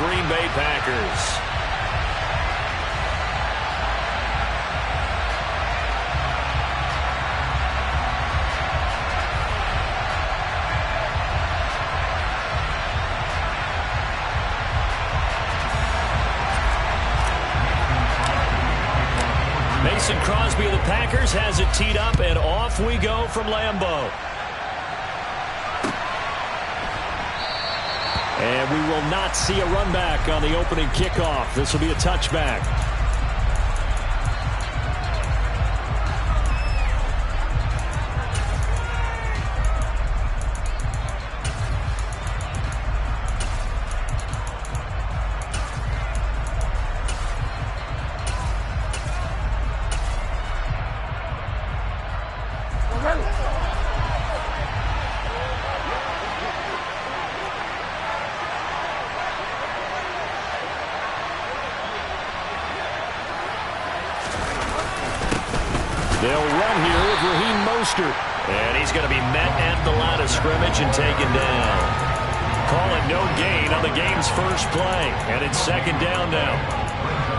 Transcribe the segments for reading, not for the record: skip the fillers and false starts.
Green Bay Packers. Mason Crosby of the Packers has it teed up, and off we go from Lambeau. And we will not see a run back on the opening kickoff. This will be a touchback. They'll run here with Raheem Mostert. And he's going to be met at the line of scrimmage and taken down. Calling no gain on the game's first play. And it's second down now.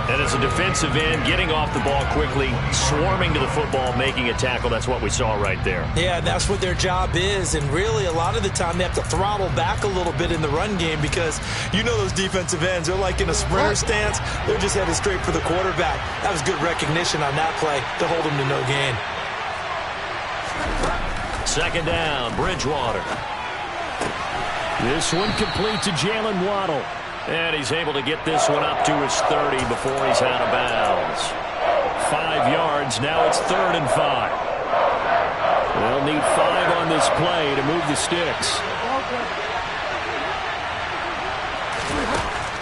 And as a defensive end, getting off the ball quickly, swarming to the football, making a tackle. That's what we saw right there. Yeah, that's what their job is. And really, a lot of the time, they have to throttle back a little bit in the run game because you know those defensive ends, they're like in a sprinter stance. They're just headed straight for the quarterback. That was good recognition on that play to hold them to no gain. Second down, Bridgewater. This one complete to Jalen Waddle. And he's able to get this one up to his 30 before he's out of bounds. 5 yards. Now it's 3rd and 5. They'll need 5 on this play to move the sticks.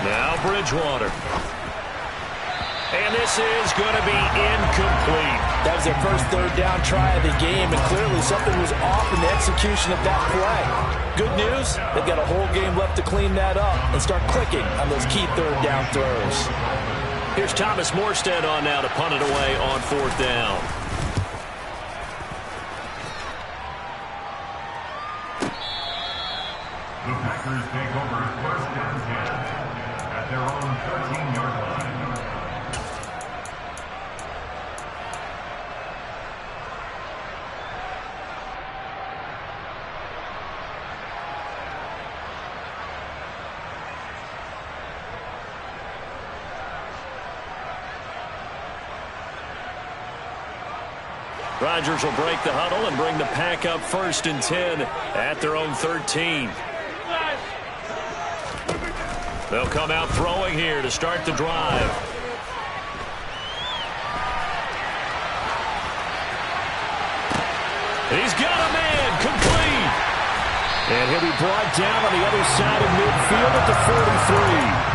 Now Bridgewater. And this is going to be incomplete. That was their first 3rd down try of the game, and clearly something was off in the execution of that play. Good news, they've got a whole game left to clean that up and start clicking on those key 3rd down throws. Here's Thomas Morstead on now to punt it away on 4th down. The Packers take over 1st and 10 at their own 13-yard line. Rodgers will break the huddle and bring the pack up 1st and 10 at their own 13. They'll come out throwing here to start the drive. He's got a man, complete. And he'll be brought down on the other side of midfield at the 43.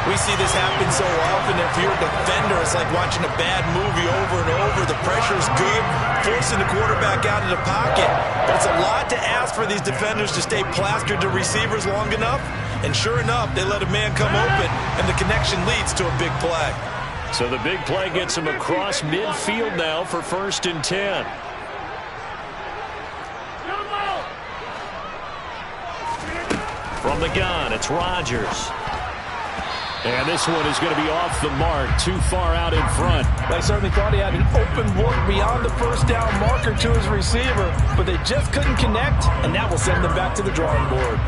We see this happen so often. If you're a defender, it's like watching a bad movie over and over. The pressure's good, forcing the quarterback out of the pocket. But it's a lot to ask for these defenders to stay plastered to receivers long enough. And sure enough, they let a man come open, and the connection leads to a big play. So the big play gets him across midfield now for 1st and 10. From the gun, it's Rodgers. And this one is going to be off the mark, too far out in front. They certainly thought he had an open look beyond the 1st down marker to his receiver, but they just couldn't connect, and that will send them back to the drawing board.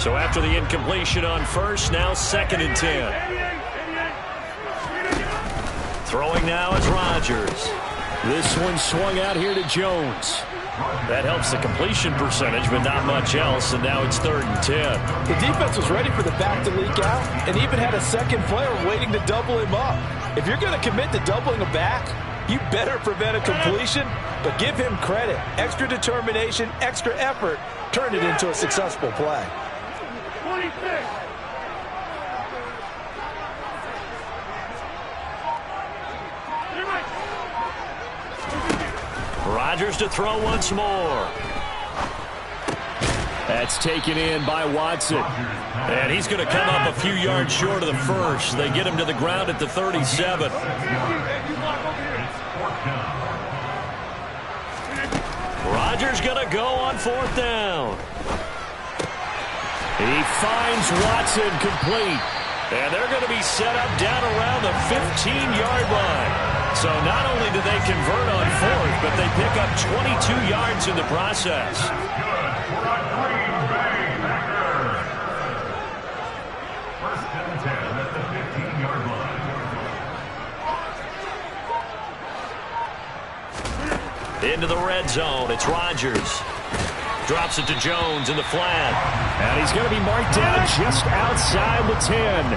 So after the incompletion on 1st, now 2nd and 10. Throwing now is Rodgers. This one swung out here to Jones. That helps the completion percentage, but not much else, and now it's 3rd and 10. The defense was ready for the back to leak out and even had a second player waiting to double him up. If you're going to commit to doubling a back, you better prevent a completion, but give him credit. Extra determination, extra effort, turned it into a successful play. 26. Rodgers to throw once more. That's taken in by Watson. And he's going to come up a few yards short of the 1st. They get him to the ground at the 37. Rodgers going to go on 4th down. He finds Watson complete. And they're going to be set up down around the 15-yard line. So not only do they convert on 4th, but they pick up 22 yards in the process. First and 10 at the 15-yard line. Into the red zone. It's Rodgers. Drops it to Jones in the flat. And he's going to be marked down just outside the 10. It's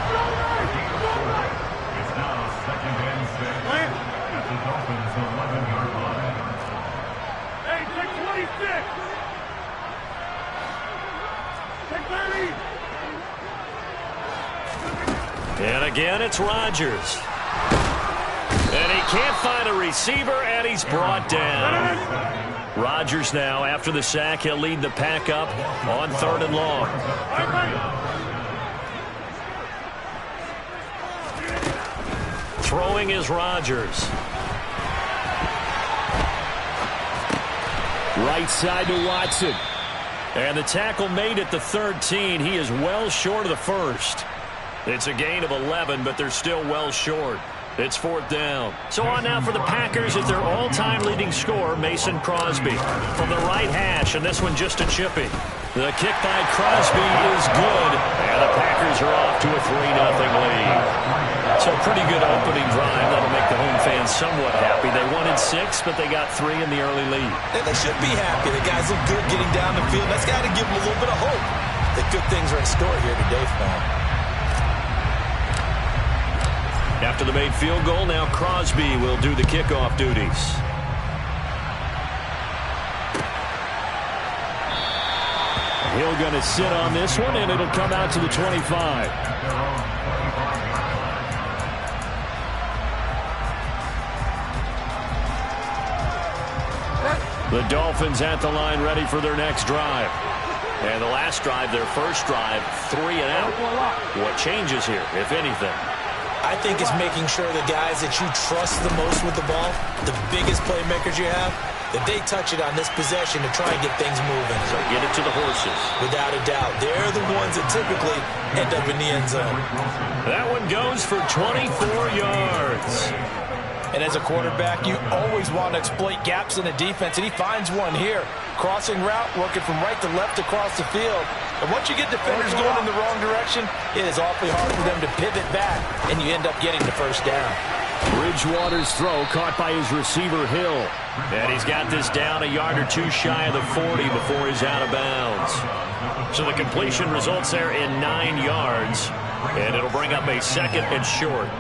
now 2nd and 6 at the Dolphins' 11-yard line. Hey, take 26. Take 30. And again, it's Rodgers. And he can't find a receiver, and he's brought down. Rodgers now, after the sack, he'll lead the pack up on 3rd and long. Throwing is Rodgers. Right side to Watson. And the tackle made at the 13. He is well short of the first. It's a gain of 11, but they're still well short. It's 4th down. So on now for the Packers at their all-time leading scorer, Mason Crosby. From the right hash, and this one just a chippy. The kick by Crosby is good, and the Packers are off to a 3-0 lead. So pretty good opening drive. That'll make the home fans somewhat happy. They wanted 6, but they got 3 in the early lead. And they should be happy. The guys look good getting down the field. That's got to give them a little bit of hope that good things are in store here today for them. After the made field goal, now Crosby will do the kickoff duties. He'll going to sit on this one, and it'll come out to the 25. The Dolphins at the line ready for their next drive. And the last drive, their first drive, 3 and out. What changes here, if anything? I think it's making sure the guys that you trust the most with the ball, the biggest playmakers you have, that they touch it on this possession to try and get things moving. So get it to the horses. Without a doubt. They're the ones that typically end up in the end zone. That one goes for 24 yards. And as a quarterback, you always want to exploit gaps in the defense, and he finds one here. Crossing route, working from right to left across the field. And once you get defenders going in the wrong direction, it is awfully hard for them to pivot back, and you end up getting the first down. Bridgewater's throw caught by his receiver, Hill. And he's got this down a yard or two shy of the 40 before he's out of bounds. So the completion results there in 9 yards, and it'll bring up a 2nd and short.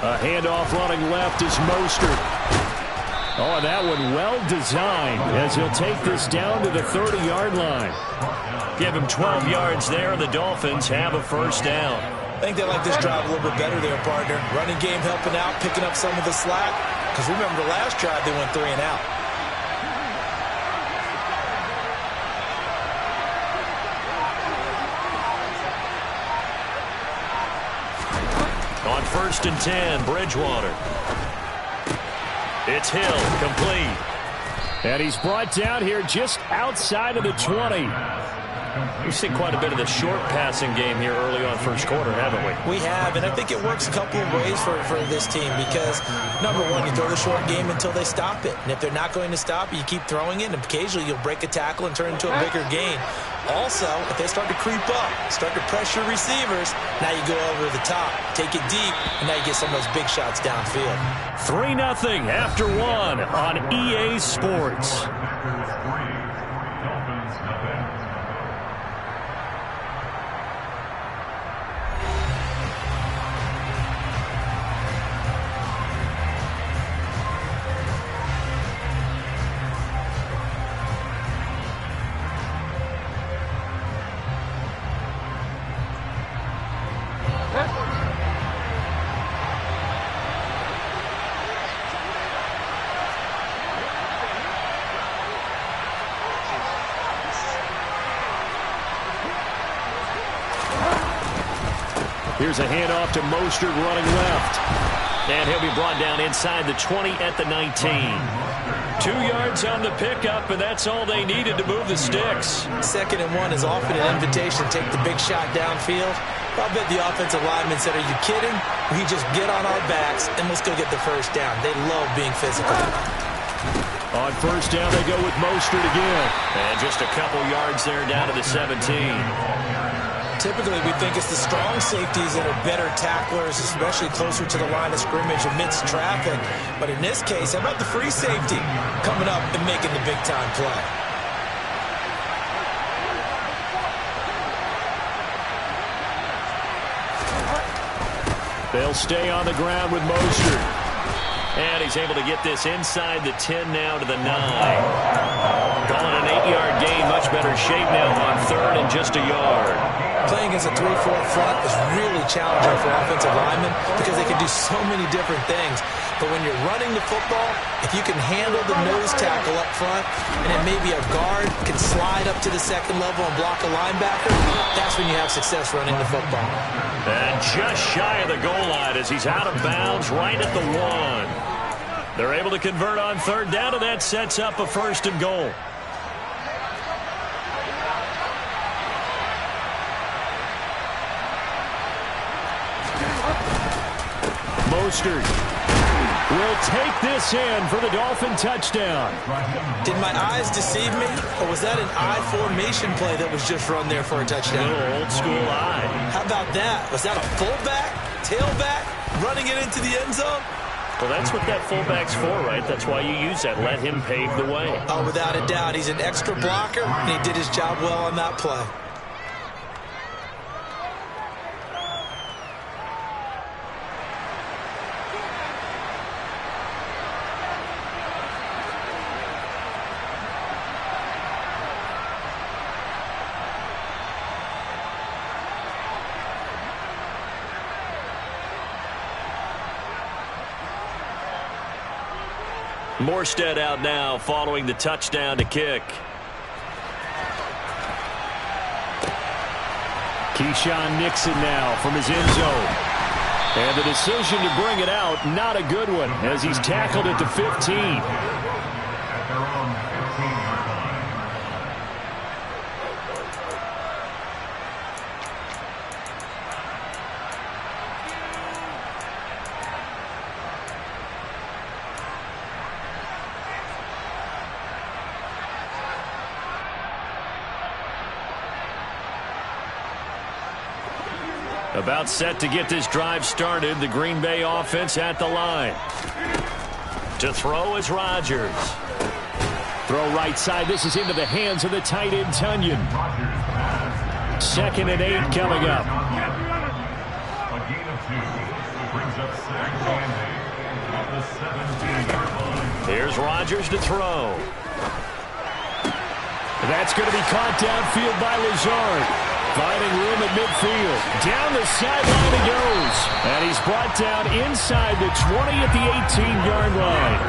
A handoff running left is Mostert. Oh, that one well designed as he'll take this down to the 30-yard line. Give him 12 yards there, and the Dolphins have a first down. I think they like this drive a little bit better there, partner. Running game helping out, picking up some of the slack. Because remember, the last drive, they went 3 and out. On 1st and 10, Bridgewater. It's Hill, complete. And he's brought down here just outside of the 20. We've seen quite a bit of the short passing game here early on first quarter, haven't we? We have, and I think it works a couple of ways for this team because, number one, you throw the short game until they stop it. And if they're not going to stop it, you keep throwing it, and occasionally you'll break a tackle and turn into a bigger gain. Also, if they start to creep up, start to pressure receivers, now you go over the top, take it deep, and now you get some of those big shots downfield. 3-0 after 1 on EA Sports. Here's a handoff to Mostert running left. And he'll be brought down inside the 20 at the 19. 2 yards on the pickup, and that's all they needed to move the sticks. 2nd and 1 is often an invitation to take the big shot downfield. I bet the offensive lineman said, are you kidding? We just get on our backs, and let's go get the first down. They love being physical. On 1st down, they go with Mostert again. And just a couple yards there down to the 17. Typically, we think it's the strong safeties that are better tacklers, especially closer to the line of scrimmage amidst traffic. But in this case, how about the free safety coming up and making the big-time play? They'll stay on the ground with Mostert. And he's able to get this inside the 10 now to the 9. Calling an 8-yard gain, much better shape now on 3rd and just a yard. Playing as a 3-4 front is really challenging for offensive linemen because they can do so many different things. But when you're running the football, if you can handle the nose tackle up front, and then maybe a guard can slide up to the 2nd level and block a linebacker, that's when you have success running the football. And just shy of the goal line as he's out of bounds right at the 1. They're able to convert on 3rd down, and that sets up a 1st and goal. Mostert will take this in for the Dolphin touchdown. Did my eyes deceive me, or was that an I formation play that was just run there for a touchdown? Little old school eye. How about that? Was that a fullback, tailback, running it into the end zone? Well, that's what that fullback's for, right? That's why you use that. Let him pave the way. Oh, without a doubt. He's an extra blocker, and he did his job well on that play. Morstead out now following the touchdown to kick. Keyshawn Nixon now from his end zone. And the decision to bring it out, not a good one, as he's tackled at the 15. At their own 15-yard line. About set to get this drive started. The Green Bay offense at the line. To throw is Rodgers. Throw right side. This is into the hands of the tight end, Tunyon. 2nd and 8 coming up. A gain of 2 brings up 2nd and 8 at the 17-yard line. Here's Rodgers to throw. That's going to be caught downfield by Lazard. Finding room at midfield. Down the sideline he goes. And he's brought down inside the 20 at the 18-yard line.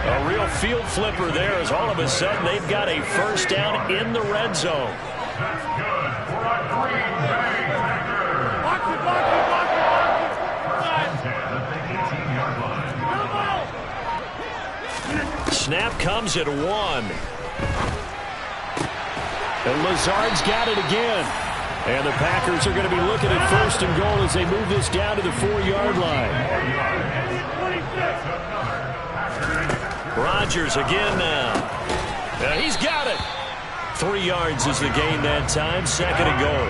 A real field flipper there as all of a sudden they've got a first down in the red zone. That's good for a Green Bay Packers. Box it, box it, box it, box it. First and 10 at the 18-yard line. Snap comes at 1. And Lazard's got it again. And the Packers are going to be looking at first and goal as they move this down to the 4-yard line. Rodgers again now. He's got it. 3 yards is the gain that time. Second and goal.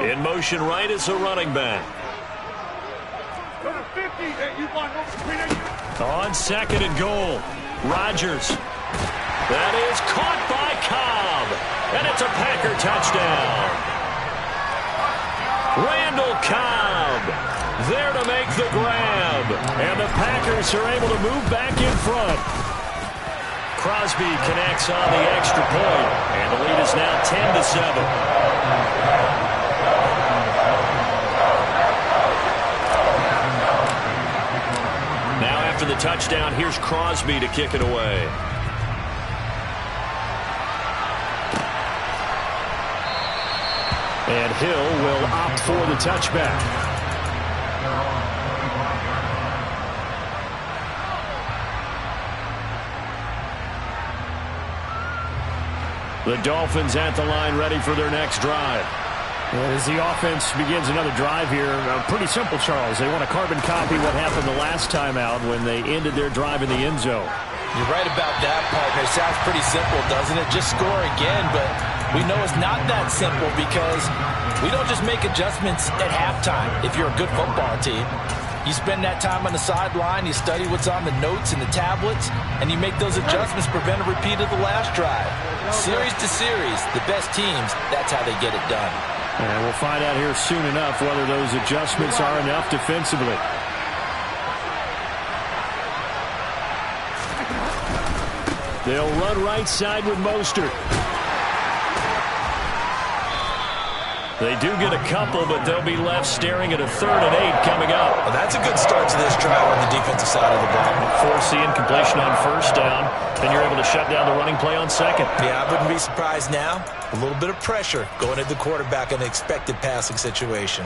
In motion right is a running back. On second and goal. Rodgers. That is caught by Cobb. And it's a Packer touchdown. Randall Cobb there to make the grab. And the Packers are able to move back in front. Crosby connects on the extra point. And the lead is now 10-7. After the touchdown, here's Crosby to kick it away. And Hill will opt for the touchback. The Dolphins at the line ready for their next drive. As the offense begins another drive here, pretty simple, Charles. They want to carbon copy what happened the last time out when they ended their drive in the end zone. You're right about that, partner. It sounds pretty simple, doesn't it? Just score again, but we know it's not that simple because we don't just make adjustments at halftime if you're a good football team. You spend that time on the sideline, you study what's on the notes and the tablets, and you make those adjustments to prevent a repeat of the last drive. Series to series, the best teams, that's how they get it done. And we'll find out here soon enough whether those adjustments are enough defensively. They'll run right side with Mostert. They do get a couple, but they'll be left staring at a 3rd and 8 coming up. Well, that's a good start to this drive on the defensive side of the ball. Force the incompletion on first down, and you're able to shut down the running play on second. Yeah, I wouldn't be surprised now. A little bit of pressure going at the quarterback in an expected passing situation.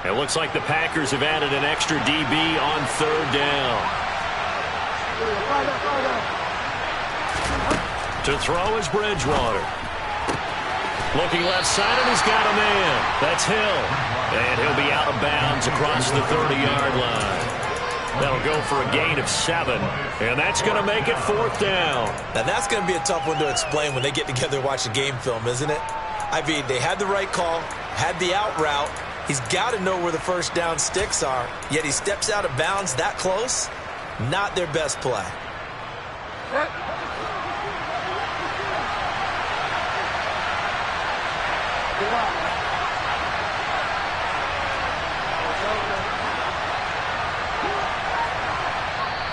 It looks like the Packers have added an extra DB on 3rd down. To throw is Bridgewater. Looking left side, and he's got a man. That's Hill. And he'll be out of bounds across the 30-yard line. That'll go for a gain of 7. And that's going to make it 4th down. Now, that's going to be a tough one to explain when they get together and watch the game film, isn't it? I mean, they had the right call, had the out route. He's got to know where the first down sticks are, yet he steps out of bounds that close. Not their best play.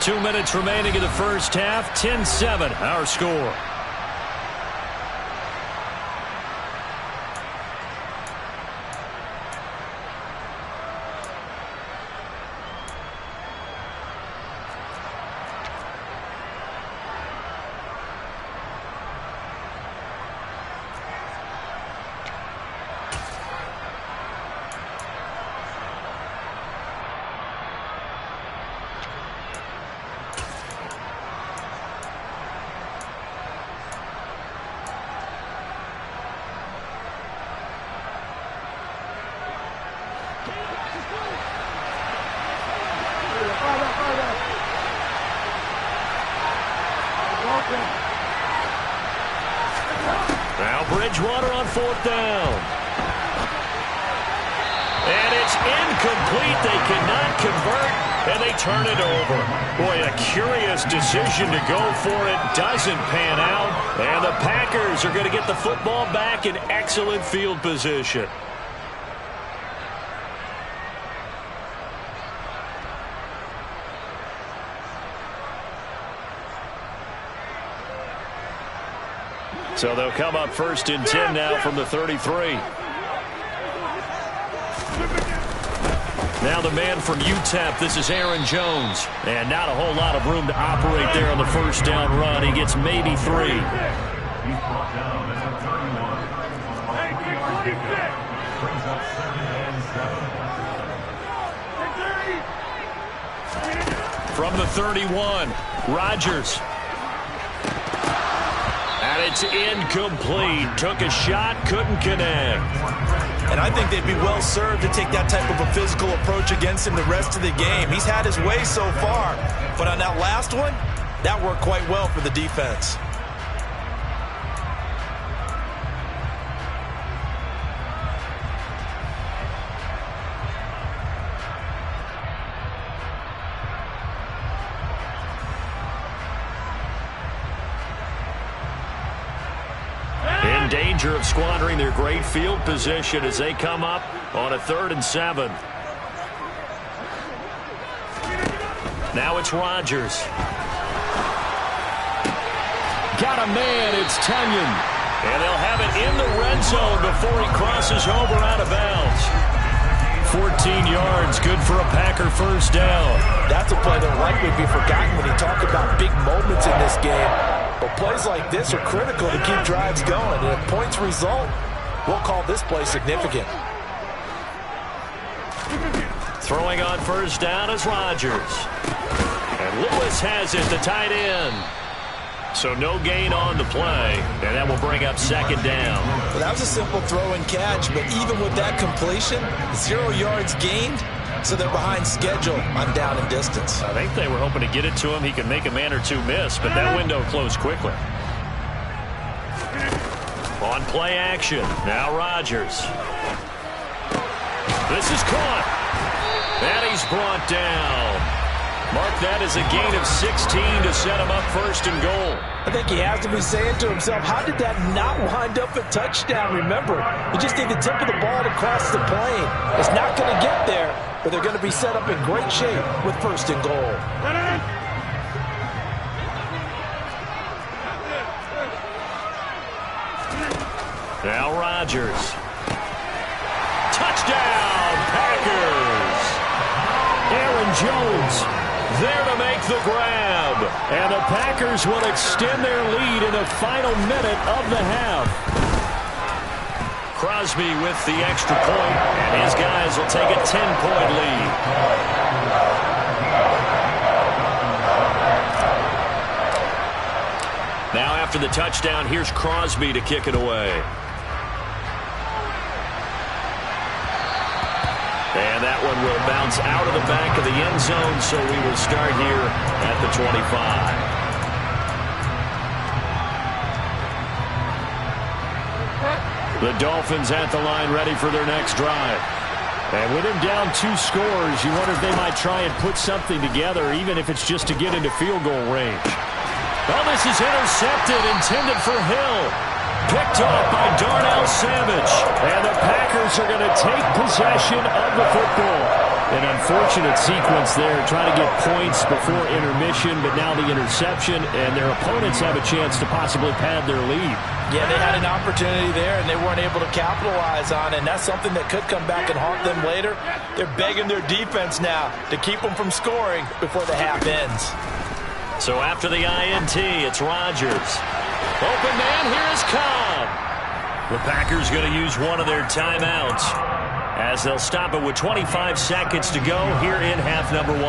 Two minutes remaining in the first half. 10-7, our score. Now Bridgewater on 4th down. And it's incomplete. They cannot convert, and they turn it over. Boy, a curious decision to go for it. Doesn't pan out. And the Packers are going to get the football back in excellent field position. So they'll come up 1st and 10 now from the 33. Now the man from UTEP, this is Aaron Jones. And not a whole lot of room to operate there on the first down run. He gets maybe 3. He's brought down at the 31. Brings up 2nd and 7. From the 31, Rodgers. And it's incomplete. Took a shot, couldn't connect. And I think they'd be well served to take that type of a physical approach against him the rest of the game. He's had his way so far. But on that last one, that worked quite well for the defense. In danger of squandering their great field position as they come up on a 3rd and 7. Now it's Rodgers. Got a man, it's Tunyon. And they'll have it in the red zone before he crosses over out of bounds. 14 yards, good for a Packer first down. That's a play that'll likely be forgotten when you talk about big moments in this game. But plays like this are critical to keep drives going. And if points result, we'll call this play significant. Throwing on first down is Rodgers. And Lewis has it, the tight end. So no gain on the play, and that will bring up 2nd down. Well, that was a simple throw and catch, but even with that completion, 0 yards gained, so they're behind schedule on down and distance. I think they were hoping to get it to him. He could make a man or two miss, but that window closed quickly. On play action, now Rodgers. This is caught. And he's brought down. Mark that as a gain of 16 to set him up 1st and goal. I think he has to be saying to himself, how did that not wind up a touchdown? Remember, you just need the tip of the ball to cross the plane. It's not going to get there, but they're going to be set up in great shape with 1st and goal. Now Rodgers. Touchdown, Packers! Aaron Jones there to make the grab. And the Packers will extend their lead in the final minute of the half. Crosby with the extra point, and his guys will take a 10-point lead. Now after the touchdown, here's Crosby to kick it away. And that one will bounce out of the back of the end zone, so we will start here at the 25. The Dolphins at the line ready for their next drive. And with him down 2 scores, you wonder if they might try and put something together, even if it's just to get into field goal range. Oh, this is intercepted, intended for Hill. Picked off by Darnell Savage. And the Packers are going to take possession of the football. An unfortunate sequence there, trying to get points before intermission, but now the interception, and their opponents have a chance to possibly pad their lead. Yeah, they had an opportunity there, and they weren't able to capitalize on it, and that's something that could come back and haunt them later. They're begging their defense now to keep them from scoring before the half ends. So after the INT, it's Rodgers. Open man, here is Cobb. The Packers going to use one of their timeouts as they'll stop it with 25 seconds to go here in half number 1.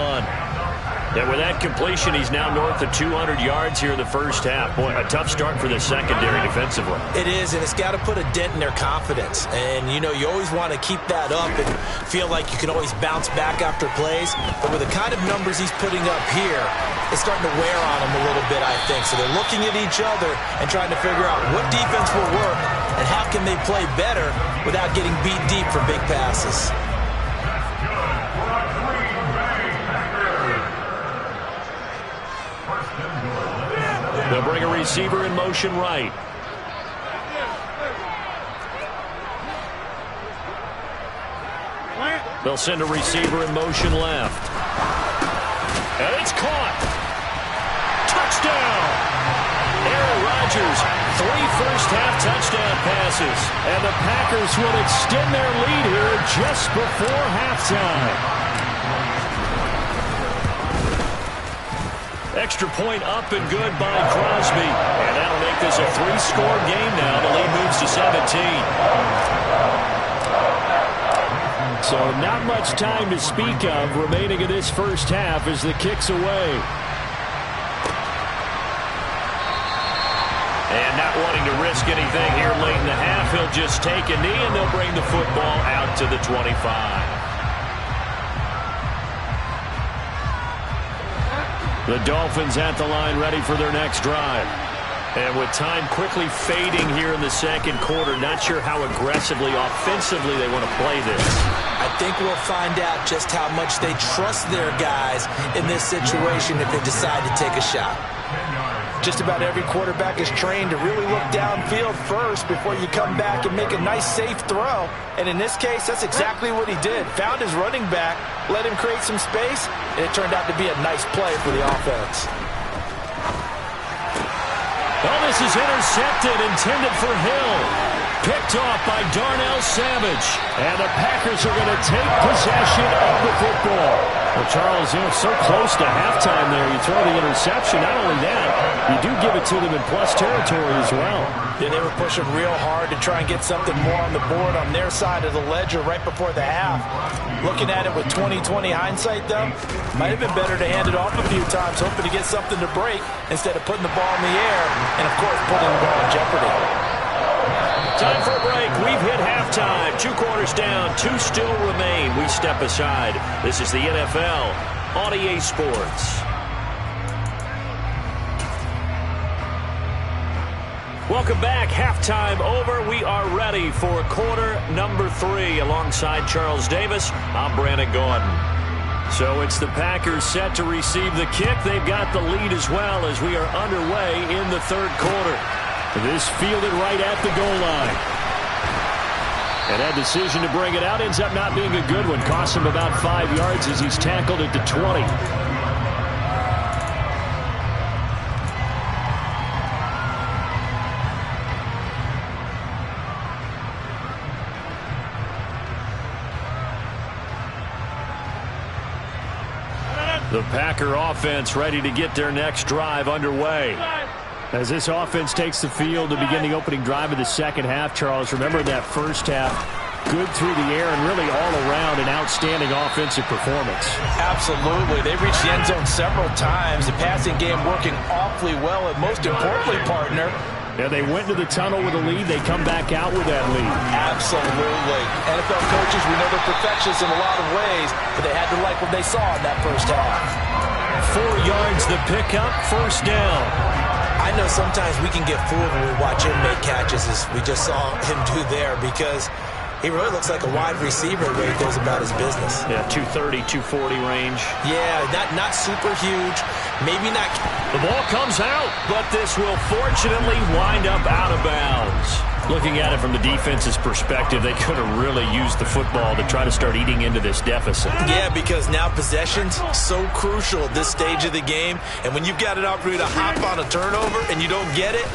And with that completion, he's now north of 200 yards here in the first half. Boy, a tough start for the secondary defensively. It is, and it's got to put a dent in their confidence. And, you know, you always want to keep that up and feel like you can always bounce back after plays. But with the kind of numbers he's putting up here, it's starting to wear on them a little bit, I think. So they're looking at each other and trying to figure out what defense will work and how can they play better without getting beat deep for big passes. They'll bring a receiver in motion right. They'll send a receiver in motion left. And it's caught. Touchdown! Aaron Rodgers, 3 first-half touchdown passes. And the Packers will extend their lead here just before halftime. Extra point up and good by Crosby. And that'll make this a 3-score game now. The lead moves to 17. So not much time to speak of remaining in this first half as the kick's away. And not wanting to risk anything here late in the half, he'll just take a knee and they'll bring the football out to the 25. The Dolphins at the line ready for their next drive. And with time quickly fading here in the second quarter, not sure how aggressively, offensively they want to play this. I think we'll find out just how much they trust their guys in this situation if they decide to take a shot. Just about every quarterback is trained to really look downfield first before you come back and make a nice, safe throw. And in this case, that's exactly what he did. Found his running back, let him create some space, and it turned out to be a nice play for the offense. Well, this is intercepted, intended for Hill. Picked off by Darnell Savage. And the Packers are going to take possession of the football. Well, Charles, so close to halftime there. You throw the interception. Not only that, you do give it to them in plus territory as well. Yeah, they were pushing real hard to try and get something more on the board on their side of the ledger right before the half. Looking at it with 20/20 hindsight, though, might have been better to hand it off a few times, hoping to get something to break instead of putting the ball in the air and, of course, putting the ball in jeopardy. Time for a break. We've hit halftime. 2 quarters down. 2 still remain. We step aside. This is the NFL on EA Sports. Welcome back. Halftime over. We are ready for quarter number 3. Alongside Charles Davis, I'm Brandon Gordon. So it's the Packers set to receive the kick. They've got the lead as well as we are underway in the third quarter. This fielded right at the goal line. And that decision to bring it out ends up not being a good one. Costs him about 5 yards as he's tackled at the 20. The Packer offense ready to get their next drive underway. As this offense takes the field to begin the opening drive of the second half, Charles, remember that first half, good through the air and really all around an outstanding offensive performance. Absolutely. They reached the end zone several times. The passing game working awfully well, and most importantly, partner, yeah, they went to the tunnel with a lead. They come back out with that lead. Absolutely. NFL coaches, we know they're perfectionists in a lot of ways, but they had to like what they saw in that first half. 4 yards the pickup, first down. I know sometimes we can get fooled when we watch him make catches, as we just saw him do there, because he really looks like a wide receiver the way he goes about his business. Yeah, 230, 240 range. Yeah, not super huge. Maybe not. The ball comes out, but this will fortunately wind up out of bounds. Looking at it from the defense's perspective, they could have really used the football to try to start eating into this deficit. Yeah, because now possession's so crucial at this stage of the game. And when you've got an opportunity to hop on a turnover and you don't get it,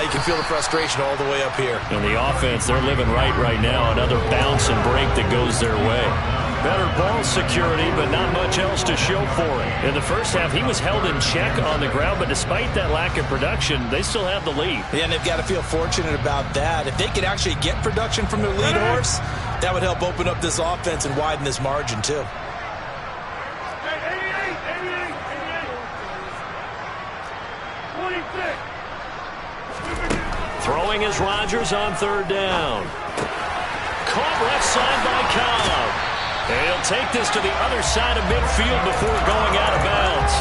you can feel the frustration all the way up here. And the offense, they're living right now. Another bounce and break that goes their way. Better ball security, but not much else to show for it. In the first half, he was held in check on the ground, but despite that lack of production, they still have the lead. Yeah, and they've got to feel fortunate about that. If they could actually get production from their lead horse, that would help open up this offense and widen this margin, too. 26. Throwing is Rodgers on third down. Caught left side by Cobb. And he'll take this to the other side of midfield before going out of bounds.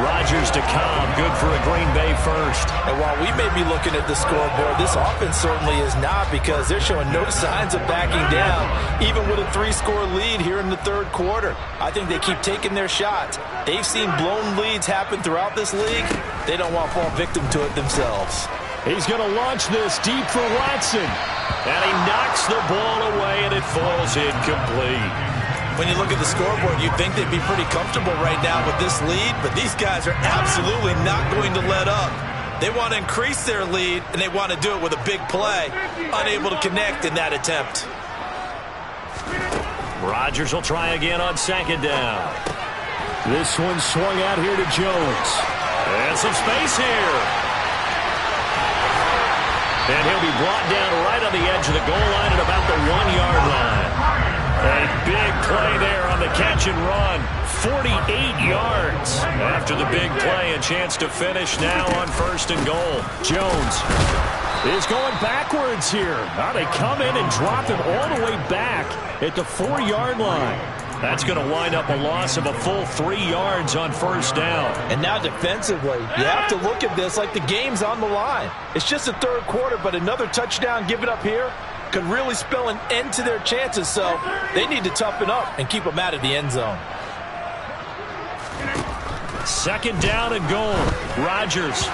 Rodgers to Cobb, good for a Green Bay first. And while we may be looking at the scoreboard, this offense certainly is not, because they're showing no signs of backing down, even with a 3-score lead here in the third quarter. I think they keep taking their shots. They've seen blown leads happen throughout this league. They don't want to fall victim to it themselves. He's going to launch this deep for Watson. And he knocks the ball away, and it falls incomplete. When you look at the scoreboard, you'd think they'd be pretty comfortable right now with this lead, but these guys are absolutely not going to let up. They want to increase their lead, and they want to do it with a big play. Unable to connect in that attempt. Rodgers will try again on second down. This one swung out here to Jones. And some space here. And he'll be brought down right on the edge of the goal line at about the 1-yard line. A big play there on the catch and run. 48 yards after the big play. A chance to finish now on 1st and goal. Jones is going backwards here. Now they come in and drop him all the way back at the 4-yard line. That's going to wind up a loss of a full 3 yards on 1st down. And now defensively, you have to look at this like the game's on the line. It's just the 3rd quarter, but another touchdown given up here could really spell an end to their chances, so they need to toughen up and keep them out of the end zone. 2nd down and goal. Rodgers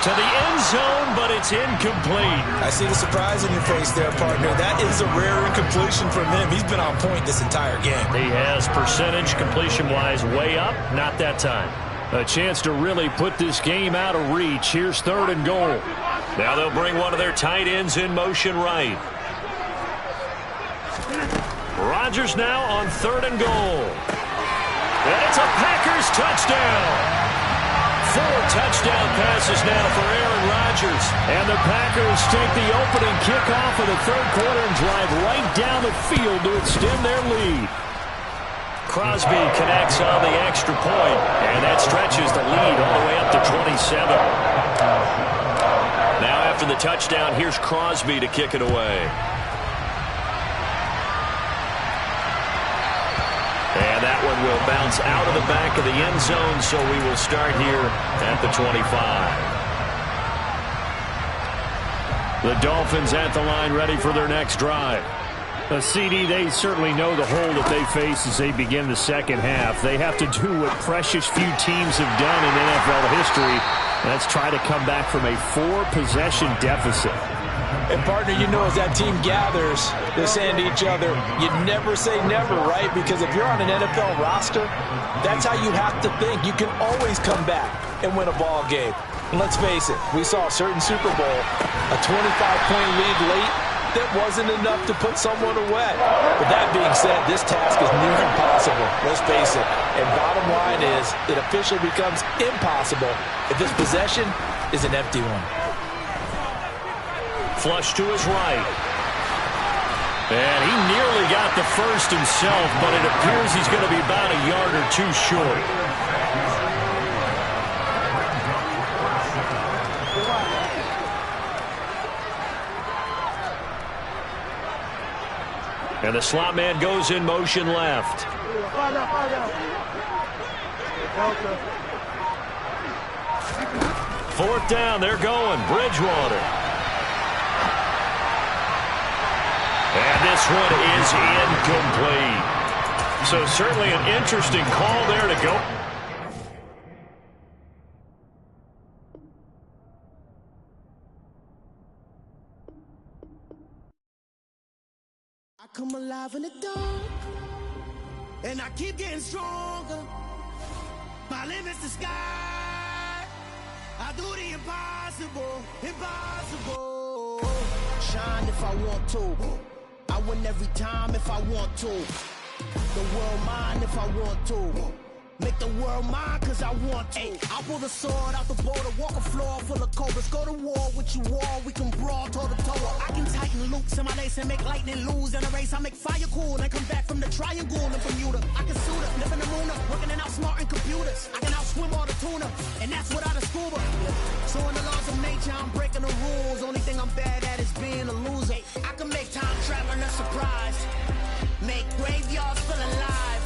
to the end zone, but it's incomplete. I see the surprise in your face there, partner. That is a rare incompletion from him. He's been on point this entire game. He has percentage completion-wise way up, not that time. A chance to really put this game out of reach. Here's 3rd and goal. Now they'll bring one of their tight ends in motion right. Rodgers now on 3rd and goal. And it's a Packers touchdown. 4 touchdown passes now for Aaron Rodgers. And the Packers take the opening kickoff of the 3rd quarter and drive right down the field to extend their lead. Crosby connects on the extra point, and that stretches the lead all the way up to 27. Now after the touchdown, here's Crosby to kick it away. And that one will bounce out of the back of the end zone, so we will start here at the 25. The Dolphins at the line ready for their next drive. A CD, they certainly know the hole that they face as they begin the 2nd half. They have to do what precious few teams have done in NFL history. That's try to come back from a 4-possession deficit. And, partner, you know as that team gathers, they're saying to each other, you never say never, right? Because if you're on an NFL roster, that's how you have to think. You can always come back and win a ball game. And let's face it, we saw a certain Super Bowl, a 25-point lead late, that wasn't enough to put someone away. But that being said, this task is near impossible. Let's face it. And bottom line is, it officially becomes impossible if this possession is an empty one. Flush to his right. And he nearly got the first himself, but it appears he's going to be about a yard or 2 short. And the slot man goes in motion left. 4th down, they're going. Bridgewater. And this one is incomplete. So certainly an interesting call there to go. I come alive in the dark, and I keep getting stronger. My limit's the sky. I do the impossible, impossible. Shine if I want to. I win every time if I want to. The world mine if I want to. Make the world mine cause I want to. I pull the sword out the border, walk a floor full of cobras. Go to war with you all, we can brawl toe to toe. I can tighten loops in my lace and make lightning lose in a race. I make fire cool and come back from the triangle in Bermuda. I can suit up, live in the moon up, working and outsmarting computers. I can outswim all the tuna, and that's without a scuba. So in the laws of nature, I'm breaking the rules. Only thing I'm bad at is being a loser. I can make time traveling a surprise. Make graveyards feel alive.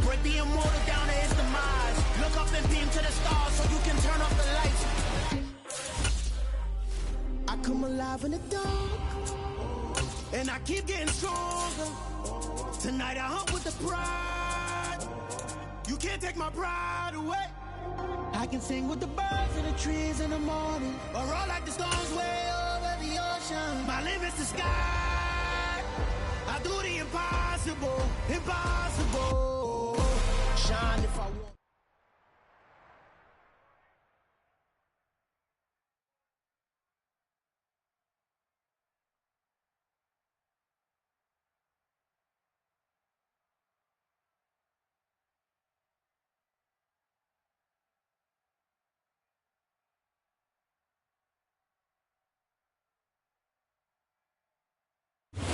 Break the immortal down to his demise. Look up and beam to the stars so you can turn off the lights. I come alive in the dark, and I keep getting stronger. Tonight I hunt with the pride. You can't take my pride away. I can sing with the birds and the trees in the morning, or roll like the storms way over the ocean. My limit's the sky. I do the impossible, impossible. Shine if I want.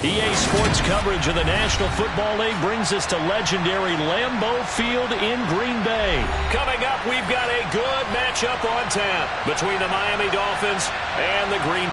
EA Sports coverage of the National Football League brings us to legendary Lambeau Field in Green Bay. Coming up, we've got a good matchup on tap between the Miami Dolphins and the Green Bay.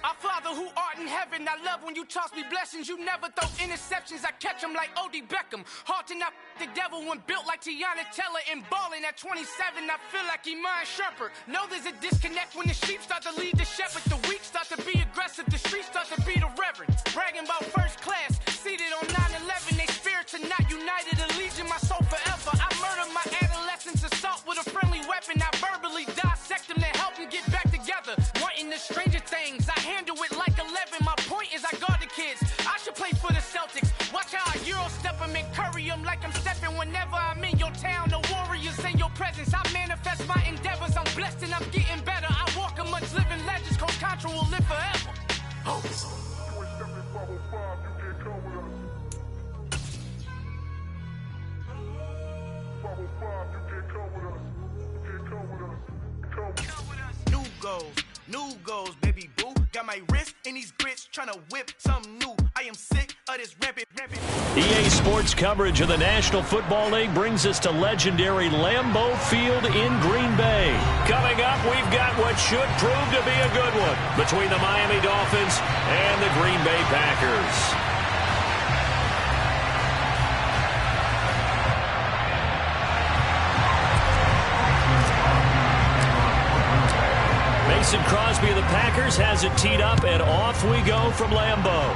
Our Father who art in heaven, I love when you toss me blessings. You never throw interceptions, I catch them like O.D. Beckham. Hard to knock the devil when built like Tiana Teller and balling at 27. I feel like Iman Shumpert. Know there's a disconnect when the sheep start to lead the shepherd. The weak start to be aggressive, the streets start to be the reverend. Bragging about first class, seated on 9/11. They spirits are not united, a legion, my soul forever. I murder my adolescence, assault with a friendly weapon. I verbally dissect them to help them get back together. Wanting the stranger things, I handle it like 11. My point is I guard the kids. I should play for the Celtics. Watch how I Euro step them and curry them like I'm stepping. Whenever I'm in your town, the Warriors in your presence. I manifest my endeavors. I'm blessed and I'm getting better. I walk amongst living legends. Coach Contra will live forever. New goals, baby boo. Got my wrist in these grits, tryna whip something new. I am sick of this rampant. EA Sports coverage of the National Football League brings us to legendary Lambeau Field in Green Bay. Coming up, we've got what should prove to be a good one between the Miami Dolphins and the Green Bay Packers. Mason Crosby of the Packers has it teed up, and off we go from Lambeau.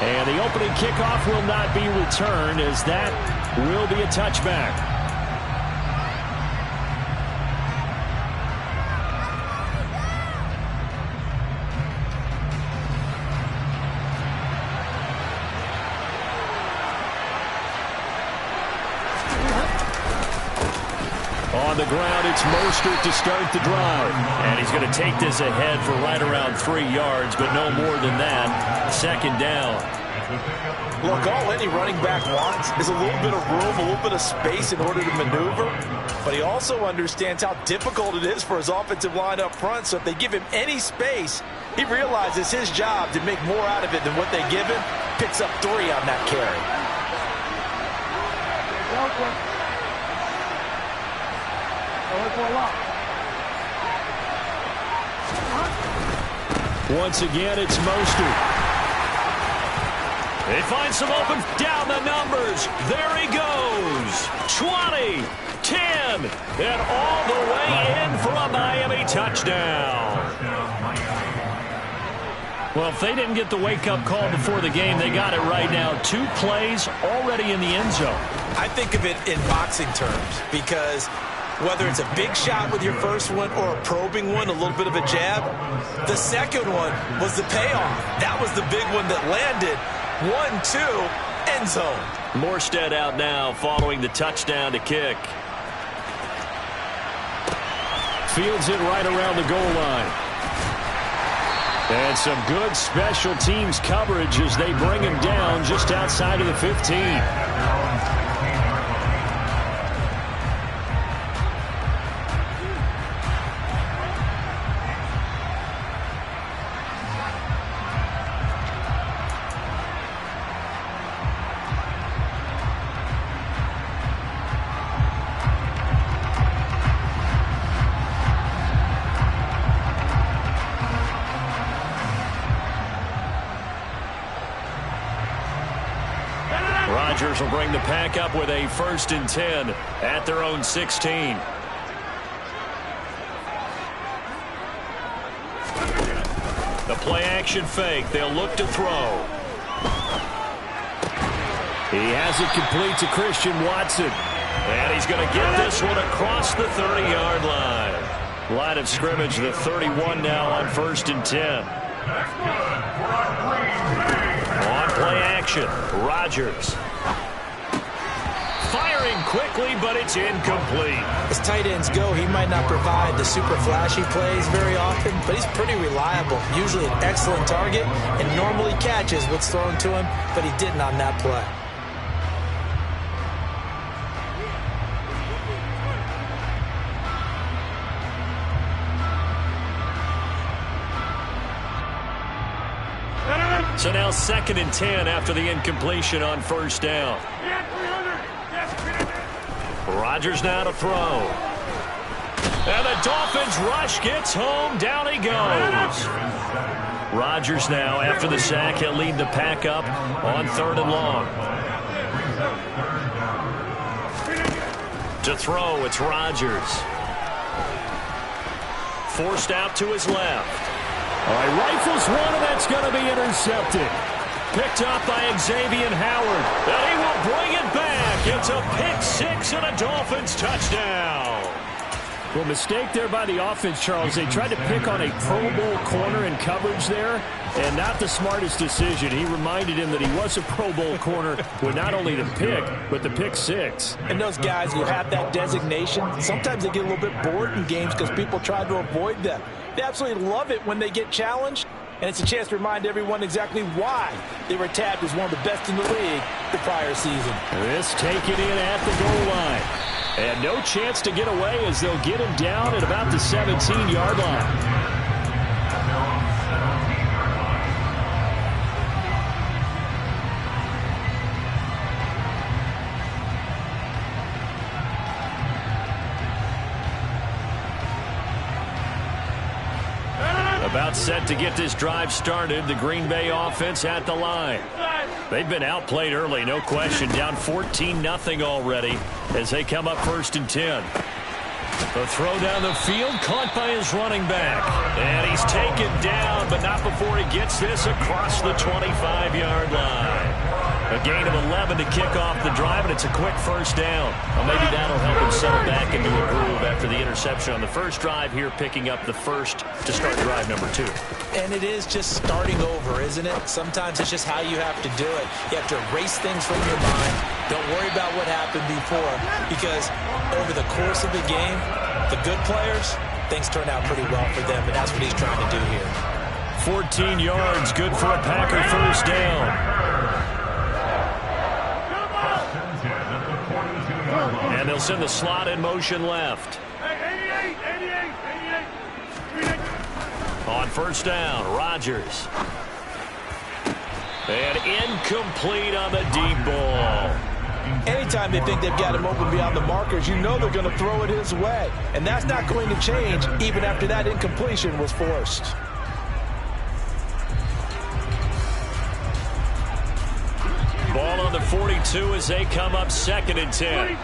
And the opening kickoff will not be returned, as that will be a touchback. On the ground, it's Mostert to start the drive. And he's going to take this ahead for right around 3 yards, but no more than that. Second down. Look, all any running back wants is a little bit of room, a little bit of space in order to maneuver. But he also understands how difficult it is for his offensive line up front. So if they give him any space, he realizes his job to make more out of it than what they give him. Picks up 3 on that carry. Once again, it's Mostert. They find some open down the numbers. There he goes. 20, 10, and all the way in for a Miami touchdown. Well, if they didn't get the wake-up call before the game, they got it right now. 2 plays already in the end zone. I think of it in boxing terms, because whether it's a big shot with your first one or a probing one, a little bit of a jab, the second one was the payoff. That was the big one that landed. 1-2, end zone. Morstead out now following the touchdown to kick. Fields it right around the goal line. And some good special teams coverage as they bring him down just outside of the 15. Rodgers will bring the pack up with a 1st and 10 at their own 16. The play-action fake. They'll look to throw. He has it complete to Christian Watson. And he's going to get this one across the 30-yard line. Line of scrimmage, the 31 now on 1st and 10. On play action, Rodgers. Firing quickly, but it's incomplete. As tight ends go, he might not provide the super flashy plays very often, but he's pretty reliable. Usually an excellent target and normally catches what's thrown to him, but he didn't on that play. So now 2nd and 10 after the incompletion on 1st down. Rodgers now to throw. And the Dolphins rush gets home. Down he goes. Rodgers now, after the sack, he'll lead the pack up on 3rd and long. To throw, it's Rodgers. Forced out to his left. All right, rifles one, and that's going to be intercepted. Picked up by Xavier Howard. And he will bring it back. It's a pick six and a Dolphins touchdown. Well, mistake there by the offense, Charles. They tried to pick on a Pro Bowl corner in coverage there, and not the smartest decision. He reminded him that he was a Pro Bowl corner with not only the pick, but the pick six. And those guys who have that designation, sometimes they get a little bit bored in games because people try to avoid them. They absolutely love it when they get challenged, and it's a chance to remind everyone exactly why they were tabbed as one of the best in the league the prior season. This taken in at the goal line. And no chance to get away as they'll get him down at about the 17-yard line. About set to get this drive started. The Green Bay offense at the line. They've been outplayed early, no question. Down 14-0 already as they come up 1st and 10. The throw down the field, caught by his running back. And he's taken down, but not before he gets this across the 25-yard line. A gain of 11 to kick off the drive, and it's a quick 1st down. Well, maybe that'll help him settle back into a groove after the interception on the first drive here, picking up the first to start drive number 2. And it is just starting over, isn't it? Sometimes it's just how you have to do it. You have to erase things from your mind. Don't worry about what happened before, because over the course of the game, the good players, things turn out pretty well for them, and that's what he's trying to do here. 14 yards, good for a Packer 1st down. And they'll send the slot in motion left. On 1st down, Rodgers. And incomplete on the deep ball. Anytime they think they've got him open beyond the markers, you know they're going to throw it his way. And that's not going to change even after that incompletion was forced. Ball on the 42 as they come up 2nd and 10.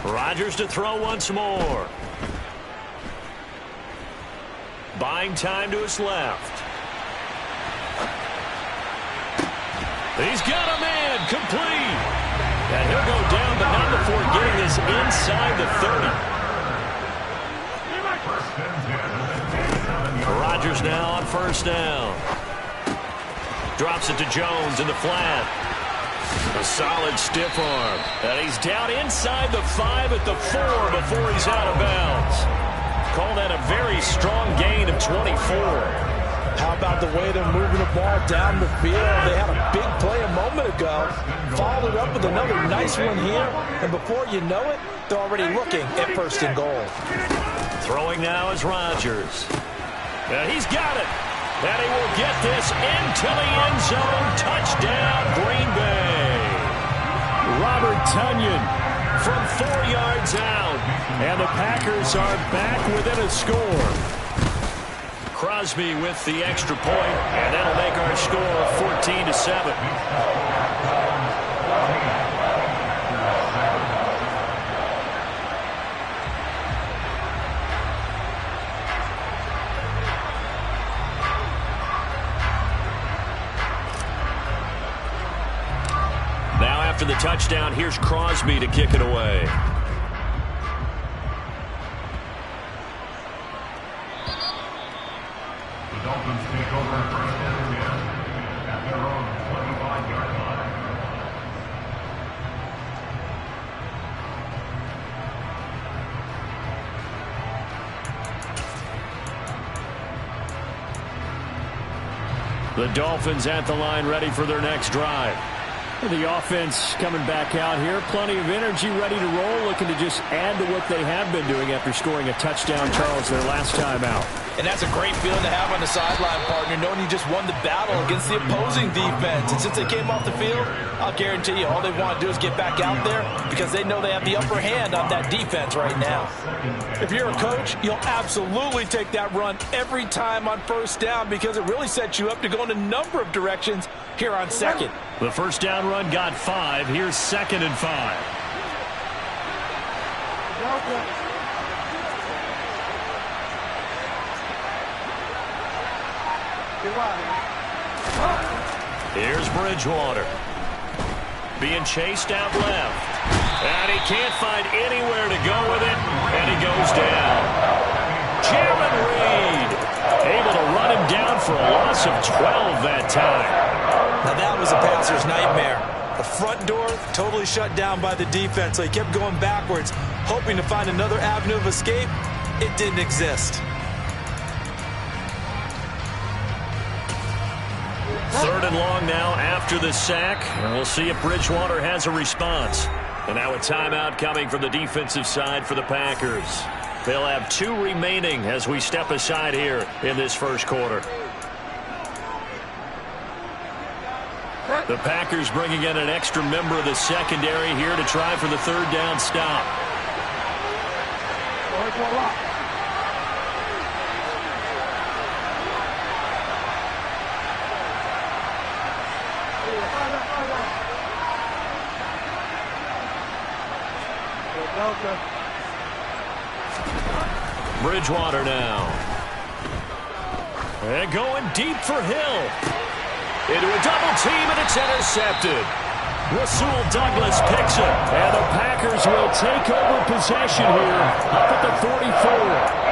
Rodgers to throw once more. Buying time to his left. He's got a man complete. And he'll go down, but not before getting this inside the 30. Rodgers now on 1st down. Drops it to Jones in the flat. A solid stiff arm. And he's down inside the 5 at the 4 before he's out of bounds. Call that a very strong gain of 24. How about the way they're moving the ball down the field? They had a big play a moment ago. Followed up with another nice one here. And before you know it, they're already looking at 1st and goal. Throwing now is Rodgers. And he's got it. And he will get this into the end zone. Touchdown, Green Bay. Robert Tonyan from 4 yards out. And the Packers are back within a score. Crosby with the extra point, and that'll make our score 14-7. after the touchdown, here's Crosby to kick it away. The Dolphins take over first and 10 at their own 25-yard line. The Dolphins at the line, ready for their next drive. The offense coming back out here. Plenty of energy, ready to roll, looking to just add to what they have been doing after scoring a touchdown, Charles, their last time out. And that's a great feeling to have on the sideline, partner, knowing you just won the battle against the opposing defense. And since they came off the field, I'll guarantee you all they want to do is get back out there because they know they have the upper hand on that defense right now. If you're a coach, you'll absolutely take that run every time on first down because it really sets you up to go in a number of directions here on second. The first down run got 5. Here's 2nd and 5. Here's Bridgewater. Being chased out left. And he can't find anywhere to go with it. And he goes down. Jaron Reed able to run him down for a loss of 12 that time. Now that was a passer's nightmare. The front door totally shut down by the defense, so he kept going backwards, hoping to find another avenue of escape. It didn't exist. 3rd and long now after the sack. And we'll see if Bridgewater has a response. And now a timeout coming from the defensive side for the Packers. They'll have 2 remaining as we step aside here in this first quarter. The Packers bringing in an extra member of the secondary here to try for the 3rd down stop. Bridgewater now. And going deep for Hill. Into a double team, and it's intercepted. Rasul Douglas picks it, and the Packers will take over possession here up at the 44.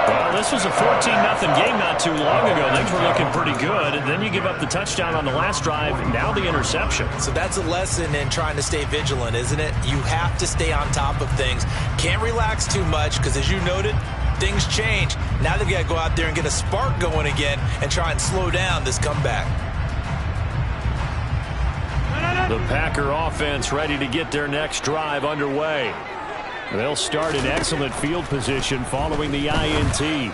Well, this was a 14-0 game not too long ago. Things were looking pretty good, and then you give up the touchdown on the last drive, now the interception. So that's a lesson in trying to stay vigilant, isn't it? You have to stay on top of things. Can't relax too much because, as you noted, things change. Now they've got to go out there and get a spark going again and try and slow down this comeback. The Packer offense ready to get their next drive underway. They'll start in excellent field position following the INT. A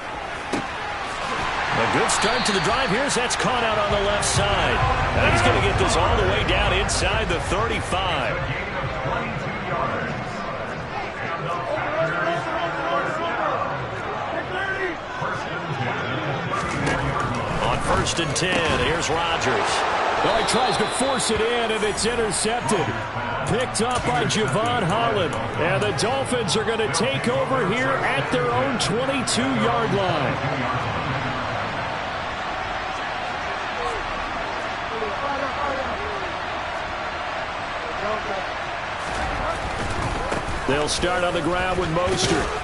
good start to the drive. Here's that's caught out on the left side. And he's going to get this all the way down inside the 35. On 1st and 10, here's Rodgers. Well, he tries to force it in, and it's intercepted. Picked up by Javon Holland. And the Dolphins are going to take over here at their own 22-yard line. They'll start on the ground with Mostert.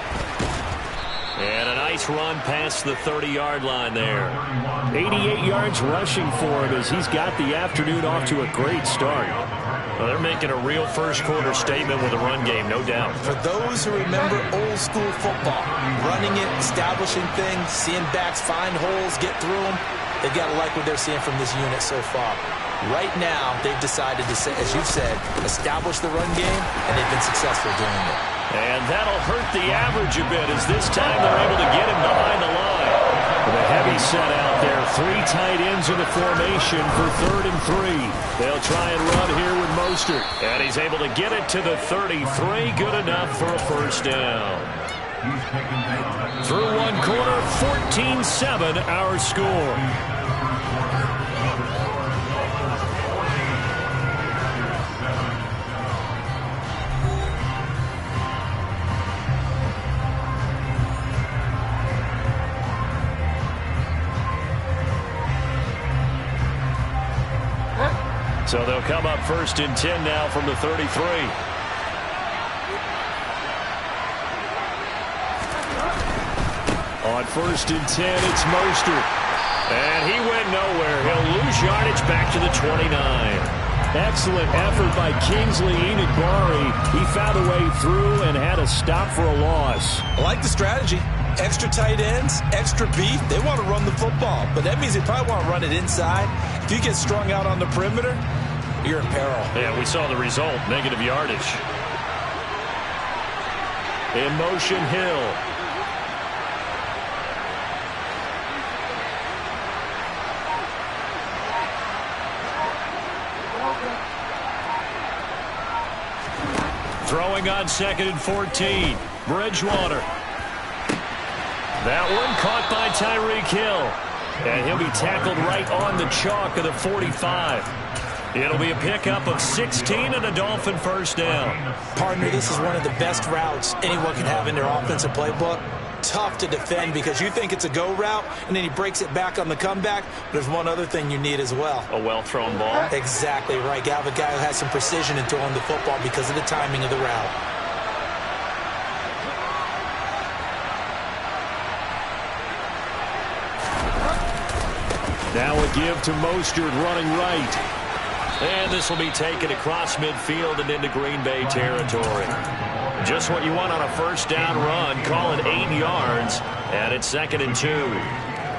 And a nice run past the 30-yard line there. 88 yards rushing for him as he's got the afternoon off to a great start. Well, they're making a real first-quarter statement with a run game, no doubt. For those who remember old-school football, running it, establishing things, seeing backs find holes, get through them, they've got to like what they're seeing from this unit so far. Right now, they've decided to, as you've said, establish the run game, and they've been successful doing it. And that'll hurt the average a bit as this time they're able to get him behind the line. With a heavy set out there, 3 tight ends in the formation for 3rd and 3. They'll try and run here with Mostert. And he's able to get it to the 33. Good enough for a first down. Through one quarter, 14-7 our score. So they'll come up 1st and 10 now from the 33. On 1st and 10, it's Mostert. And he went nowhere. He'll lose yardage back to the 29. Excellent effort by Kingsley Enagbari. He found a way through and had a stop for a loss. I like the strategy. Extra tight ends, extra beef. They want to run the football, but that means they probably want to run it inside. If you get strung out on the perimeter, you're in peril. Yeah, we saw the result, negative yardage. In motion, Hill. Throwing on 2nd and 14. Bridgewater. That one caught by Tyreek Hill. And he'll be tackled right on the chalk of the 45. It'll be a pickup of 16 and a Dolphin first down. Partner, this is one of the best routes anyone can have in their offensive playbook. Tough to defend because you think it's a go route, and then he breaks it back on the comeback. There's one other thing you need as well. A well-thrown ball. Exactly right. You have a guy who has some precision in throwing the football because of the timing of the route. Now a give to Mostert running right. And this will be taken across midfield and into Green Bay territory. Just what you want on a first down run. Call it 8 yards. And it's 2nd and 2.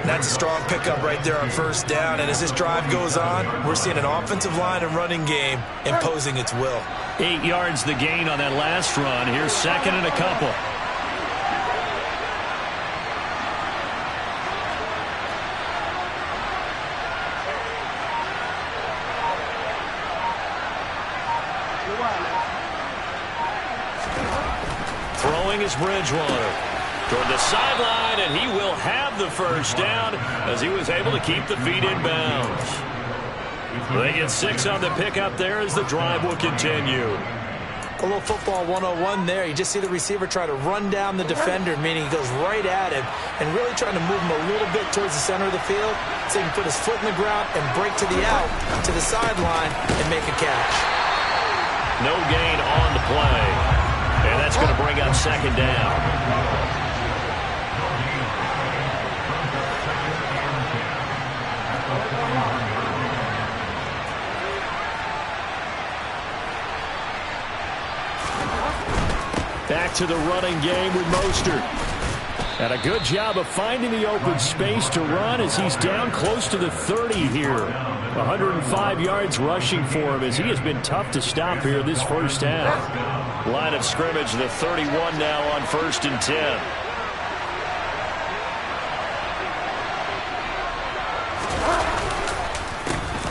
That's a strong pickup right there on first down. And as this drive goes on, we're seeing an offensive line and running game imposing its will. 8 yards the gain on that last run. Here's 2nd and a couple. Throwing is Bridgewater toward the sideline, and he will have the first down as he was able to keep the feet in bounds. They get 6 on the pickup there as the drive will continue. A little football 101 there. You just see the receiver try to run down the defender, meaning he goes right at him and really trying to move him a little bit towards the center of the field so he can put his foot in the ground and break to the out, to the sideline, and make a catch. No gain on the play. And that's going to bring up 2nd down. Back to the running game with Mostert. And a good job of finding the open space to run as he's down close to the 30 here. 105 yards rushing for him as he has been tough to stop here this first half. Line of scrimmage, the 31 now on 1st and 10.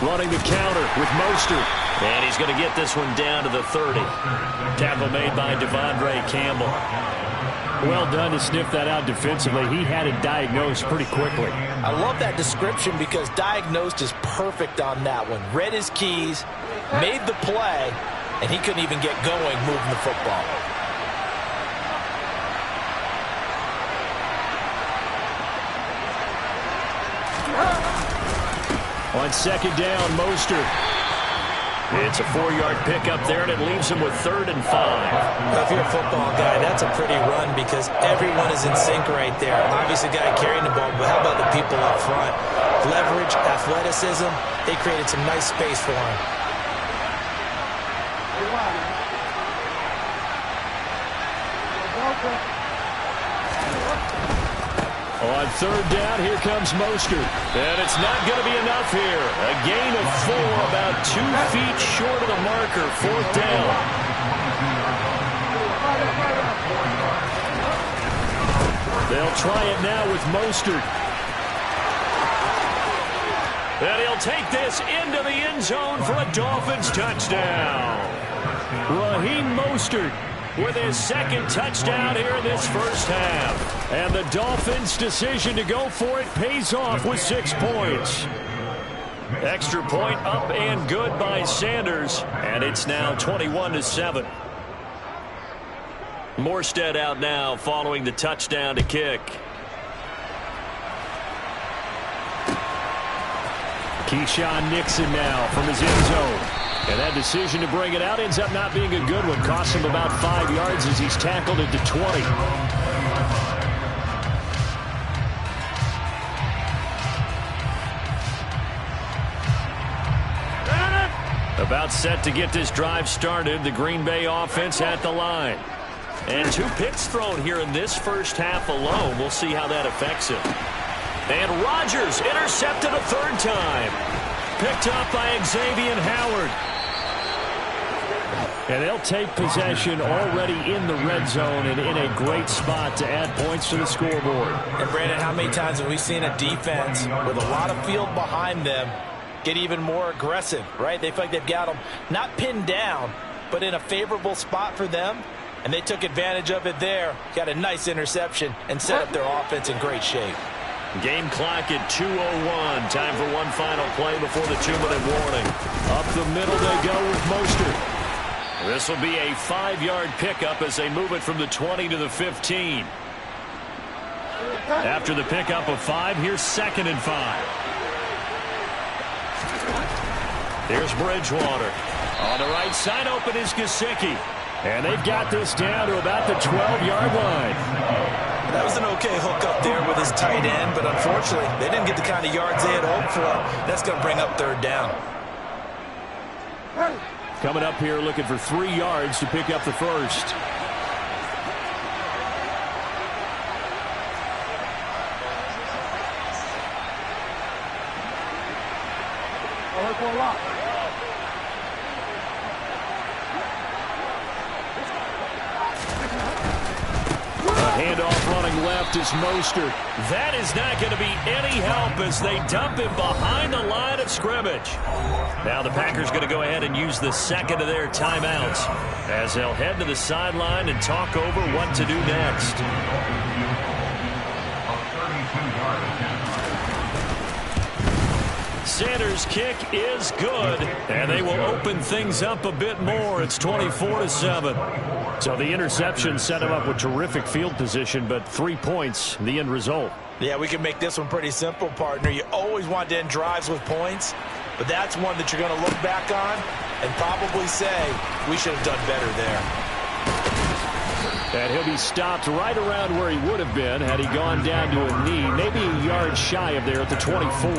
Running the counter with Mostert. And he's going to get this one down to the 30. Tackle made by Devondre Campbell. Well done to sniff that out defensively. He had it diagnosed pretty quickly. I love that description because diagnosed is perfect on that one. Read his keys, made the play, and he couldn't even get going moving the football. On 2nd down, Mostert. It's a 4-yard pickup there, and it leaves him with 3rd and 5. Well, if you're a football guy, that's a pretty run because everyone is in sync right there. Obviously, the guy carrying the ball, but how about the people up front? Leverage, athleticism, they created some nice space for him. On 3rd down, here comes Mostert. And it's not going to be enough here. A gain of 4, about 2 feet short of the marker. 4th down. They'll try it now with Mostert. And he'll take this into the end zone for a Dolphins touchdown. Raheem Mostert with his 2nd touchdown here in this first half. And the Dolphins' decision to go for it pays off with 6 points. Extra point up and good by Sanders. And it's now 21-7. Morstead out now following the touchdown to kick. Keyshawn Nixon now from his end zone. And that decision to bring it out ends up not being a good one. Costs him about 5 yards as he's tackled it to 20. About set to get this drive started. The Green Bay offense at the line. And 2 picks thrown here in this first half alone. We'll see how that affects him. And Rodgers intercepted a 3rd time. Picked up by Xavier Howard. And they'll take possession already in the red zone and in a great spot to add points to the scoreboard. And Brandon, how many times have we seen a defense with a lot of field behind them get even more aggressive, right? They feel like they've got them not pinned down, but in a favorable spot for them. And they took advantage of it there. Got a nice interception and set up their offense in great shape. Game clock at 2:01. Time for one final play before the 2-minute warning. Up the middle they go with Mostert. This will be a 5-yard pickup as they move it from the 20 to the 15. After the pickup of 5, here's 2nd and 5. Here's Bridgewater. On the right side open is Gesicki. And they've got this down to about the 12-yard line. That was an okay hook up there with his tight end, but unfortunately, they didn't get the kind of yards they had hoped for. That's going to bring up 3rd down. Coming up here looking for 3 yards to pick up the first. Handoff running left is Mostert. That is not going to be any help as they dump him behind the line of scrimmage. Now the Packers going to go ahead and use the 2nd of their timeouts as they'll head to the sideline and talk over what to do next. Sanders' kick is good, and they will open things up a bit more. It's 24-7. So the interception set him up with terrific field position, but 3 points, the end result. Yeah, we can make this one pretty simple, partner. You always want to end drives with points, but that's one that you're going to look back on and probably say, we should have done better there. And he'll be stopped right around where he would have been had he gone down to a knee, maybe a yard shy of there at the 24.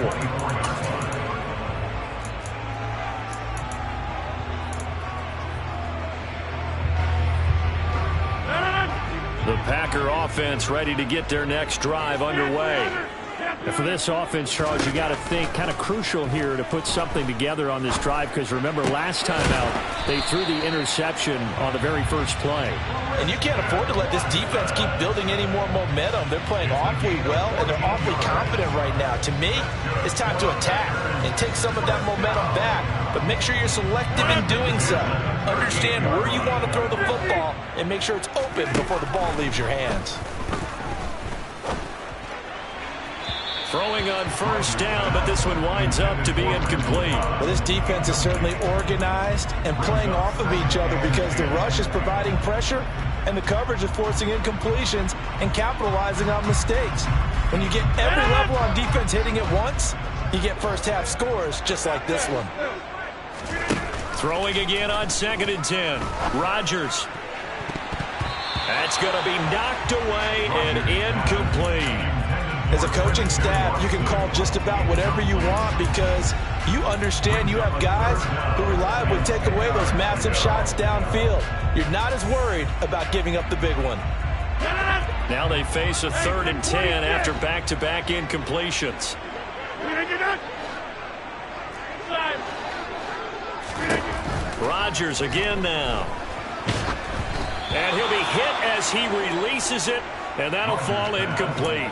The Packer offense ready to get their next drive underway. And for this offense, Charles, you got to think kind of crucial here to put something together on this drive, because remember last time out they threw the interception on the very first play. And you can't afford to let this defense keep building any more momentum. They're playing awfully well, and they're awfully confident right now. To me, it's time to attack and take some of that momentum back, but make sure you're selective in doing so. Understand where you want to throw the football and make sure it's open before the ball leaves your hands. Throwing on first down, but this one winds up to be incomplete. Well, this defense is certainly organized and playing off of each other because the rush is providing pressure and the coverage is forcing incompletions and capitalizing on mistakes. When you get every level on defense hitting at once, you get first half scores just like this one. Throwing again on 2nd and 10. Rodgers. That's going to be knocked away and incomplete. As a coaching staff, you can call just about whatever you want because you understand you have guys who reliably take away those massive shots downfield. You're not as worried about giving up the big one. Now they face a 3rd and 10 after back-to-back incompletions. Rodgers again now. And he'll be hit as he releases it. And that'll fall incomplete.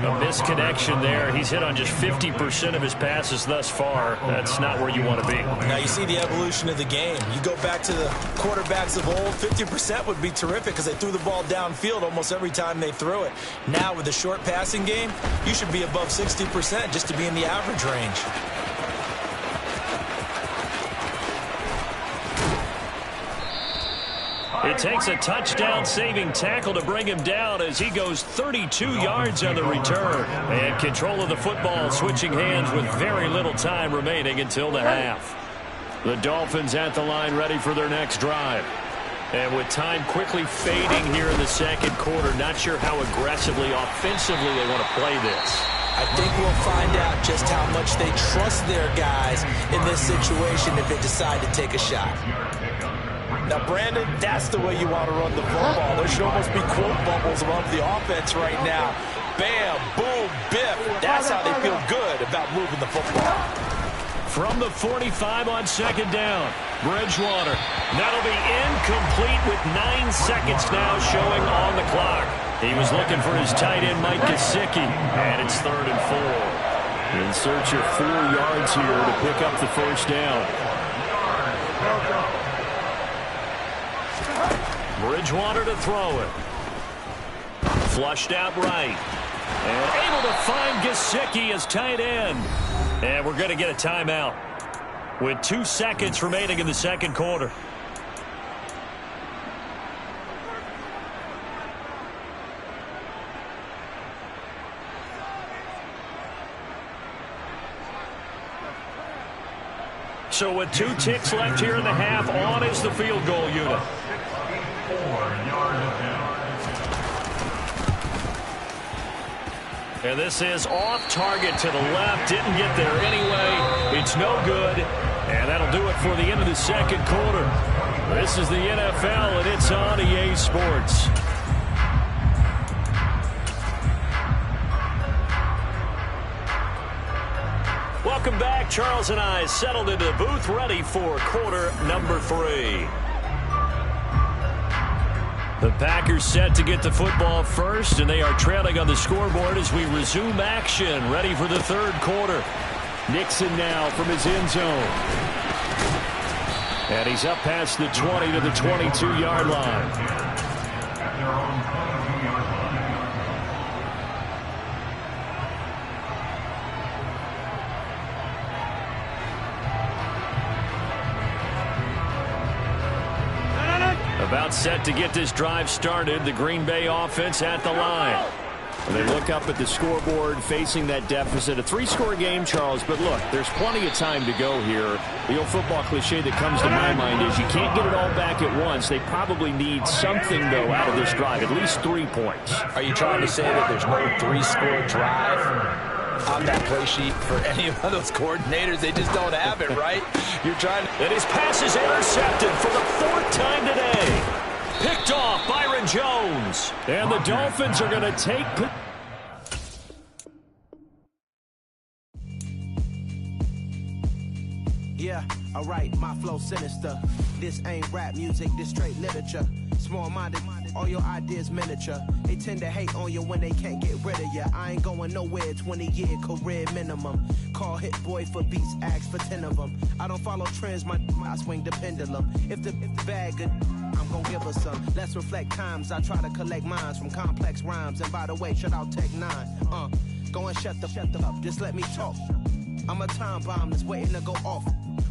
A misconnection there. He's hit on just 50% of his passes thus far. That's not where you want to be. Now you see the evolution of the game. You go back to the quarterbacks of old, 50% would be terrific because they threw the ball downfield almost every time they threw it. Now with the short passing game, you should be above 60% just to be in the average range. It takes a touchdown-saving tackle to bring him down as he goes 32 yards on the return. And control of the football switching hands with very little time remaining until the half. The Dolphins at the line ready for their next drive. And with time quickly fading here in the second quarter, not sure how aggressively, offensively they want to play this. I think we'll find out just how much they trust their guys in this situation if they decide to take a shot. Now, Brandon, that's the way you want to run the football. There should almost be quote bubbles above the offense right now. Bam, boom, biff. That's how they feel good about moving the football. From the 45 on second down, Bridgewater. That'll be incomplete with 9 seconds now showing on the clock. He was looking for his tight end, Mike Gesicki, and it's 3rd and 4. In search of 4 yards here to pick up the first down. Bridgewater to throw it. Flushed out right. And able to find Gesicki as tight end. And we're going to get a timeout with 2 seconds remaining in the second quarter. So with 2 ticks left here in the half, on is the field goal unit. 4-yard attempt. And this is off target to the left. Didn't get there anyway. It's no good. And that'll do it for the end of the second quarter. This is the NFL, and it's on EA Sports. Welcome back. Charles and I settled into the booth, ready for quarter number 3. The Packers set to get the football first, and they are trailing on the scoreboard as we resume action, ready for the third quarter. Nixon now from his end zone. And he's up past the 20 to the 22-yard line. At their own 22-yard line. About set to get this drive started. The Green Bay offense at the line. And they look up at the scoreboard facing that deficit. A 3-score game, Charles, but look, there's plenty of time to go here. The old football cliche that comes to my mind is you can't get it all back at once. They probably need something, though, out of this drive, at least 3 points. Are you trying to say that there's no 3-score drive on that play sheet for any of those coordinators? They just don't have it, right? You're trying to... And his pass is intercepted for the 4th time today. Picked off Byron Jones. And the Dolphins are going to take... Yeah, alright, my flow sinister. This ain't rap music, this straight literature. Small-minded, all your ideas miniature. They tend to hate on you when they can't get rid of you. I ain't going nowhere, 20-year career minimum. Call Hit Boy for beats, ask for 10 of them. I don't follow trends, I swing the pendulum. If the bag good, I'm gonna give her some. Let's reflect times, I try to collect minds from complex rhymes. And by the way, shout out Tech 9. Go and shut the up, just let me talk. I'm a time bomb that's waiting to go off.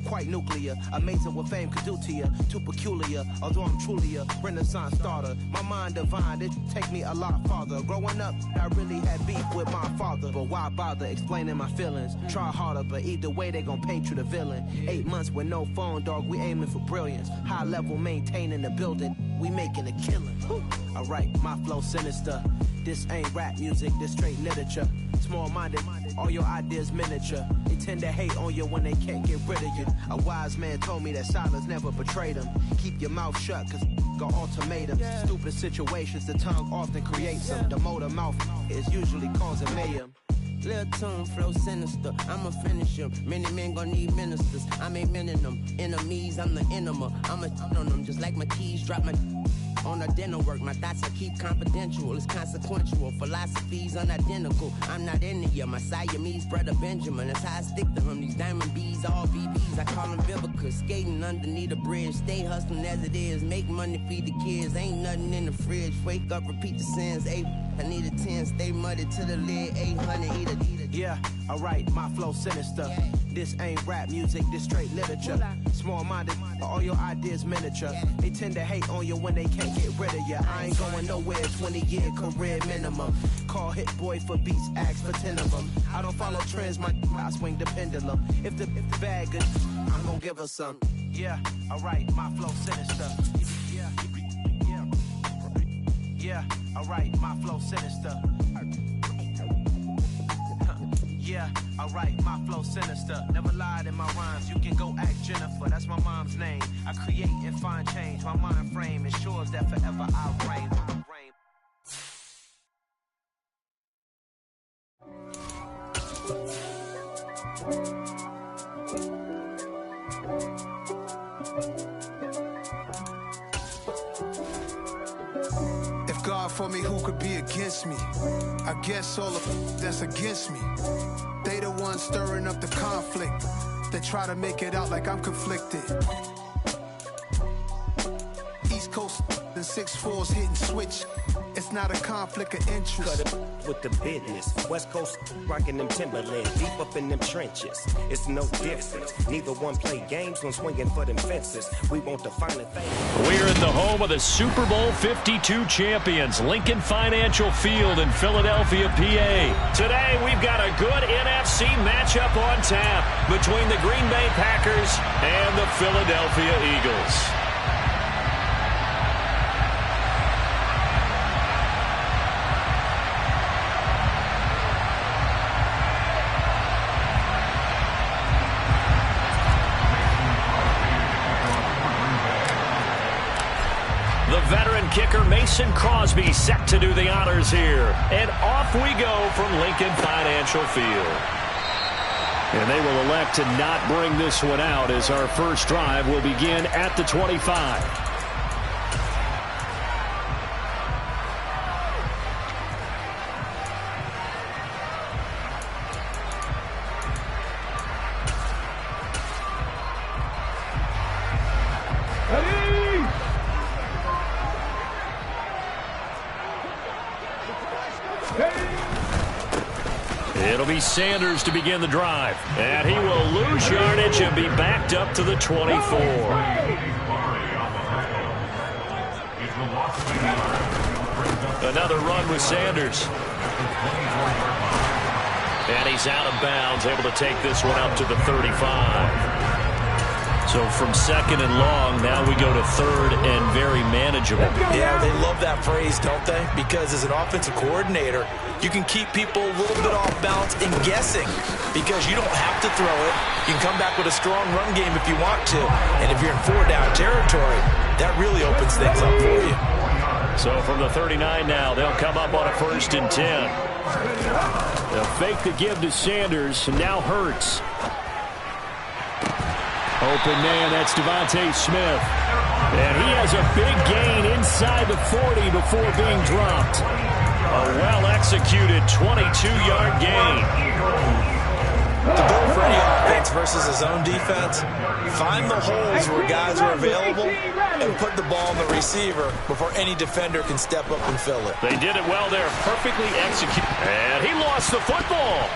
Quite nuclear, amazing what fame could do to you. Too peculiar, although I'm truly a renaissance starter. My mind divine, it take me a lot farther. Growing up, I really had beef with my father. But why bother explaining my feelings? Try harder, but either way they gon' paint you the villain. 8 months with no phone, dog, we aiming for brilliance. High level maintaining the building, we making a killing. Alright, my flow sinister. This ain't rap music, this straight literature. Small-minded, all your ideas miniature. They tend to hate on you when they can't get rid of you. A wise man told me that silence never betrayed him. Keep your mouth shut, cause got ultimatums. Stupid situations, the tongue often creates them. The motor mouth is usually causing mayhem. Lil' tune, flow sinister, I'ma finish him. Many men gon' need ministers, I'm aiming them. Enemies, I'm the enema. I'ma on them just like my keys, drop my on a dental work. My thoughts I keep confidential, it's consequential. Philosophies unidentical, I'm not in it yet. My Siamese brother Benjamin, that's how I stick to him. These diamond bees, all BBs, I call them Vivica. Skating underneath a bridge, stay hustling as it is. Make money, feed the kids, ain't nothing in the fridge. Wake up, repeat the sins, I need a 10, stay muddy to the lid, 800, eat a. Yeah, alright, my flow sinister. This ain't rap music, this straight literature. Small-minded, all your ideas miniature. They tend to hate on you when they can't get rid of you. I ain't going nowhere, 20-year career minimum. Call Hit Boy for beats, ask for 10 of them. I don't follow trends, I swing the pendulum. If the bag good, I'm gonna give her some. Yeah, alright, my flow sinister. Yeah, alright, my flow sinister. Yeah, alright, my flow sinister. Never lied in my rhymes. You can go ask Jennifer, that's my mom's name. I create and find change. My mind frame ensures that forever I reign. If God for me, who could be against me? I guess all of that's against me. They the ones stirring up the conflict. They try to make it out like I'm conflicted. East Coast and 6'4s hitting switch. It's not a conflict of interest. Cut it with the business. West Coast rocking them Timberlands, deep up in them trenches. It's no difference. Neither one play games when swinging for them fences. We want the final thing. We're in the home of the Super Bowl 52 champions, Lincoln Financial Field in Philadelphia, PA. Today, we've got a good NFC matchup on tap between the Green Bay Packers and the Philadelphia Eagles. The veteran kicker Mason Crosby set to do the honors here. And off we go from Lincoln Financial Field. And they will elect to not bring this one out as our first drive will begin at the 25. It'll be Sanders to begin the drive. And he will lose yardage and be backed up to the 24. Another run with Sanders. And he's out of bounds, able to take this one up to the 35. So from second and long, now we go to third and very manageable. Yeah, they love that phrase, don't they? Because as an offensive coordinator, you can keep people a little bit off balance and guessing because you don't have to throw it. You can come back with a strong run game if you want to. And if you're in four-down territory, that really opens things up for you. So from the 39 now, they'll come up on a 1st and 10. They'll fake the give to Sanders, and now Hurts. Open man, that's Devontae Smith. And he has a big gain inside the 40 before being dropped. A well-executed 22-yard gain. The goal for any offense versus his own defense, find the holes where guys are available and put the ball on the receiver before any defender can step up and fill it. They did it well there, perfectly executed. And he lost the football.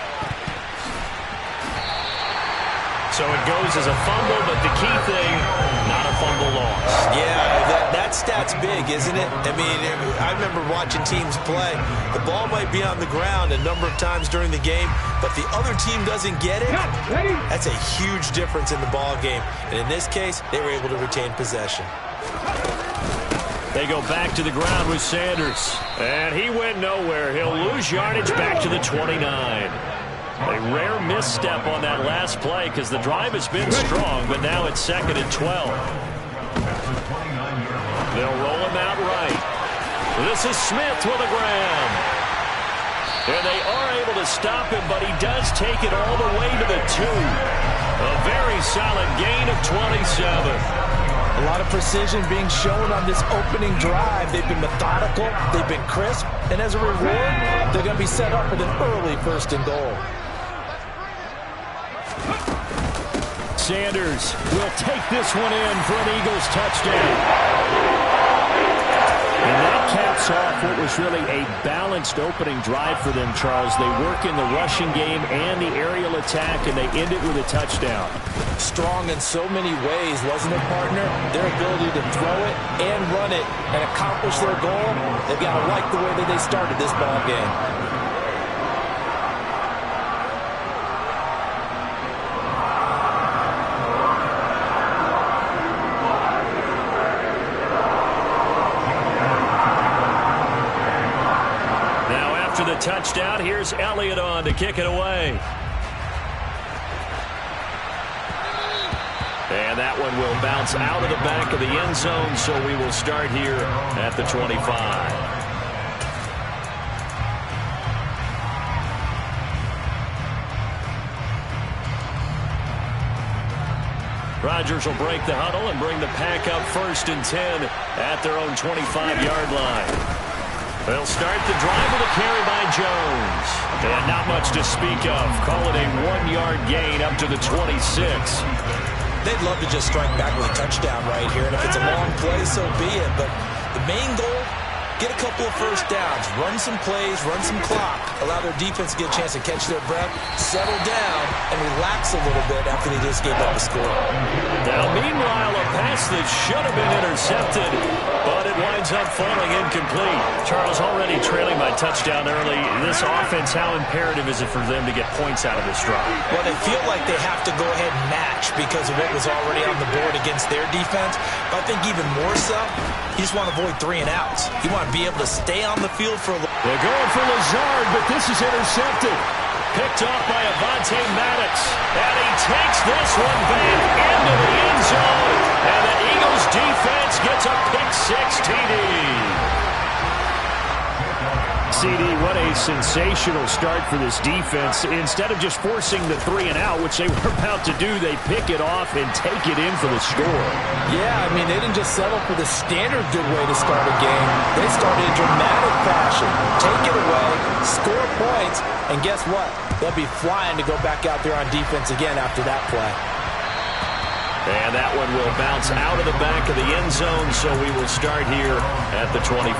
So it goes as a fumble, but the key thing, not a fumble loss. Yeah, that stat's big, isn't it? I mean, I remember watching teams play. The ball might be on the ground a number of times during the game, but the other team doesn't get it. That's a huge difference in the ball game. And in this case, they were able to retain possession. They go back to the ground with Sanders. And he went nowhere. He'll lose yardage back to the 29. A rare misstep on that last play because the drive has been strong, but now it's 2nd and 12. They'll roll him out right. This is Smith with a grab. And they are able to stop him, but he does take it all the way to the 2. A very solid gain of 27. A lot of precision being shown on this opening drive. They've been methodical, they've been crisp, and as a reward, they're going to be set up with an early 1st and goal. Sanders will take this one in for an Eagles touchdown. And that caps off what was really a balanced opening drive for them, Charles. They work in the rushing game and the aerial attack, and they end it with a touchdown. Strong in so many ways, wasn't it, partner? Their ability to throw it and run it and accomplish their goal, they've got to like the way that they started this ball game. The touchdown. Here's Elliott on to kick it away. And that one will bounce out of the back of the end zone, so we will start here at the 25. Rodgers will break the huddle and bring the pack up 1st and 10 at their own 25-yard line. They'll start the drive with a carry by Jones. And not much to speak of. Call it a 1-yard gain up to the 26. They'd love to just strike back with a touchdown right here. And if it's a long play, so be it. But the main goal, get a couple of first downs. Run some plays, run some clock. Allow their defense to get a chance to catch their breath, settle down, and relax a little bit after they just gave up a score. Now, meanwhile, a pass that should have been intercepted, but it winds up falling incomplete. Charles, already trailing by touchdown early. This offense, how imperative is it for them to get points out of this drive? Well, they feel like they have to go ahead and match because of what was already on the board against their defense. But I think even more so, you just want to avoid 3 and outs. You want to be able to stay on the field for a little. They're going for Lazard, but this is intercepted. Picked off by Avonte Maddox. And he takes this one back into the end zone. And the Eagles defense gets a pick-6 TD. CD, what a sensational start for this defense. Instead of just forcing the 3 and out, which they were about to do, they pick it off and take it in for the score. Yeah, I mean, they didn't just settle for the standard good way to start a game. They started in dramatic fashion. Take it away, score points, and guess what? They'll be flying to go back out there on defense again after that play. And that one will bounce out of the back of the end zone, so we will start here at the 25.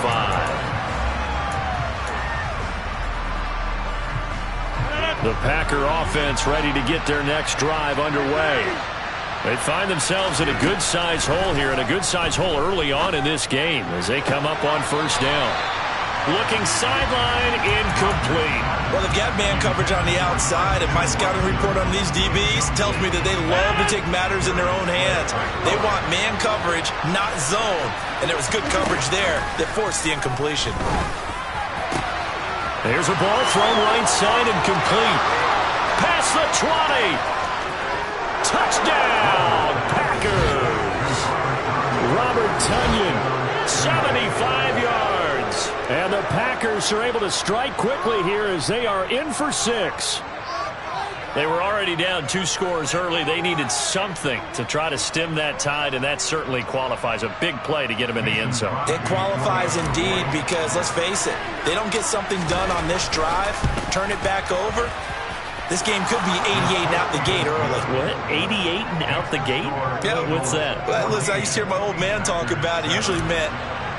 The Packer offense ready to get their next drive underway. They find themselves in a good-sized hole here, and a good-sized hole early on in this game as they come up on 1st down. Looking sideline, incomplete. Well, they've got man coverage on the outside, and my scouting report on these DBs tells me that they love to take matters in their own hands. They want man coverage, not zone. And there was good coverage there that forced the incompletion. There's a ball thrown right side and complete. Past the 20. Touchdown, Packers. Robert Tonyan, 75 yards. And the Packers are able to strike quickly here as they are in for 6. They were already down 2 scores early. They needed something to try to stem that tide, and that certainly qualifies. A big play to get them in the end zone. It qualifies indeed because, let's face it, they don't get something done on this drive, turn it back over, this game could be 88 and out the gate early. What? 88 and out the gate? Yeah. What's that? Well, listen, I used to hear my old man talk about it. Usually meant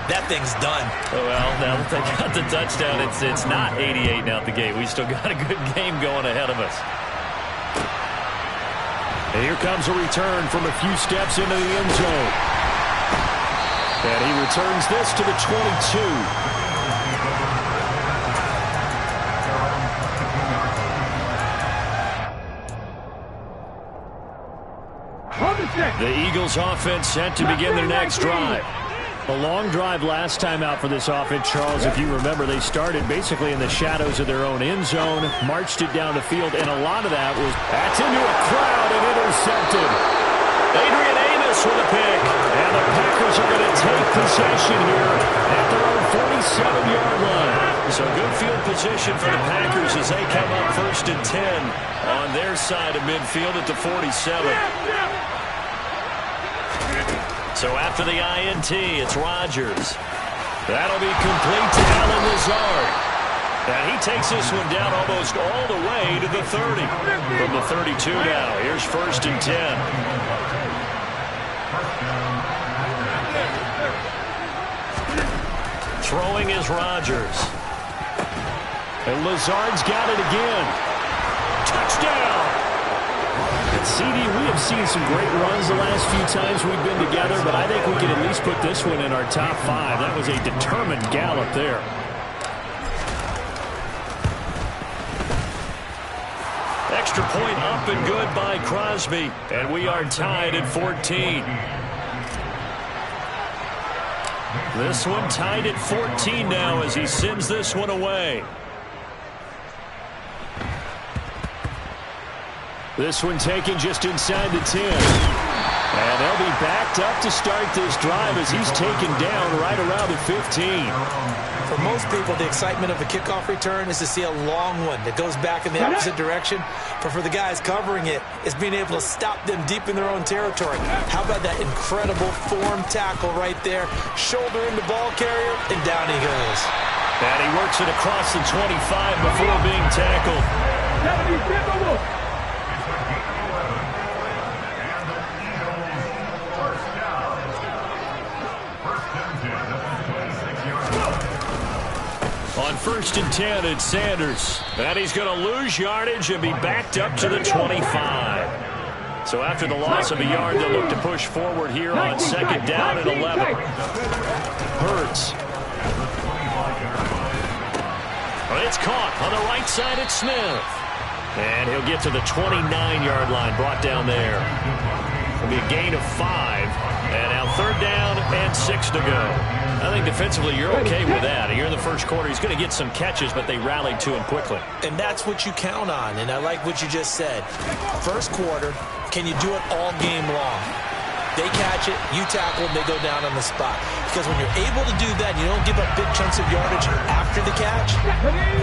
that thing's done. Well, now that they got the touchdown, it's not 88 and out the gate. We still got a good game going ahead of us. And here comes a return from a few steps into the end zone. And he returns this to the 22. The Eagles offense set to begin their next drive. A long drive last time out for this offense, Charles. If you remember, they started basically in the shadows of their own end zone, marched it down the field, and a lot of that was that's into a crowd and intercepted. Adrian Amos with a pick. And the Packers are going to take possession here at their own 47-yard line. So good field position for the Packers as they come up 1st and 10 on their side of midfield at the 47. So after the INT, it's Rodgers. That'll be complete to Allen Lazard. And he takes this one down almost all the way to the 30. From the 32 now, here's 1st and 10. Throwing is Rodgers. And Lazard's got it again. Touchdown! And CD, we have seen some great runs the last few times we've been together, but I think we can at least put this one in our top 5. That was a determined gallop there. Extra point up and good by Crosby. And we are tied at 14. This one tied at 14 now as he sends this one away. This one taken just inside the 10. And they'll be backed up to start this drive as he's taken down right around the 15. For most people, the excitement of a kickoff return is to see a long one that goes back in the opposite direction. But for the guys covering it, it's being able to stop them deep in their own territory. How about that incredible form tackle right there? Shoulder in the ball carrier, and down he goes. And he works it across the 25 before being tackled. On 1st and 10, it's Sanders. And he's going to lose yardage and be backed up to the 25. So after the loss of a yard, they'll look to push forward here on 2nd down and 11. Hurts. It's caught on the right side at Smith. And he'll get to the 29-yard line, brought down there. It'll be a gain of 5. And now 3rd down and 6 to go. I think defensively you're okay with that. Here in the first quarter, he's going to get some catches, but they rallied to him quickly. And that's what you count on, and I like what you just said. First quarter, can you do it all game long? They catch it, you tackle them, they go down on the spot. Because when you're able to do that, you don't give up big chunks of yardage after the catch,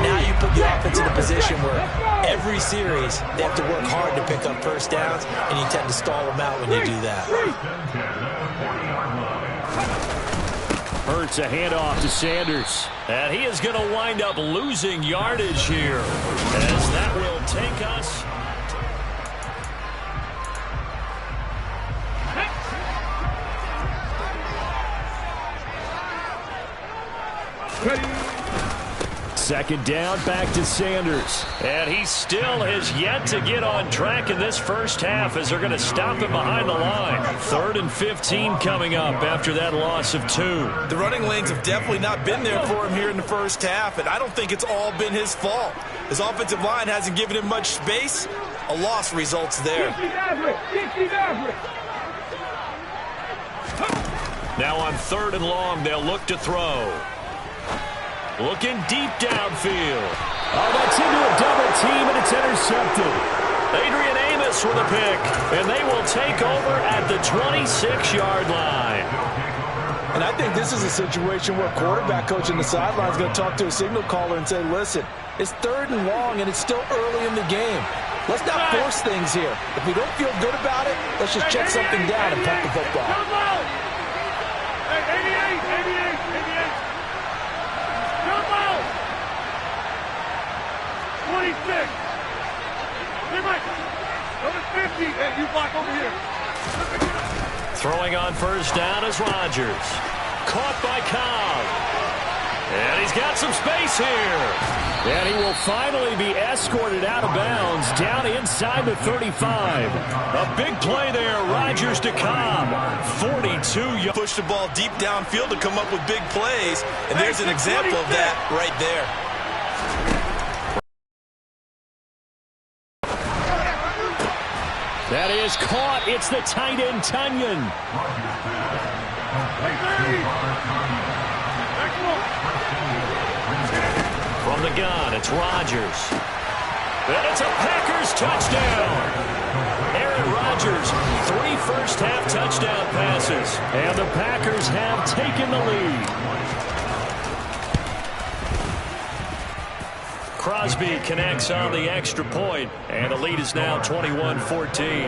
now you put the offense in a position where every series they have to work hard to pick up first downs, and you tend to stall them out when you do that. Hurts a handoff to Sanders. And he is going to wind up losing yardage here, as that will take us. Second down, back to Sanders. And he still has yet to get on track in this first half as they're going to stop him behind the line. 3rd and 15 coming up after that loss of 2. The running lanes have definitely not been there for him here in the first half, and I don't think it's all been his fault. His offensive line hasn't given him much space. A loss results there. Now on 3rd and long, they'll look to throw. Looking deep downfield. Oh, that's into a double team, and it's intercepted. Adrian Amos with a pick, and they will take over at the 26-yard line. And I think this is a situation where quarterback coach on the sideline is going to talk to a signal caller and say, listen, it's 3rd and long, and it's still early in the game. Let's not force things here. If we don't feel good about it, let's just check something down and punt the football. 26. Hey, you block over here. Throwing on 1st down is Rodgers. Caught by Cobb. And he's got some space here. And he will finally be escorted out of bounds down inside the 35. A big play there, Rodgers to Cobb. 42 yards. Push the ball deep downfield to come up with big plays, and there's an example of that right there. That is caught. It's the tight end, Tunyon. From the gun, it's Rodgers. And it's a Packers touchdown. Aaron Rodgers, 3 first-half touchdown passes. And the Packers have taken the lead. Crosby connects on the extra point, and the lead is now 21-14.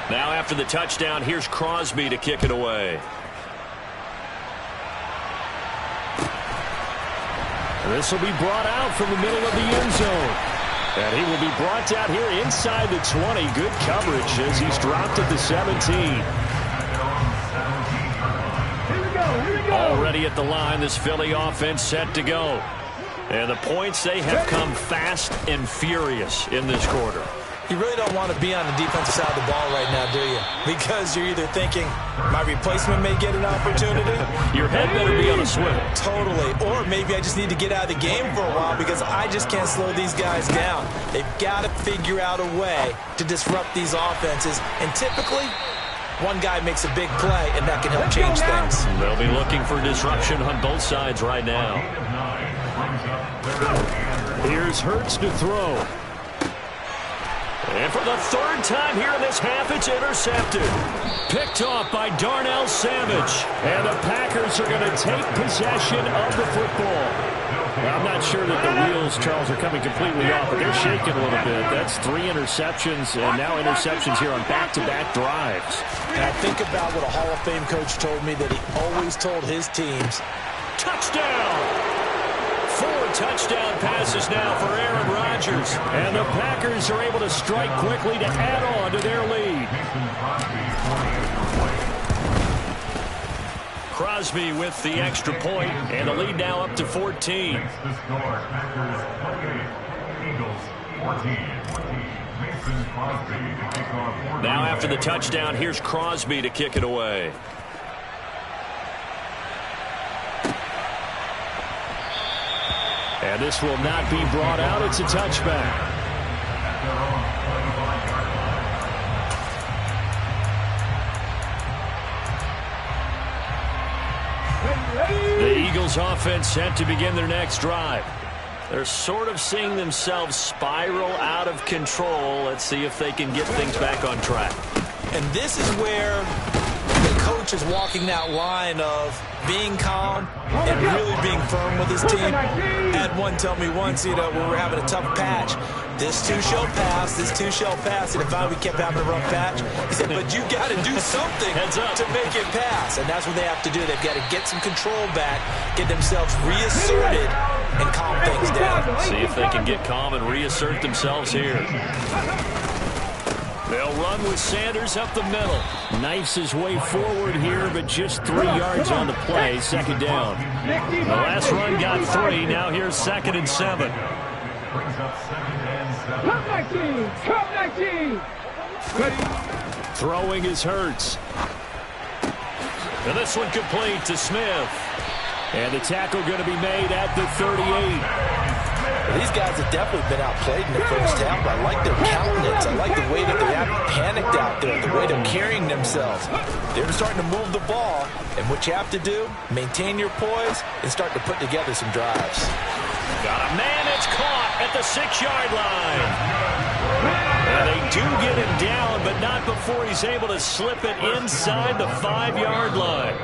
Now after the touchdown, here's Crosby to kick it away. This will be brought out from the middle of the end zone. And he will be brought out here inside the 20. Good coverage as he's dropped at the 17. Already at the line, this Philly offense set to go. And the points, they have come fast and furious in this quarter. You really don't want to be on the defensive side of the ball right now, do you? Because you're either thinking, my replacement may get an opportunity. Your head better be on a swivel. Totally. Or maybe I just need to get out of the game for a while because I just can't slow these guys down. They've got to figure out a way to disrupt these offenses. And typically, one guy makes a big play, and that can help change things. They'll be looking for disruption on both sides right now. Here's Hurts to throw. And for the third time here in this half, it's intercepted. Picked off by Darnell Savage. And the Packers are going to take possession of the football. I'm not sure that the wheels, Charles, are coming completely off, but they're shaking a little bit. That's 3 interceptions, and now interceptions here on back-to-back drives. And I think about what a Hall of Fame coach told me that he always told his teams. Touchdown! 4 touchdown passes now for Aaron Rodgers. And the Packers are able to strike quickly to add on to their lead. Crosby with the extra point, and the lead now up to 14. Now after the touchdown, here's Crosby to kick it away. And this will not be brought out. It's a touchback. The Eagles offense set to begin their next drive. They're sort of seeing themselves spiral out of control. Let's see if they can get things back on track. And this is where the coach is walking that line of being calm and really being firm with his team. I had one tell me once, when we were having a tough patch, this too shall pass, this too shall pass. And if we kept having a rough patch, he said, but you got to do something to make it pass. And that's what they have to do. They've got to get some control back, get themselves reasserted, and calm things down. See if they can get calm and reassert themselves here. They'll run with Sanders up the middle. Knifes his way forward here, but just 3 yards on the play. Second down. The last run got 3. Now here's 2nd and 7. Come 19! Throwing is Hurts. And this one complete to Smith. And the tackle going to be made at the 38. These guys have definitely been outplayed in the first half. I like their countenance. I like the way that they haven't panicked out there, the way they're carrying themselves. They're starting to move the ball, and what you have to do, maintain your poise and start to put together some drives. Got a man that's caught at the 6-yard line. And they do get him down, but not before he's able to slip it inside the 5-yard line.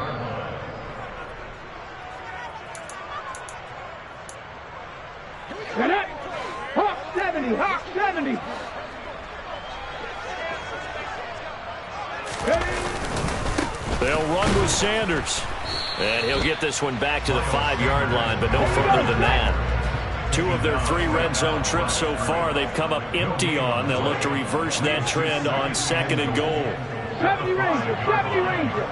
Hawk 70, Hawk 70. They'll run with Sanders. And he'll get this one back to the 5-yard line, but no further than that. 2 of their 3 red zone trips so far they've come up empty on. They'll look to reverse that trend on 2nd and goal. 70 Ranger, 70 Ranger.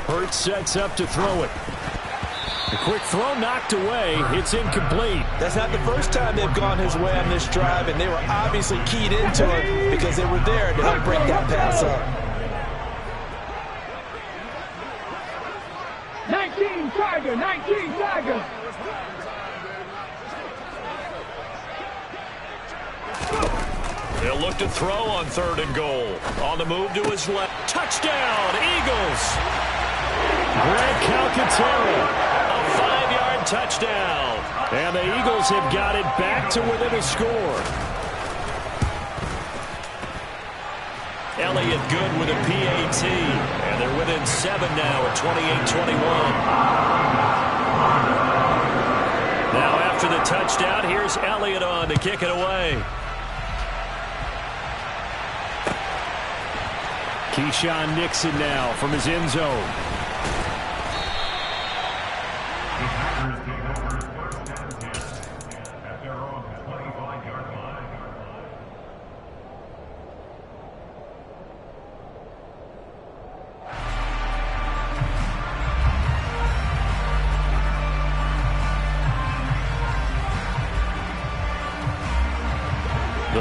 Hurts sets up to throw it. A quick throw knocked away. It's incomplete. That's not the first time they've gone his way on this drive, and they were obviously keyed into it because they were there to help break that pass up. 19 Tiger, 19 Tiger. They'll look to throw on 3rd and goal. On the move to his left. Touchdown, Eagles. Greg Calcaterra. 5-yard touchdown. And the Eagles have got it back to within a score. Elliott good with a PAT. And they're within 7 now at 28-21. Now after the touchdown, here's Elliott on to kick it away. Keyshawn Nixon now from his end zone.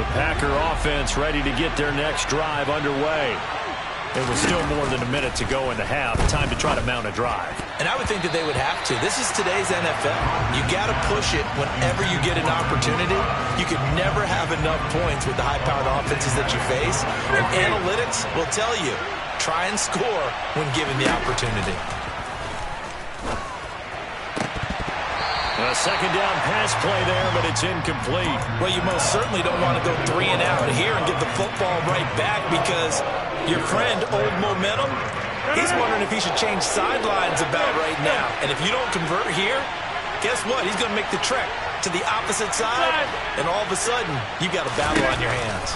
The Packer offense ready to get their next drive underway. It was still more than a minute to go in the half. Time to try to mount a drive. And I would think that they would have to. This is today's NFL. You got to push it whenever you get an opportunity. You could never have enough points with the high-powered offenses that you face. And analytics will tell you, try and score when given the opportunity. A second down pass play there, but it's incomplete. Well, you most certainly don't want to go 3 and out here and get the football right back because your friend, Old Momentum, he's wondering if he should change sidelines about right now. And if you don't convert here, guess what? He's going to make the trek to the opposite side, and all of a sudden, you got a battle on your hands.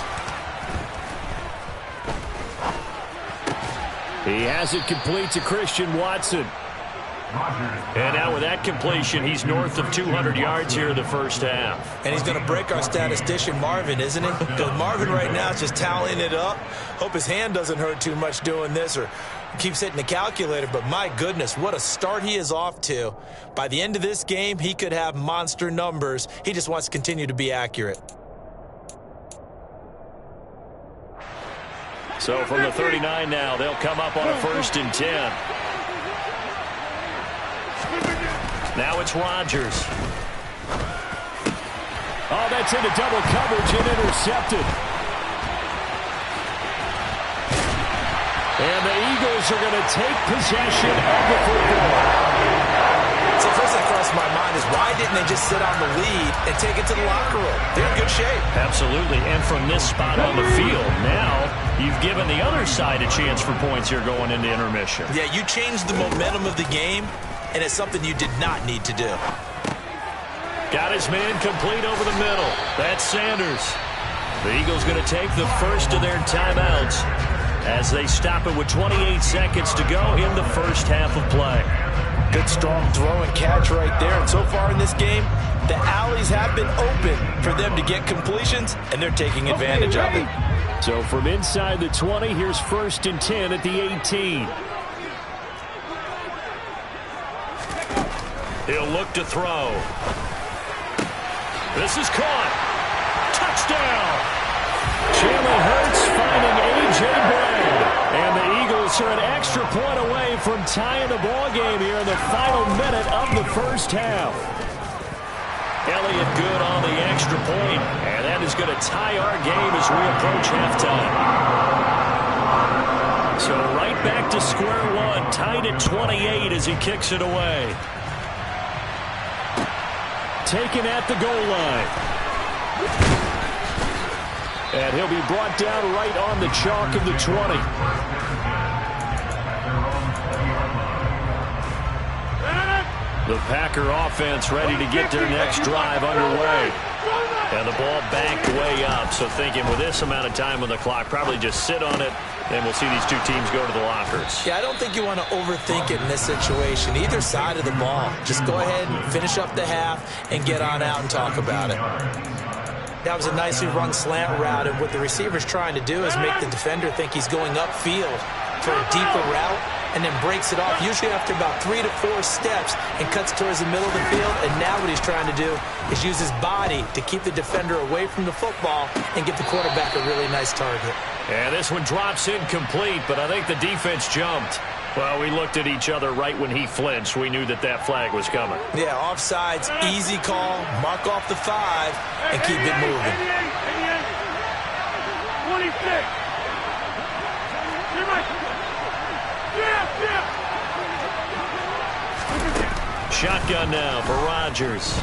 He has it complete to Christian Watson. And now with that completion, he's north of 200 yards here in the first half. And he's going to break our statistician Marvin, isn't he? Because Marvin right now is just tallying it up. Hope his hand doesn't hurt too much doing this or keeps hitting the calculator. But my goodness, what a start he is off to. By the end of this game, he could have monster numbers. He just wants to continue to be accurate. So from the 39 now, they'll come up on a 1st and 10. Now it's Rodgers. Oh, that's into double coverage and intercepted. And the Eagles are going to take possession of the football. So first that crossed my mind is why didn't they just sit on the lead and take it to the locker room? They're in good shape. Absolutely. And from this spot on the field, now you've given the other side a chance for points here going into intermission. Yeah, you changed the momentum of the game, and it's something you did not need to do. Got his man complete over the middle. That's Sanders. The Eagles going to take the first of their timeouts as they stop it with 28 seconds to go in the first half of play. Good, strong throw and catch right there. And so far in this game, the alleys have been open for them to get completions, and they're taking advantage of it. So from inside the 20, here's 1st and 10 at the 18. He'll look to throw. This is caught. Touchdown. Jalen Hurts finding A.J. Brown. And the Eagles are an extra point away from tying the ball game here in the final minute of the first half. Elliott good on the extra point, and that is going to tie our game as we approach halftime. So right back to square one, tied at 28 as he kicks it away. Taken at the goal line. And he'll be brought down right on the chalk of the 20. The Packer offense ready to get their next drive underway. And the ball backed way up. So thinking with this amount of time on the clock, probably just sit on it, and we'll see these two teams go to the lockers. Yeah, I don't think you want to overthink it in this situation. Either side of the ball. Just go ahead and finish up the half and get on out and talk about it. That was a nicely run slant route, and what the receiver's trying to do is make the defender think he's going upfield for a deeper route, and then breaks it off, usually after about 3 to 4 steps, and cuts towards the middle of the field. And now what he's trying to do is use his body to keep the defender away from the football and get the quarterback a really nice target. And this one drops incomplete, but I think the defense jumped. Well, we looked at each other right when he flinched. We knew that that flag was coming. Yeah, offsides, easy call, mark off the 5, and keep it moving. 26. Shotgun now for Rodgers.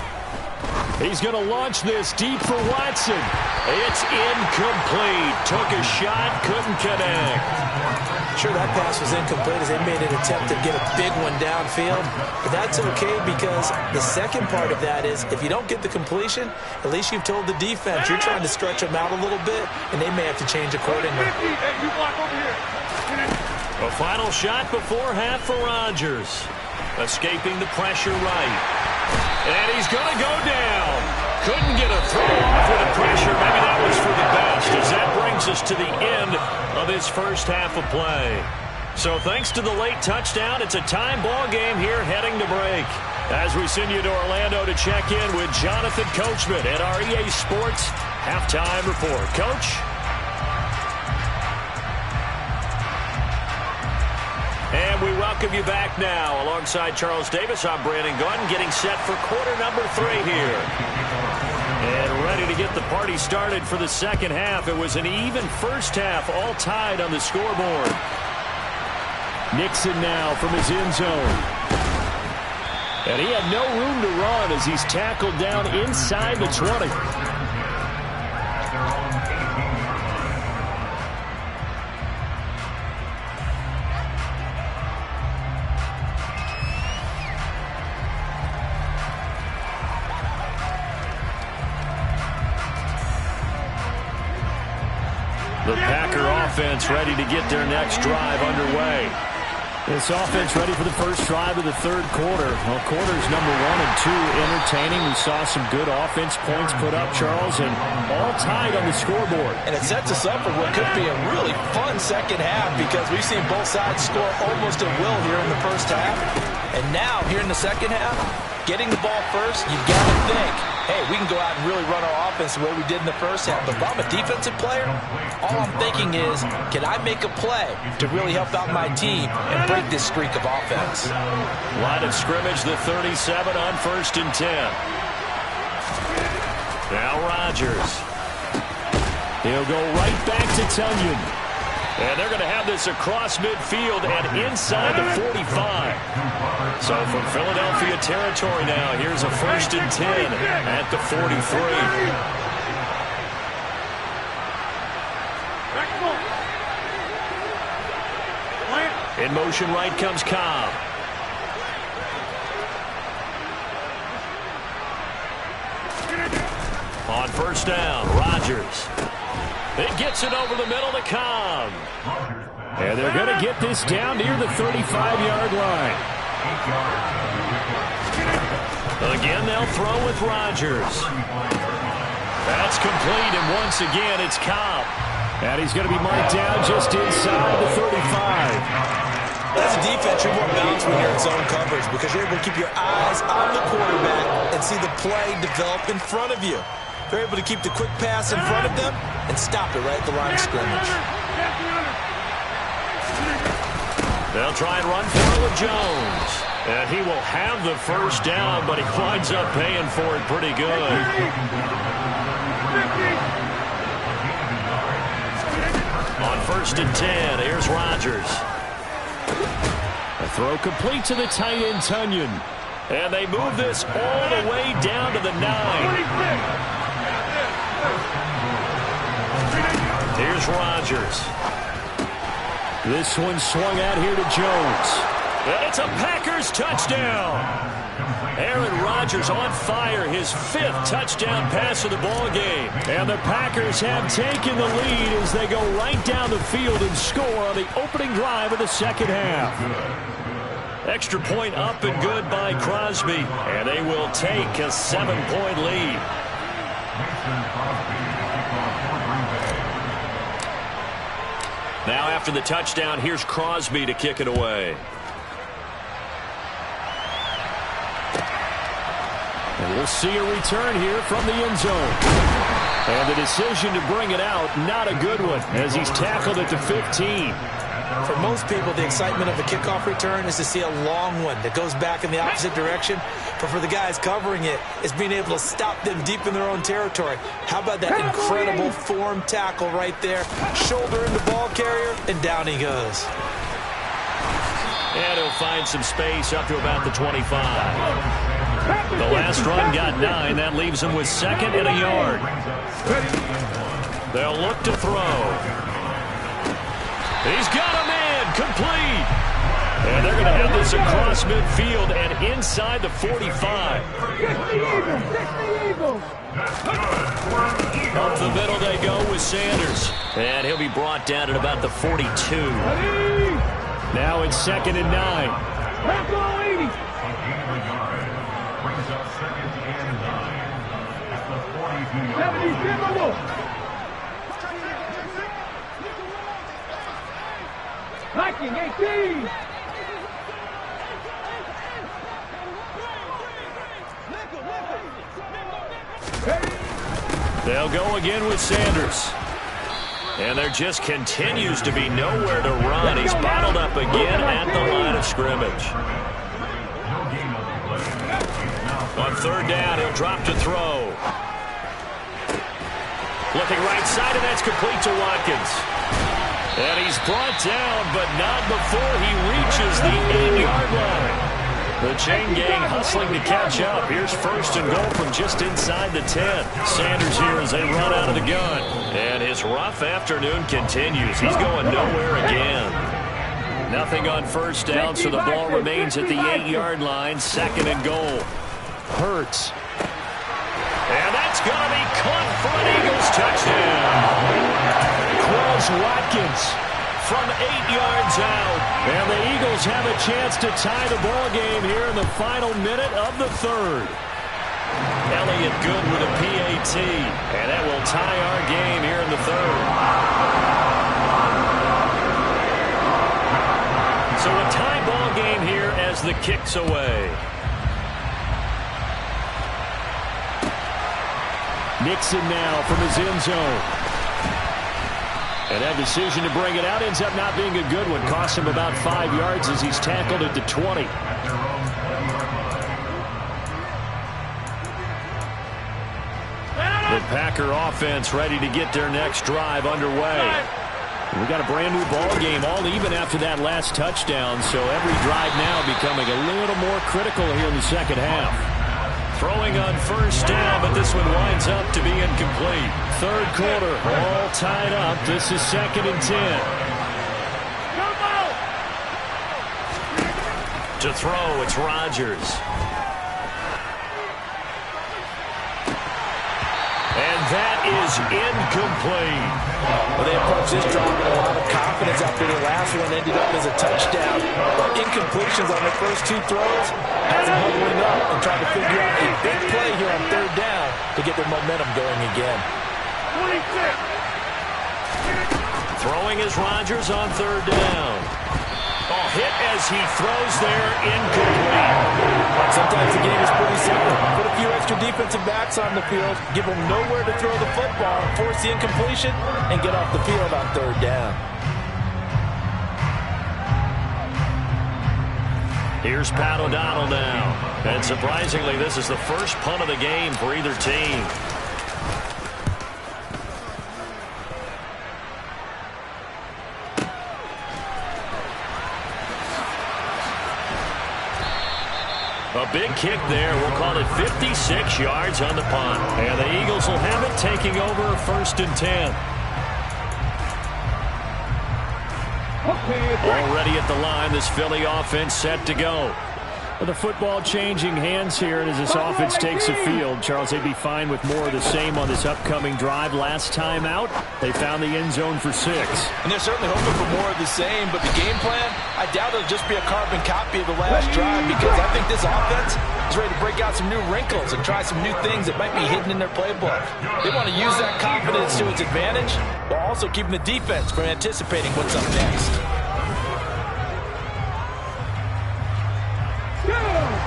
He's going to launch this deep for Watson. It's incomplete. Took a shot, couldn't connect. Sure, that pass was incomplete as they made an attempt to get a big one downfield. But that's okay because the second part of that is if you don't get the completion, at least you've told the defense you're trying to stretch them out a little bit, and they may have to change accordingly. A final shot before half for Rodgers. Escaping the pressure right. And he's going to go down. Couldn't get a throw off with the pressure. Maybe that was for the best, as that brings us to the end of this first half of play. So thanks to the late touchdown, it's a time ball game here heading to break. As we send you to Orlando to check in with Jonathan Coachman at our EA Sports halftime report. Coach? And we welcome you back now. Alongside Charles Davis, I'm Brandon Gordon, getting set for quarter number 3 here. And ready to get the party started for the second half. It was an even first half, all tied on the scoreboard. Nixon now from his end zone. And he had no room to run as he's tackled down inside the 20. The Packer offense ready to get their next drive underway. This offense ready for the first drive of the third quarter. Well, quarters number 1 and 2 entertaining. We saw some good offense points put up, Charles, and all tied on the scoreboard. And it sets us up for what could be a really fun second half because we've seen both sides score almost at will here in the first half. And now, here in the second half, getting the ball first, you've got to think, hey, we can go out and really run our offense the way we did in the first half. But if I'm a defensive player, all I'm thinking is, can I make a play to really help out my team and break this streak of offense? Line of scrimmage, the 37 on 1st and 10. Now Rodgers. He'll go right back to Tunyon. And they're going to have this across midfield and inside the 45. So from Philadelphia territory now, here's a 1st and 10 at the 43. In motion right comes Cobb. On 1st down, Rodgers. It gets it over the middle to Cobb. And they're going to get this down near the 35-yard line. Again, they'll throw with Rodgers. That's complete, and once again, it's Cobb. And he's going to be marked down just inside the 35. As a defense, you're more balanced when you're in zone coverage because you're able to keep your eyes on the quarterback and see the play develop in front of you. They're able to keep the quick pass in front of them and stop it right at the line of scrimmage. They'll try and run for it with Jones. And he will have the first down, but he winds up paying for it pretty good. On 1st and 10, here's Rodgers. A throw complete to the tight end, Tunyon. And they move this all the way down to the 9. Here's Rodgers. This one swung out here to Jones. And it's a Packers touchdown. Aaron Rodgers on fire, his 5th touchdown pass of the ball game. And the Packers have taken the lead as they go right down the field and score on the opening drive of the second half. Extra point up and good by Crosby. And they will take a 7-point lead. Now after the touchdown, here's Crosby to kick it away. And we'll see a return here from the end zone. And the decision to bring it out, not a good one, as he's tackled at the 15. For most people, the excitement of a kickoff return is to see a long one that goes back in the opposite direction. But for the guys covering it, it's being able to stop them deep in their own territory. How about that incredible form tackle right there? Shoulder in the ball carrier, and down he goes. And he'll find some space up to about the 25. The last run got 9. That leaves him with 2nd and a yard. They'll look to throw. He's got a man, complete. And they're going to have this across midfield and inside the 45. Up the middle they go with Sanders. And he'll be brought down at about the 42. Now it's 2nd and 9. Viking 18. They'll go again with Sanders. And there just continues to be nowhere to run. He's bottled up again at the line of scrimmage. On third down, he'll drop to throw. Looking right side, and that's complete to Watkins. And he's brought down, but not before he reaches the 8-yard line. The chain gang hustling to catch up. Here's first and goal from just inside the 10. Sanders here as they run out of the gun. And his rough afternoon continues. He's going nowhere again. Nothing on first down, so the ball remains at the 8-yard line. Second and goal. Hurts. And that's going to be caught for an Eagles touchdown. Quez Watkins from 8 yards out. And the Eagles have a chance to tie the ball game here in the final minute of the third. Elliott good with a PAT. And that will tie our game here in the third. So a tie ball game here as the kick's away. Nixon now from his end zone. And that decision to bring it out ends up not being a good one. Cost him about 5 yards as he's tackled at the 20. The Packer offense ready to get their next drive underway. We got a brand new ball game, all even after that last touchdown. So every drive now becoming a little more critical here in the second half. Throwing on first down, but this one winds up to be incomplete. Third quarter, all tied up. This is 2nd and 10. To throw, it's Rodgers. And that is incomplete. Well, they approached this drive with a lot of confidence after the last one ended up as a touchdown. But incompletions on their first 2 throws has them huddling up and trying to figure out a big play here on third down to get their momentum going again. 26. Throwing is Rodgers on third down. Oh, hit as he throws there, incomplete. Sometimes the game is pretty simple. Put a few extra defensive backs on the field, give them nowhere to throw the football, force the incompletion, and get off the field on third down. Here's Pat O'Donnell now. And surprisingly, this is the first punt of the game for either team. A big kick there. We'll call it 56 yards on the punt. And the Eagles will have it taking over 1st and 10. Already at the line, this Philly offense set to go. Well, the football changing hands here, and as this offense takes the field, Charles, they'd be fine with more of the same on this upcoming drive. Last time out, they found the end zone for 6. And they're certainly hoping for more of the same, but the game plan, I doubt it'll just be a carbon copy of the last drive, because I think this offense is ready to break out some new wrinkles and try some new things that might be hidden in their playbook. They want to use that confidence to its advantage, while also keeping the defense from anticipating what's up next.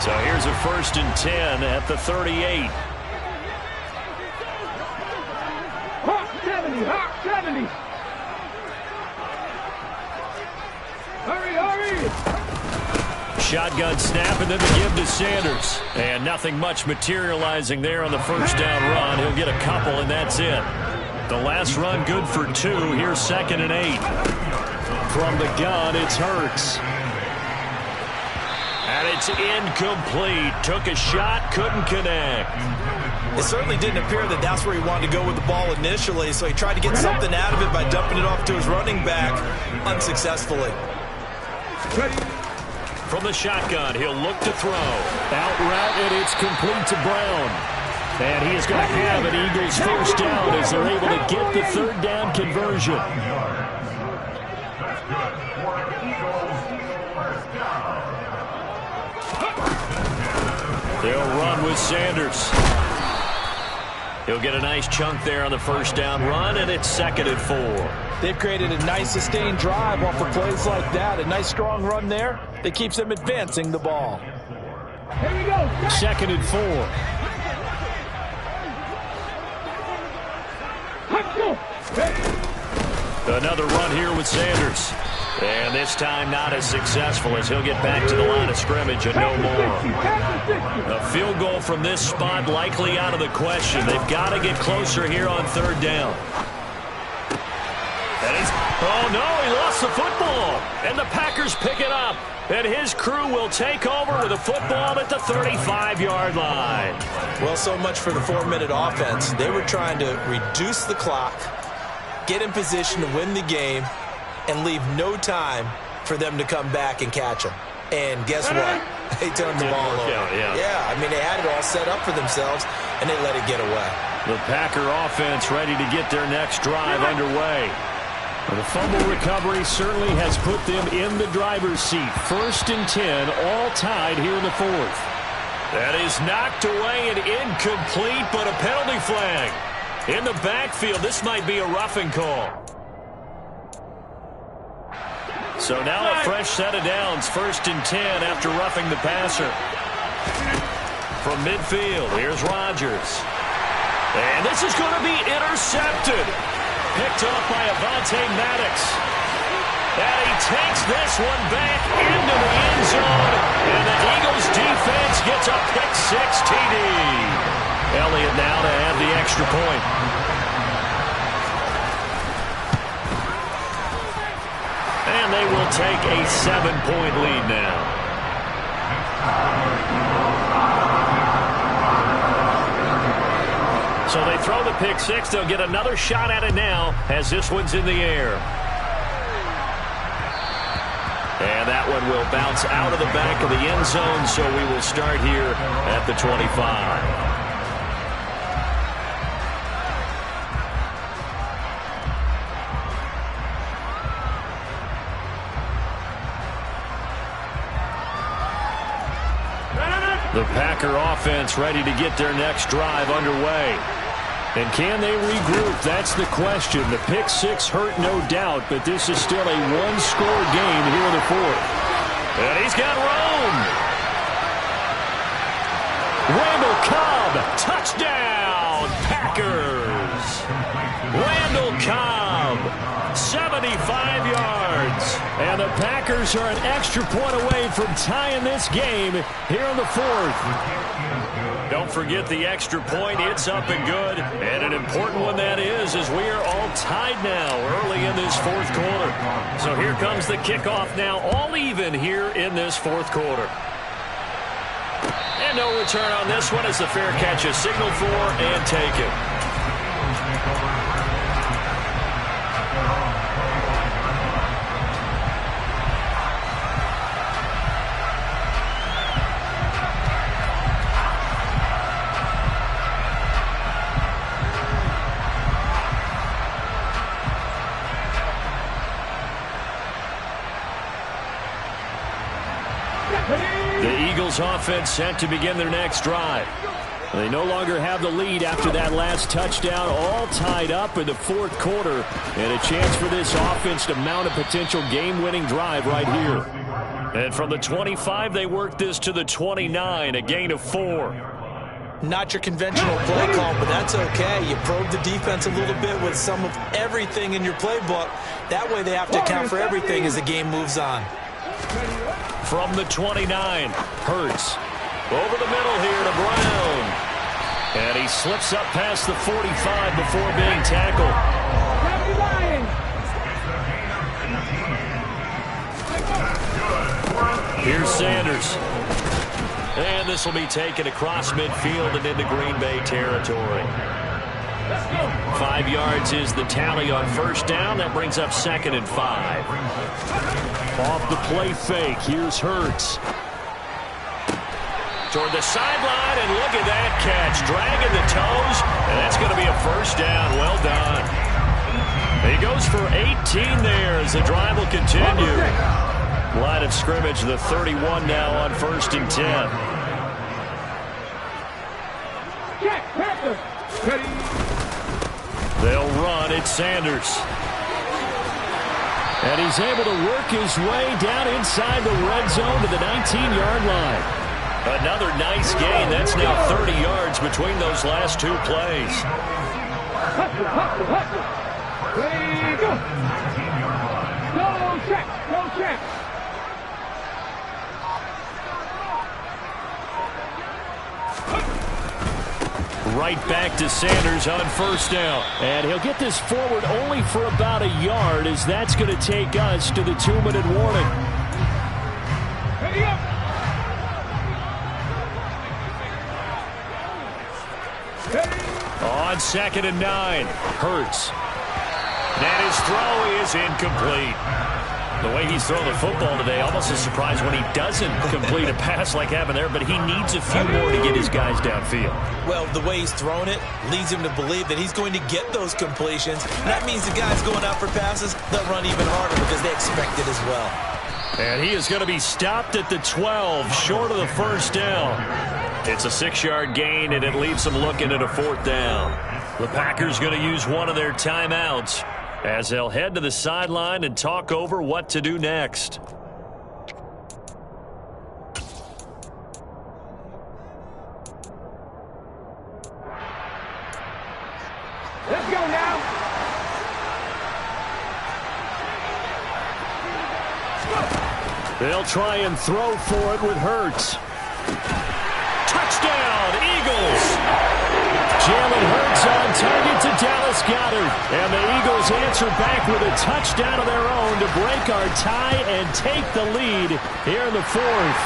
So here's a 1st and 10 at the 38. Hawk 70, Hawk 70. Hurry. Shotgun snap and then the give to Sanders. And nothing much materializing there on the first down run. He'll get a couple and that's it. The last run good for 2. Here's 2nd and 8. From the gun, it's Hurts. And it's incomplete. Took a shot, couldn't connect. It certainly didn't appear that that's where he wanted to go with the ball initially, so he tried to get something out of it by dumping it off to his running back unsuccessfully. From the shotgun, he'll look to throw. Out route, and it's complete to Brown. And he is going to have an Eagles first down as they're able to get the third down conversion. They'll run with Sanders. He'll get a nice chunk there on the first down run, and it's 2nd and 4. They've created a nice sustained drive off of plays like that. A nice strong run there that keeps them advancing the ball. Here we go. 2nd and 4. Another run here with Sanders. And this time not as successful as he'll get back to the line of scrimmage and no more. A field goal from this spot likely out of the question. They've got to get closer here on third down. And oh no, he lost the football. And the Packers pick it up. And his crew will take over with a football at the 35-yard line. Well, so much for the 4-minute offense. They were trying to reduce the clock, get in position to win the game, and leave no time for them to come back and catch them. And guess what? They turned the ball over. Yeah, I mean, they had it all set up for themselves, and they let it get away. The Packer offense ready to get their next drive underway. The fumble recovery certainly has put them in the driver's seat. 1st and 10, all tied here in the 4th. That is knocked away and incomplete, but a penalty flag. In the backfield, this might be a roughing call. So now a fresh set of downs, 1st and 10 after roughing the passer. From midfield, here's Rodgers. And this is going to be intercepted. Picked off by Avonte Maddox. And he takes this one back into the end zone. And the Eagles defense gets a pick-6 TD. Elliott now to have the extra point. And they will take a 7-point lead now. So they throw the pick-6. They'll get another shot at it now as this one's in the air. And that one will bounce out of the back of the end zone, so we will start here at the 25. The Packer offense ready to get their next drive underway. And can they regroup? That's the question. The pick-6 hurt, no doubt, but this is still a one-score game here in the 4th. And he's got Rome. Randall Cobb, touchdown, Packers. Randall Cobb, 75 yards. And the Packers are an extra point away from tying this game here in the 4th. Don't forget the extra point. It's up and good. And an important one that is, as we are all tied now early in this 4th quarter. So here comes the kickoff now, all even here in this 4th quarter. And no return on this one as the fair catch is signaled for and taken. The Eagles offense set to begin their next drive. They no longer have the lead after that last touchdown, all tied up in the 4th quarter, and a chance for this offense to mount a potential game-winning drive right here. And from the 25, they work this to the 29, a gain of 4. Not your conventional play call, but that's okay. You probe the defense a little bit with some of everything in your playbook. That way they have to account for everything as the game moves on. From the 29, Hurts. Over the middle here to Brown. And he slips up past the 45 before being tackled. Here's Sanders. And this will be taken across midfield and into Green Bay territory. 5 yards is the tally on 1st down. That brings up 2nd and 5. Off the play fake, here's Hurts. Toward the sideline, and look at that catch. Dragging the toes, and that's going to be a 1st down. Well done. He goes for 18 there as the drive will continue. Line of scrimmage, the 31 now on 1st and 10. They'll run. It's Sanders. And he's able to work his way down inside the red zone to the 19-yard line. Another nice gain. That's now 30 yards between those last 2 plays. Ready, go. 19-yard line. Go check. Go check. Right back to Sanders on first down. And he'll get this forward only for about a yard, as that's going to take us to the 2-minute warning. Ready up. On 2nd and 9, Hurts. And his throw is incomplete. The way he's throwing the football today, almost a surprise when he doesn't complete a pass like happened there, but he needs a few more to get his guys downfield. Well, the way he's thrown it leads him to believe that he's going to get those completions. That means the guys going out for passes, they'll run even harder because they expect it as well. And he is going to be stopped at the 12, short of the first down. It's a 6-yard gain, and it leaves them looking at a 4th down. The Packers going to use one of their timeouts as they'll head to the sideline and talk over what to do next. Let's go now. They'll try and throw for it with Hurts. Touchdown, Eagles! Jalen Hurts on target to Dallas Goedert. And the Eagles answer back with a touchdown of their own to break our tie and take the lead here in the 4th.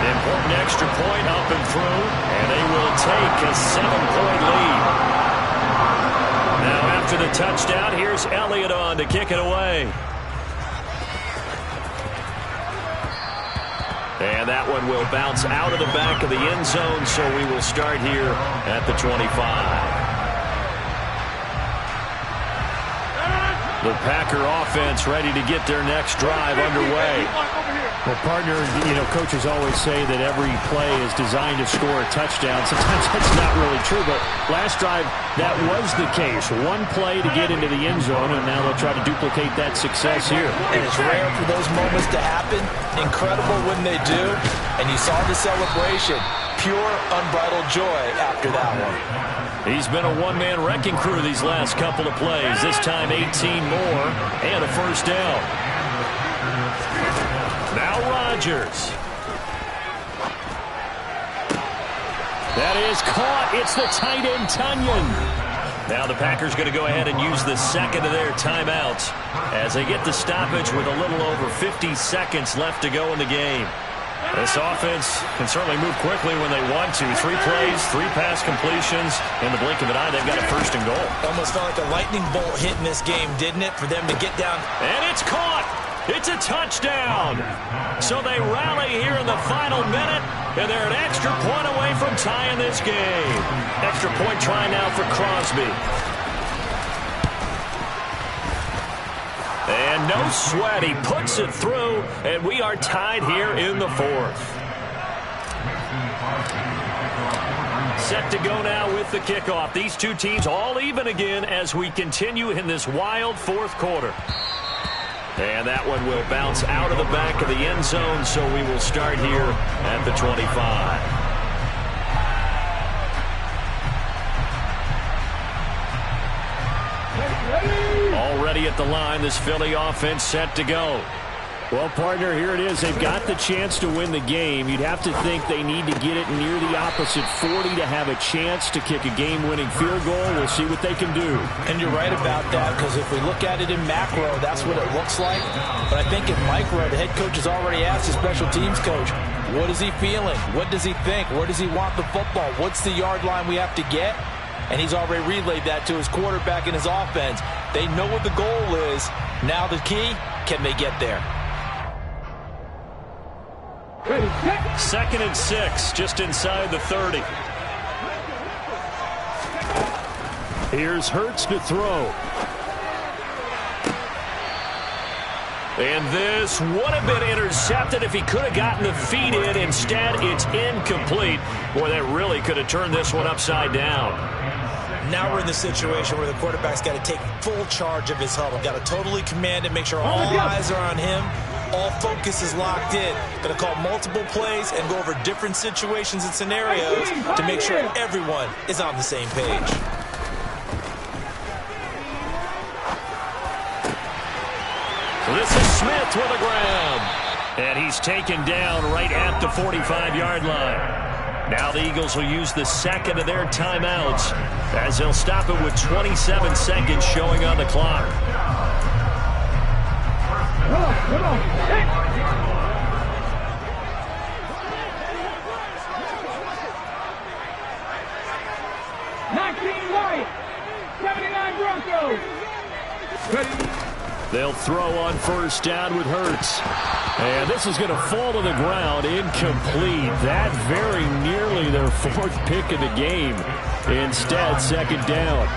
Important extra point up and through, and they will take a 7-point lead. Now after the touchdown, here's Elliott on to kick it away. And that one will bounce out of the back of the end zone, so we will start here at the 25. The Packer offense ready to get their next drive underway. Well, partner, you know, coaches always say that every play is designed to score a touchdown. Sometimes that's not really true, but last drive, that was the case. One play to get into the end zone, and now they'll try to duplicate that success here. And it's rare for those moments to happen. Incredible when they do. And you saw the celebration. Pure, unbridled joy after that one. He's been a one-man wrecking crew these last couple of plays. This time 18 more and a first down. Now Rodgers. That is caught. It's the tight end, Tunyon. Now the Packers going to go ahead and use the second of their timeouts as they get the stoppage with a little over 50 seconds left to go in the game. This offense can certainly move quickly when they want to. 3 plays, 3 pass completions. In the blink of an eye, they've got a first and goal. Almost felt like a lightning bolt hit in this game, didn't it, for them to get down? And it's caught. It's a touchdown. So they rally here in the final minute, and they're an extra point away from tying this game. Extra point try now for Crosby. And no sweat, he puts it through, and we are tied here in the 4th. Set to go now with the kickoff. These two teams all even again as we continue in this wild 4th quarter. And that one will bounce out of the back of the end zone, so we will start here at the 25. Already at the line, this Philly offense set to go. Well, partner, here it is. They've got the chance to win the game. You'd have to think they need to get it near the opposite 40 to have a chance to kick a game-winning field goal. We'll see what they can do. And you're right about that, because if we look at it in macro, that's what it looks like. But I think in micro, the head coach has already asked the special teams coach, what is he feeling? What does he think? Where does he want the football? What's the yard line we have to get? And he's already relayed that to his quarterback and his offense. They know what the goal is. Now the key, can they get there? 2nd and 6, just inside the 30. Here's Hurts to throw. And this would have been intercepted if he could have gotten the feet in. Instead, it's incomplete. Boy, that really could have turned this one upside down. Now we're in the situation where the quarterback's got to take full charge of his huddle. Got to totally command it, make sure all eyes are on him. All focus is locked in. Going to call multiple plays and go over different situations and scenarios to make sure everyone is on the same page. This is Smith with a grab. And he's taken down right at the 45-yard line. Now the Eagles will use the second of their timeouts as they'll stop it with 27 seconds showing on the clock. Come on. Hey. 19 Lions, 79 Broncos. Ready. They'll throw on first down with Hurts. And this is going to fall to the ground, incomplete. That very nearly their fourth pick of the game. Instead, second down.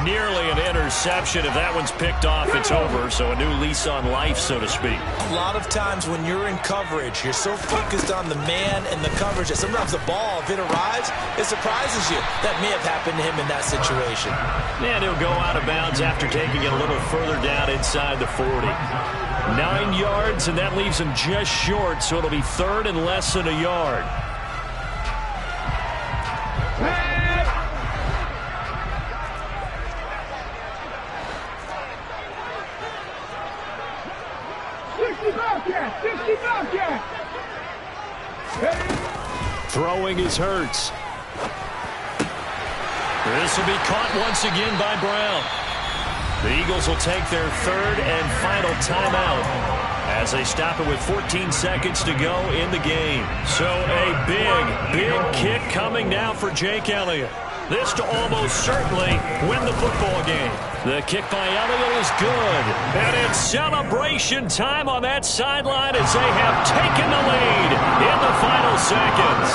Nearly an interception. If that one's picked off, it's over. So a new lease on life, so to speak. A lot of times when you're in coverage, you're so focused on the man and the coverage that sometimes the ball, if it arrives, it surprises you. That may have happened to him in that situation. And he'll go out of bounds after taking it a little further down inside the 40. 9 yards, and that leaves him just short, so it'll be third and less than a yard. Throwing is Hurts. This will be caught once again by Brown. The Eagles will take their third and final timeout as they stop it with 14 seconds to go in the game. So a big kick coming now for Jake Elliott. This to almost certainly win the football game. The kick by Elliott is good. And it's celebration time on that sideline as they have taken the lead in the final seconds.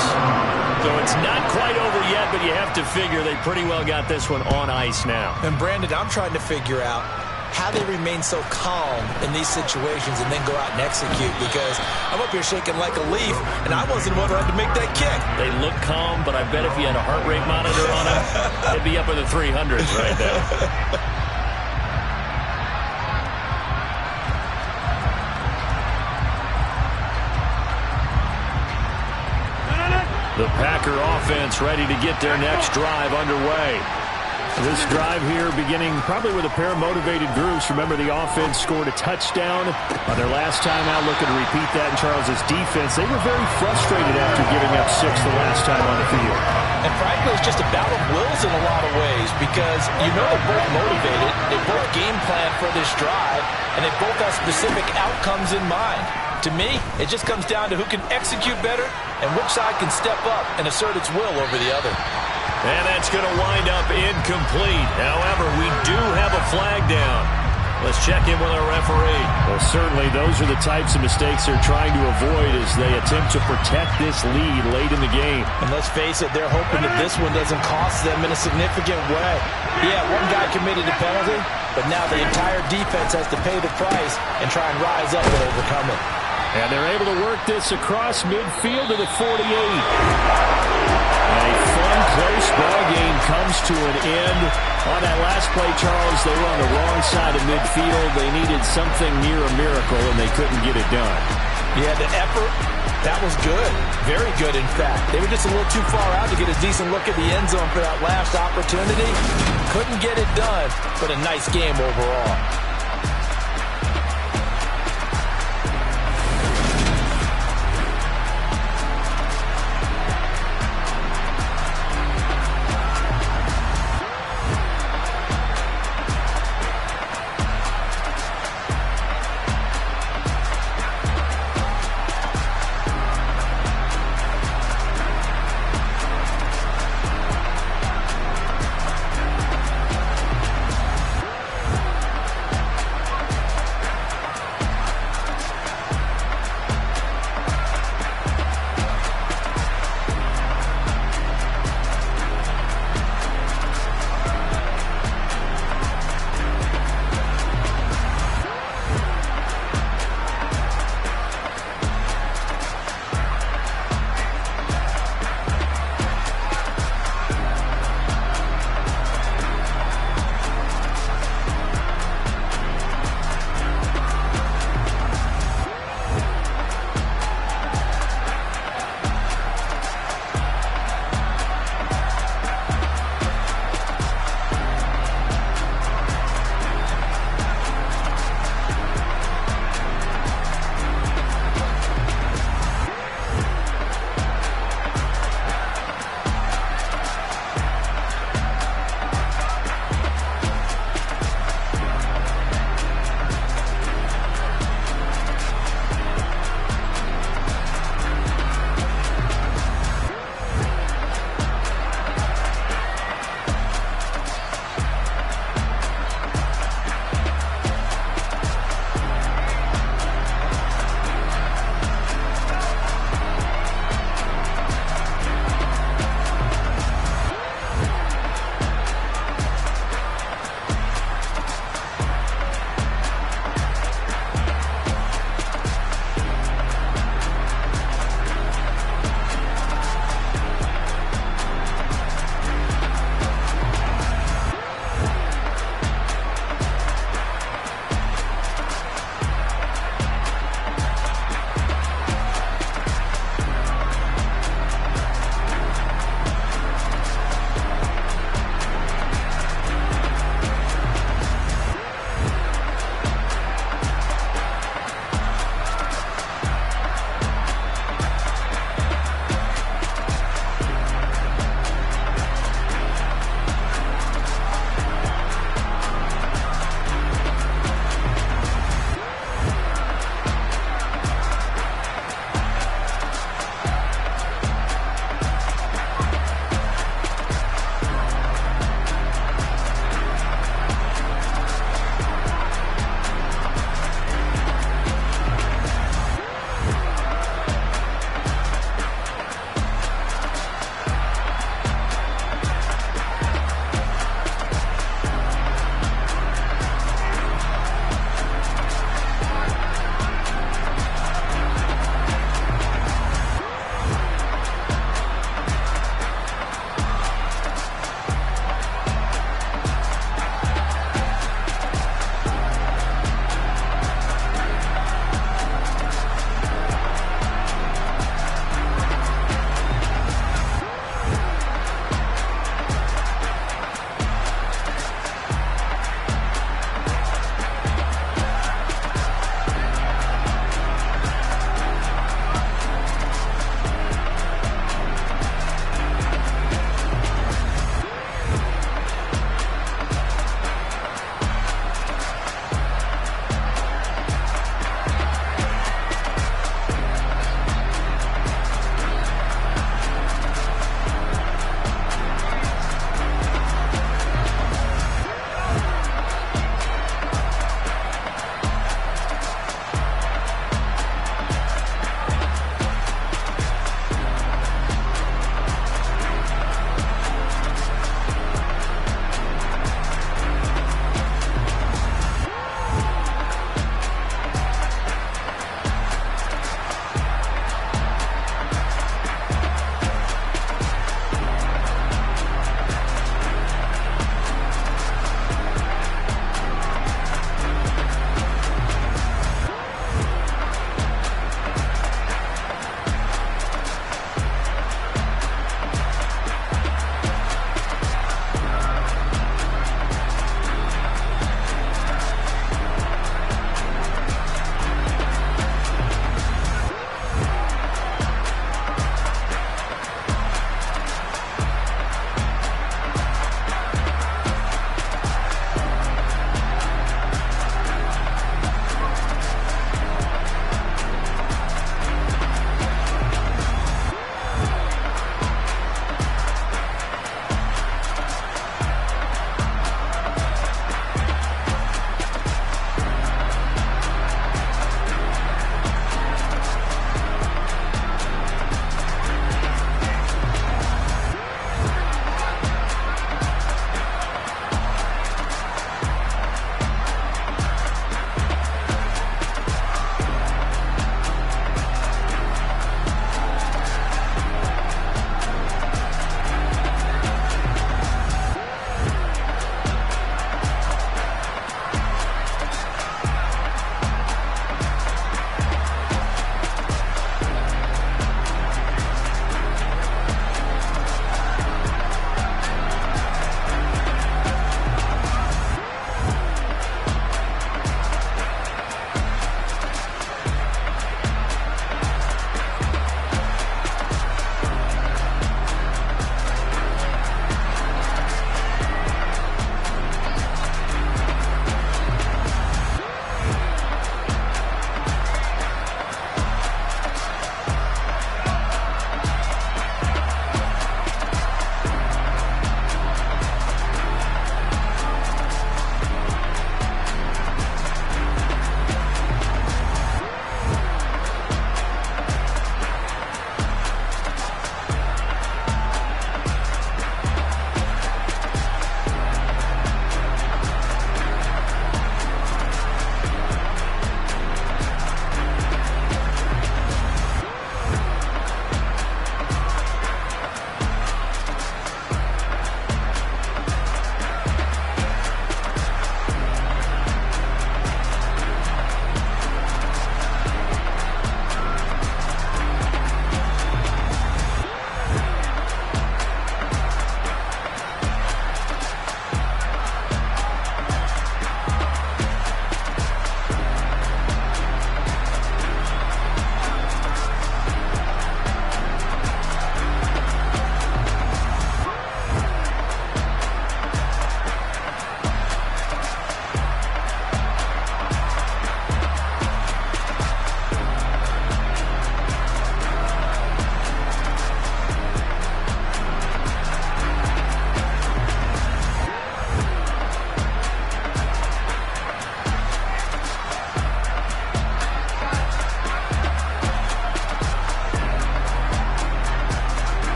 So it's not quite over yet, but you have to figure they pretty well got this one on ice now. And Brandon, I'm trying to figure out how they remain so calm in these situations and then go out and execute, because I'm up here shaking like a leaf, and I wasn't the one who had to make that kick. They look calm, but I bet if you had a heart rate monitor on them, they'd be up in the 300s right now. The Packer offense ready to get their next drive underway. This drive here beginning probably with a pair of motivated groups. Remember, the offense scored a touchdown on their last time out, looking to repeat that in Charles's defense. They were very frustrated after giving up 6 the last time on the field. And frankly, it's just a battle of wills in a lot of ways, because you know they're both motivated, they both game plan for this drive, and they both have specific outcomes in mind. To me, it just comes down to who can execute better and which side can step up and assert its will over the other. And that's going to wind up incomplete. However, we do have a flag down. Let's check in with our referee. Well, certainly those are the types of mistakes they're trying to avoid as they attempt to protect this lead late in the game. And let's face it, they're hoping that this one doesn't cost them in a significant way. Yeah, one guy committed a penalty, but now the entire defense has to pay the price and try and rise up and overcome it. And they're able to work this across midfield to the 48. A fun, close ball game comes to an end. On that last play, Charles, they were on the wrong side of midfield. They needed something near a miracle, and they couldn't get it done. Yeah, the effort, that was good. Very good, in fact. They were just a little too far out to get a decent look at the end zone for that last opportunity. Couldn't get it done, but a nice game overall.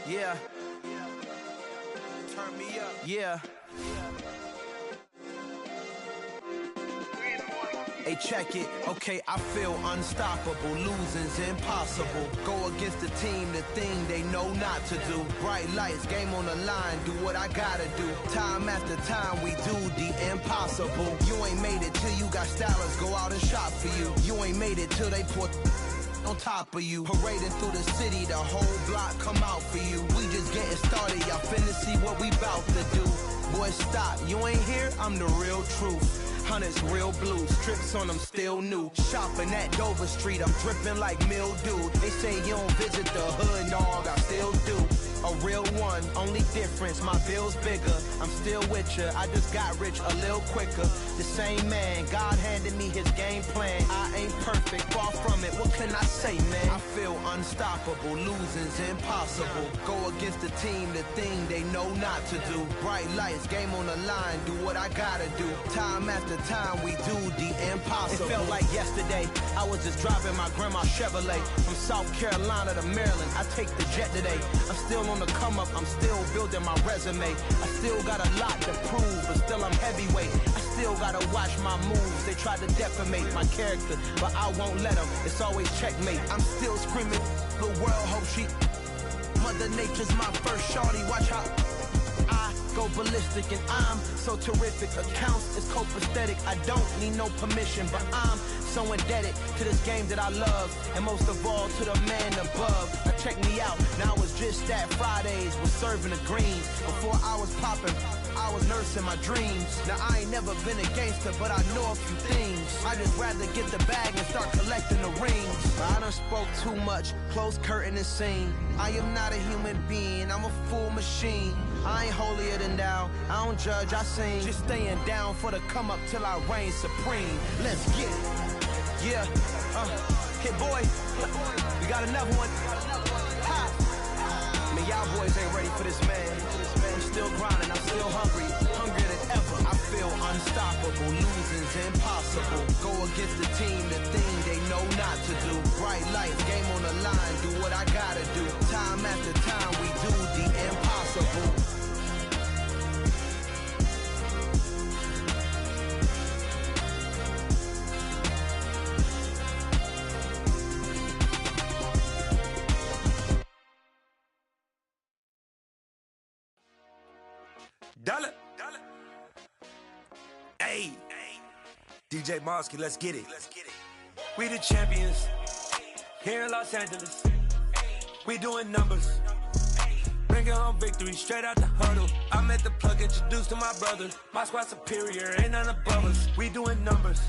Yeah. Turn me up. Yeah. Hey, check it. Okay, I feel unstoppable. Losing's impossible. Go against the team, the thing they know not to do. Bright lights, game on the line. Do what I gotta do. Time after time, we do the impossible. You ain't made it till you got stylists go out and shop for you. You ain't made it till they put on top of you. Parading through the city, the whole block come out for you. We just getting started, y'all finna see what we bout to do. Boy, stop, you ain't here, I'm the real truth. Hunters, real blue, strips on them still new. Shopping at Dover Street, I'm dripping like mildew. They say you don't visit the hood, dog, I still do. A real one, only difference, my bill's bigger. I'm still with ya, I just got rich a little quicker. The same man, God handed me his game plan. I ain't perfect, far from it, what can I say, man? I feel unstoppable, losing's impossible. Go against the team, the thing they know not to do. Bright lights, game on the line, do what I gotta do. Time after time, we do the impossible. It felt like yesterday, I was just driving my grandma's Chevrolet. From South Carolina to Maryland, I take the jet today. I'm still on the come up, I'm still building my resume. I still got a lot to prove, but still I'm heavyweight. I still gotta watch my moves. They try to defamate my character, but I won't let them. It's always checkmate. I'm still screaming, the world hope she. Mother Nature's my first shorty, watch how I go ballistic and I'm so terrific. Accounts is copacetic, I don't need no permission, but I'm so indebted to this game that I love, and most of all to the man above. Now check me out, now it's just that Fridays was serving the greens. Before I was popping, I was nursing my dreams. Now I ain't never been a gangster, but I know a few things. I just rather get the bag and start collecting the rings. I done spoke too much, close curtain and scene. I am not a human being, I'm a full machine. I ain't holier than thou, I don't judge, I sing. Just staying down for the come up till I reign supreme. Let's get it. Yeah, hit boy, we got another one. Ha. Man, y'all boys ain't ready for this, man. I'm still grinding, I'm still hungry, hungrier than ever. I feel unstoppable, losing's impossible. Go against the team, the thing they know not to do. Bright lights, game on the line, do what I gotta do. Time after time, we do the impossible. Dollar. Hey. DJ Mosky, let's get it. We the champions here in Los Angeles. We doing numbers. Bringing home victory straight out the huddle. I'm at the plug, introduced to my brother. My squad superior, ain't none above us. We doing numbers.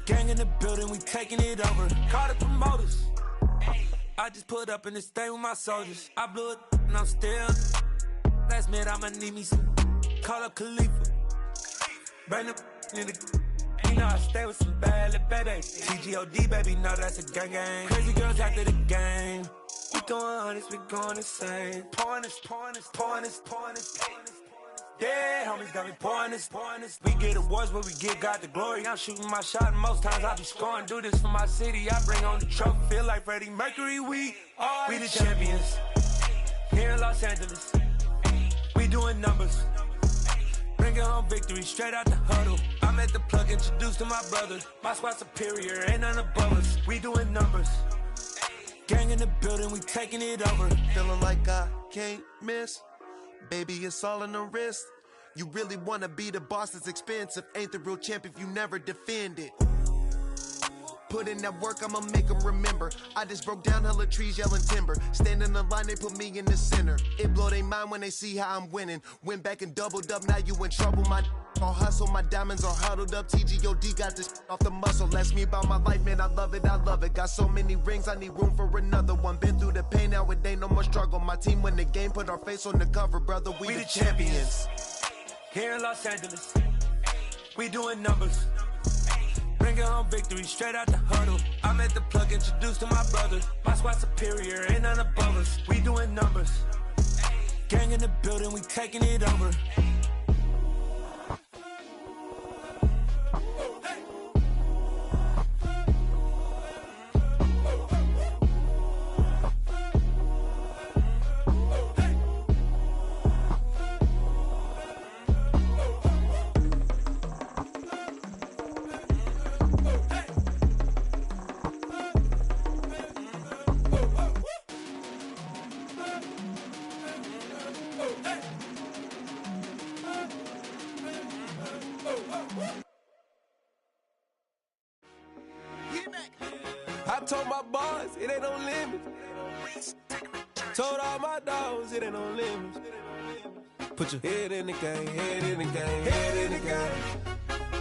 Gang in the building, we taking it over. Call the promoters. I just put up in this thing with my soldiers. I blew it and I'm still. Last minute, I'ma need me some. Call up Khalifa. Bring the in the. You know I stay with some bad little baby. TGOD, baby, know that's a gang gang. Crazy girls after the game. We throwing hundreds, we going insane. Pouring this. Yeah, homies got me pouring this. We get awards, but we get God the glory. I'm shooting my shot, and most times I be scoring. Do this for my city, I bring on the trophy. Feel like Freddie Mercury, we the champions. Here in Los Angeles. We doing numbers. Bringing home victory straight out the huddle. I'm at the plug, introduced to my brother. My squad superior, ain't none above us. We doing numbers. Gang in the building, we taking it over. Feeling like I can't miss. Baby, it's all in the wrist. You really wanna be the boss, it's expensive. Ain't the real champ if you never defend it. Put in that work, I'ma make them remember. I just broke down hella trees, yelling timber. Stand in the line, they put me in the center. It blow their mind when they see how I'm winning. Went back and doubled up, now you in trouble. My all hustle, my diamonds are huddled up. TGOD got this off the muscle. Ask me about my life, man, I love it. Got so many rings, I need room for another one. Been through the pain, now it ain't no more struggle. My team win the game, put our face on the cover, brother. We the champions. Here in Los Angeles, we doing numbers. Bringing home victory straight out the huddle. I'm at the plug, introduced to my brother. My squad superior, ain't none above us. We doing numbers. Gang in the building, we taking it over. told my boys, it ain't no limits. Told all my dogs, it ain't no limits. Put your head in the game, head in the game, head in the game.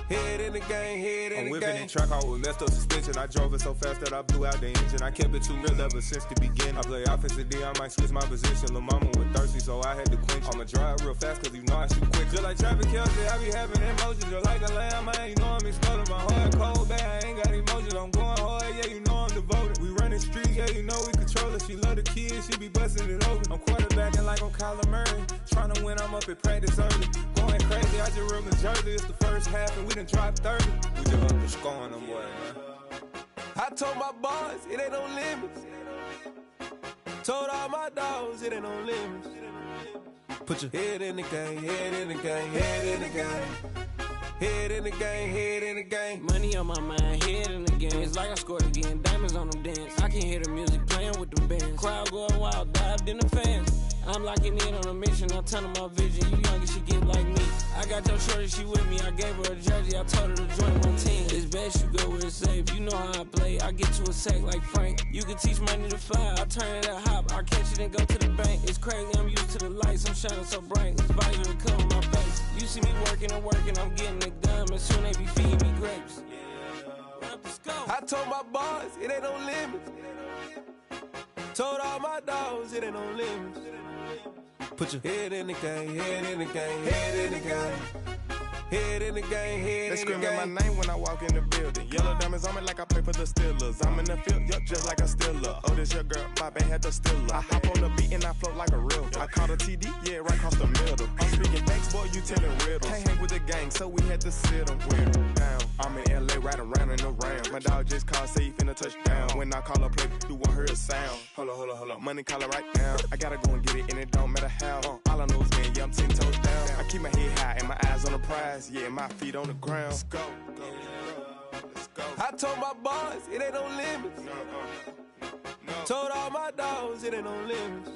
Head in the game, head in the game. I'm whipping the track out with messed up suspension. I drove it so fast that I blew out the engine. I kept it too real ever since the beginning. I play offensive D, I might switch my position. Lil' mama was thirsty, so I had to quench. I'ma drive real fast, cause you know I shoot quick. Just like traffic Kelsey, I be having emotions. Just like a lamb, man, you know I'm exploding. My heart cold, bad, I ain't got emotions. I'm going hard, yeah, you know I'm devoted. We running streets, yeah, you know we control it. She love the kids, she be busting it open. I'm quarterbacking like I'm Kyler Murray. Trying to win, I'm up at practice early. Going crazy, I just rub my jersey. It's the first half and we done dropped 30. We just underscoring them, boy, man. I told my boys, it ain't no limits. Told all my dogs, it ain't no limits. Put your head in the game, head in the game, head in the game. Head in the game, head in the game. Money on my mind, head in the game. It's like I scored again, diamonds on them dance. I can hear the music playing with them bands. Crowd going wild, dived in the fans. I'm locking in on a mission, I'm telling my vision. You young, she get like me. I got your shorty, she with me. I gave her a jersey, I told her to join my team. It's best you go where it's safe. You know how I play, I get to a sack like Frank. You can teach money to fly, I turn it at hop. I catch it and go to the bank. It's crazy, I'm used to the lights, I'm shining so bright. This visor to cover my face. You see me working and working, I'm getting it done. And soon they be feeding me grapes. I told my boys, it ain't no limits. Told all my dogs, it ain't no limits. Put your head in the game, head in the game, head in the game. Head in the game, head in the game. They screaming my name when I walk in the building. Yellow diamonds on me like I play for the Steelers. I'm in the field, yup, just like a Steeler. Oh, this your girl, my band had the Steeler. I hop on the beat and I float like a real. I caught a TD, yeah, right across the middle. I'm speaking thanks, boy, you telling riddles. Can't hang with the gang, so we had to sit them down. I'm in LA, riding around and around. My dog just called, say he finna touch down. When I call a play, you won't hear a sound. Hold up, money caller right now. I gotta go and get it, and it don't matter how. All I know is man, yeah, I'm 10 toes down. I keep my head high and my eyes on the prize. Yeah, my feet on the ground. Let's go. Let's go. I told my boys, it ain't no limits. No. Told all my dogs, it ain't no limits.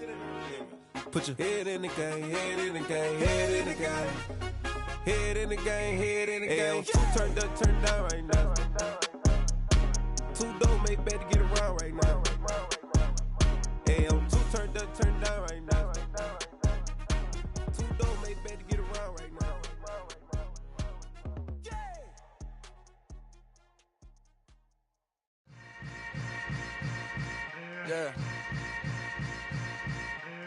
Put your head in the game, head in the game, head in the game. Head in the game, head in the game. Turned up, turned down right now. Too dope, make bad to get around right now. Hey, I'm too turned up, turned down right now. Too dope, make bad to get around right now. Yeah.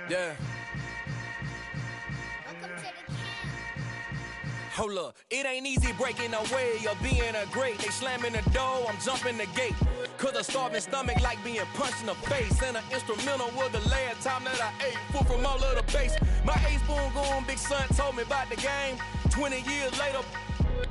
Yeah. Hold up, it ain't easy breaking away or being a great. They slamming the door, I'm jumping the gate. Cause a starving stomach like being punched in the face. And an instrumental was the last time that I ate. Food from all of the base. My ace spoon going, big son told me about the game. 20 years later,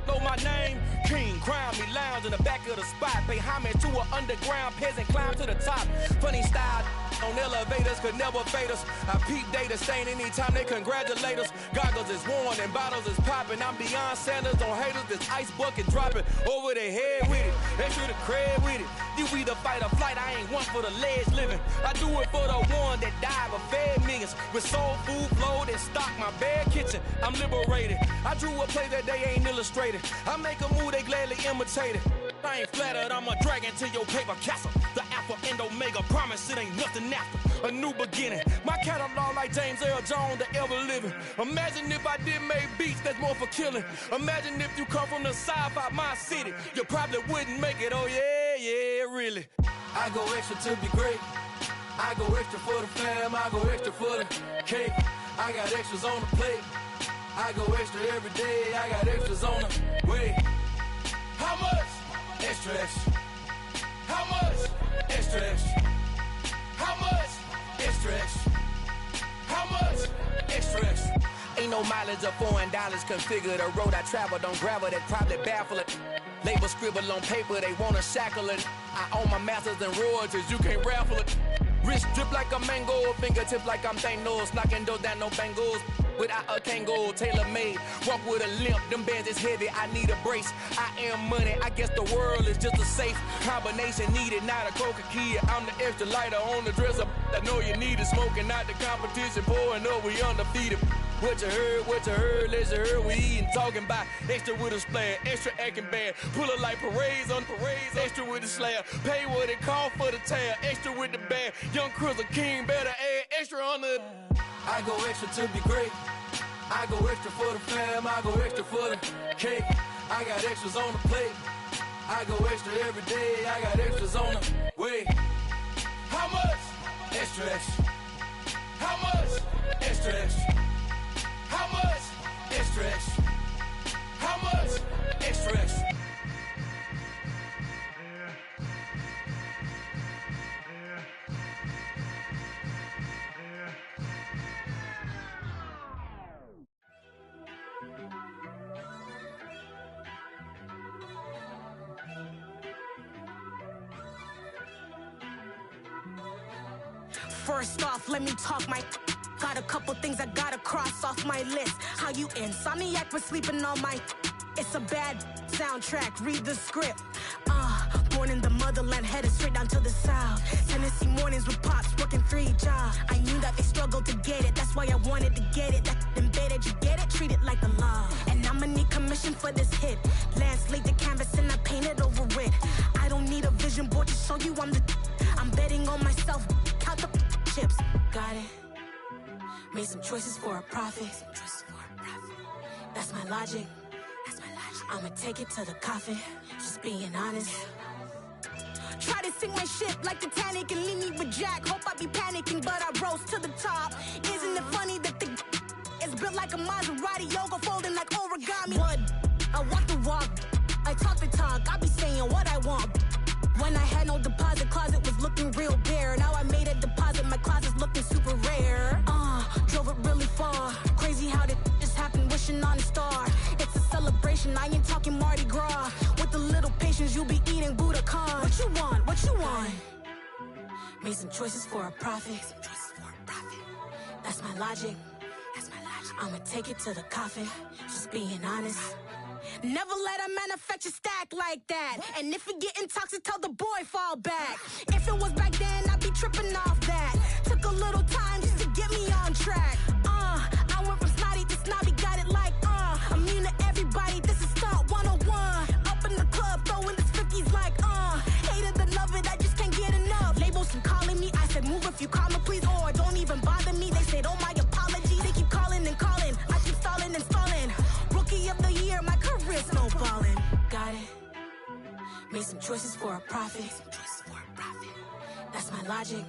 know my name. King, crown me, lounge in the back of the spot. Pay homage to an underground peasant, climb to the top. Funny style on elevators could never fade us. I peep data stain anytime they congratulate us. Goggles is worn and bottles is popping. I'm Deion Sanders on haters, this ice bucket dropping over their head with it. Extra the cred with it. You either fight or flight, I ain't one for the ledge living. I do it for the one that died but fed millions. With soul food flowed and stocked my bad kitchen. I'm liberated. I drew a play that they ain't illustrated. I make a move, they gladly imitate it. I ain't flattered, I'm a dragon to your paper castle. The alpha and omega, promise it ain't nothing after. A new beginning. My catalog like James Earl Jones, the ever living. Imagine if I did make beats that's more for killing. Imagine if you come from the sci-fi, my city. You probably wouldn't make it, oh yeah, really. I go extra to be great. I go extra for the fam, I go extra for the cake. I got extras on the plate. I go extra every day, I got extras on the way. How much? Extra, extra. How much? Extra, extra. How much? Extra, extra. How much? Extra, extra. Ain't no mileage of $4 configure the road I travel. Don't gravel, that probably baffle it. Label scribble on paper, they wanna shackle it. I own my masters and royalties, you can't raffle it. Wrist drip like a mango, fingertip like I'm Thanos. Knocking doors down, no bangles. Without a Kango, tailor-made. Walk with a limp, them bands is heavy, I need a brace. I am money, I guess the world is just a safe combination needed, not a coca key. I'm the extra lighter on the dresser. I know you need it, smoking out the competition, pouring up, we undefeated. What you heard, let's hear we eating, talking about extra with a splash, extra acting bad, pull it like parades on parades, extra with the slab, pay what it call for the tab, extra with the bag, young Chris a king, better add extra on the. I go extra to be great, I go extra for the fam, I go extra for the cake, I got extras on the plate, I go extra every day, I got extras on the way. How much? Extra, extra. How much? Extra, extra. How much? Extra, extra. How much? Extra, extra. First off, let me talk my. Got a couple things I gotta cross off my list. How you insomniac for sleeping on my. It's a bad soundtrack, read the script. Born in the motherland, headed straight down to the south. Tennessee mornings with pops, working 3 jobs. I knew that they struggled to get it, that's why I wanted to get it. That embedded, you get it, treat it like the law. And I'ma need commission for this hit. Lance laid the canvas and I painted over it. I don't need a vision board to show you I'm the. I'm betting on myself, count the chips. Got it. Made some choices for a profit. That's my logic. I'ma take it to the coffin. Just being honest. Try to sink my ship like Titanic and leave me with Jack. Hope I be panicking, but I rose to the top. Isn't it funny that the is built like a Maserati, yoga folding like origami? What? I walk the walk. I talk the talk. I be saying what I want. When I had no deposit, closet was looking real bare. Now I made a deposit, my closet's looking super rare. Drove it really far. Crazy how that just happened, wishing on a star. It's a celebration, I ain't talking Mardi Gras. With a little patience, you'll be eating Budokan. What you want? What you want? Made some choices for a profit. That's my logic. I'ma take it to the coffin. Just being honest. Never let a manufacture stack like that. And if it getting toxic, tell the boy fall back. If it was back then, I'd be tripping off that. Took a little time just to get me on track. I went from snotty to snobby, got it like immune to everybody, this is stunt 101. Up in the club, throwing this 50s like hate it and love it, I just can't get enough. Labels keep calling me, I said move if you call me please, or don't even bother me. They said oh my apologies, they keep calling and calling, I keep stalling and stalling. Rookie of the year, my career snowballing. Got it. Made some choices for a profit. That's my logic.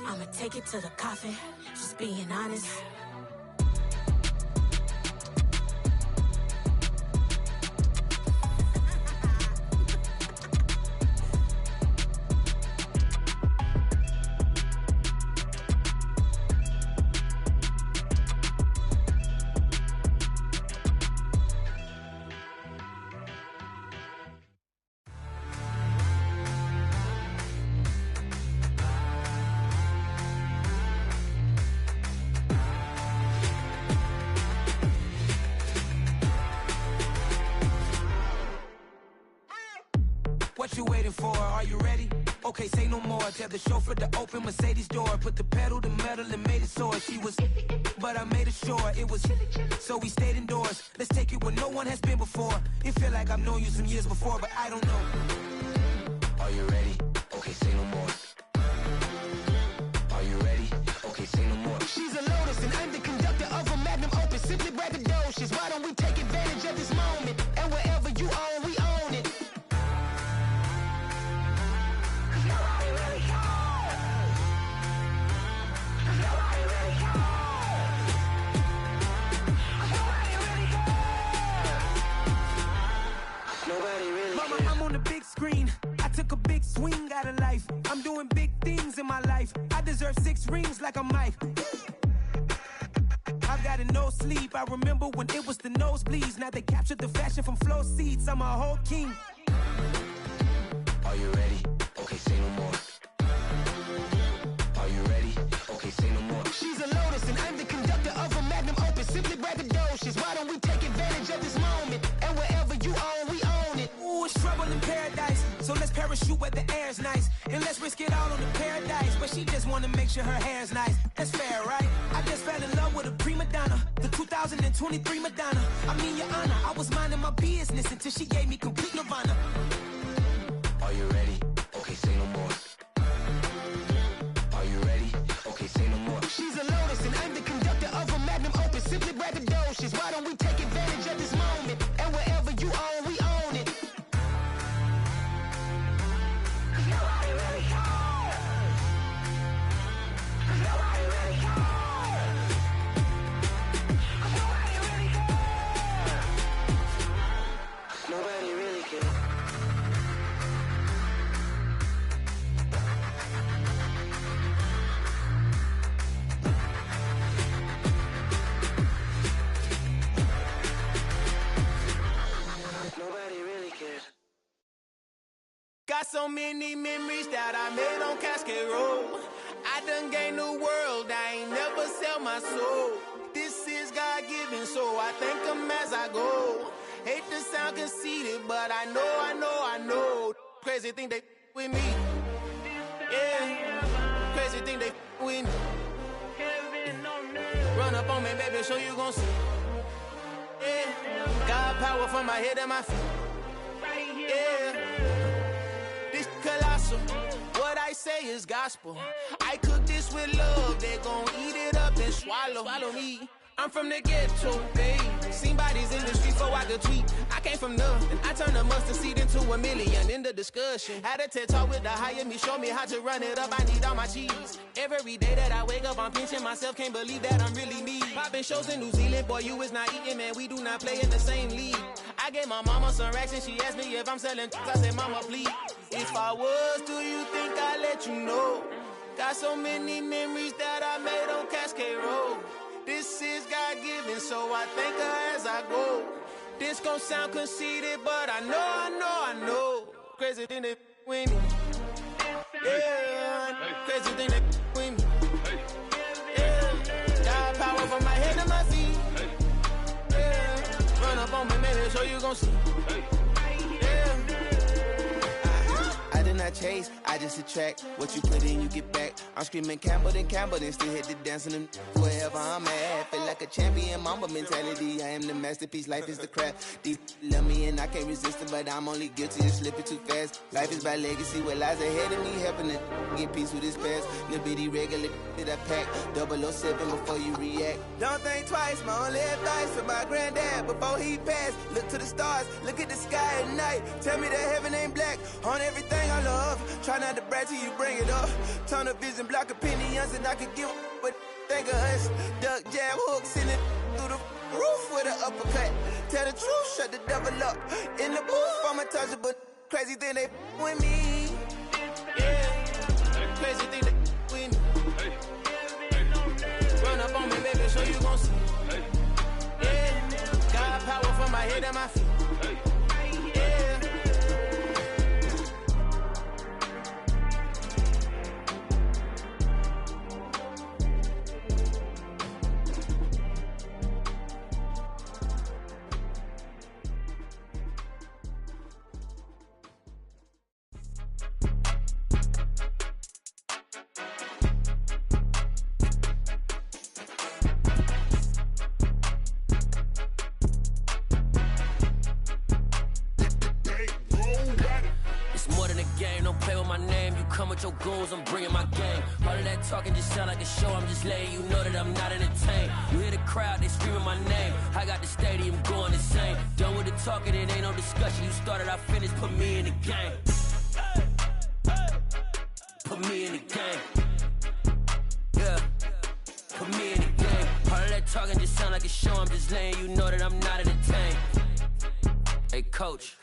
I'ma take it to the coffin. Just being honest. What you waiting for? Are you ready? Okay, say no more. Tell the chauffeur to open Mercedes door. Put the pedal to metal and made it soar. She was, but I made it sure it was. So we stayed indoors. Let's take it where no one has been before. It feel like I've known you some years before, but I don't know. Are you ready? Okay, say no more. Are you ready? Okay, say no more. She's a Lotus and I'm the conductor of a Magnum Opus. Simply braggadocious. Why don't we take advantage of this moment? And wherever you own, we own it. Mama, I'm on the big screen. I took a big swing out of life. I'm doing big things in my life. I deserve 6 rings like a Mike. I've got no sleep. I remember when it was the nosebleeds. Now they captured the fashion from floor seats. I'm a whole king. Are you ready? Okay, say no more. Are you ready? Okay, say no more. She's a Lotus and I'm the conductor of a Magnum Opus. Simply braggadocious. Why don't we take advantage of this moment? And wherever you own, we own it. Ooh, it's trouble in paradise. So let's parachute where the air's nice. And let's risk it all on the paradise. But she just wanna make sure her hair's nice. That's fair, right? I just fell in love with a prima donna, the 2023 Madonna. I mean, your honor, I was minding my business until she gave me complete nirvana. Are you ready? Okay, say no more. Are you ready? Okay, say no more. She's a lotus and I'm the conductor of a magnum opus. Simply braggadocious. Why don't we take advantage of this moment? And wherever you own, we own it. Nobody really cares. Nobody really cares. Nobody really cares. Nobody really cares. Nobody really cares. Got so many memories that I made on Cascade Road. I done gained the world, I ain't never sell my soul. This is God-given, so I thank him as I go. Hate to sound conceited, but I know. Crazy thing they with me. Yeah, crazy thing they with me. Run up on me, baby, so you gon' see. Yeah, God power from my head and my feet. Yeah, this colossal. What I say is gospel. I cook this with love. They gon' eat it up and swallow me. I'm from the ghetto, babe. Seen bodies in the streets so I could tweet. I came from nothing. I turned a mustard seed into a million in the discussion. Had a TED talk with the higher me, show me how to run it up. I need all my cheese. Every day that I wake up, I'm pinching myself. Can't believe that I'm really me. Popping shows in New Zealand, boy, you is not eating, man. We do not play in the same league. I gave my mama some racks and she asked me if I'm selling. I said, mama, please. If I was, do you think I'd let you know? Got so many memories that I made on Cascade Road. This is God-given, so I thank her as I go. This gon' sound conceited, but I know. Crazy thing they with me. Yeah, crazy thing they with me. Yeah, God power from my head to my feet. Yeah, run up on me, maybe, so you gon' see. I did not chase, I just attract. What you put in, you get back. I'm screaming Campbell, then still hit the dancing and wherever I'm at. Feel like a champion, mamba mentality. I am the masterpiece, life is the craft. Deep love me and I can't resist it, but I'm only guilty of slipping too fast. Life is by legacy, what lies ahead of me, helping to get peace with this past. Little bitty regular that I pack, 007 before you react. Don't think twice, my only advice for my granddad before he passed. Look to the stars, look at the sky at night. Tell me that heaven ain't black on everything I love. Try not to brag till you bring it up. Tunnel vision, block opinions, and I could give what think of us. Duck, jab, hooks in it through the roof with an uppercut. Tell the truth, shut the devil up. In the booth, I'm untouchable. Crazy thing they with me. Yeah, crazy thing they with me. Run up on me, baby, so you gon' see. Yeah, God power from my head and my feet. Your goals, I'm bringing my game. All of that talking just sound like a show. I'm just letting you know that I'm not entertained. You hear the crowd, they screaming my name. I got the stadium going insane. Done with the talking, it ain't no discussion. You started, I finished, put me in the game. Put me in the game. Yeah, put me in the game. All of that talking just sound like a show. I'm just letting you know that I'm not entertained. Hey, coach,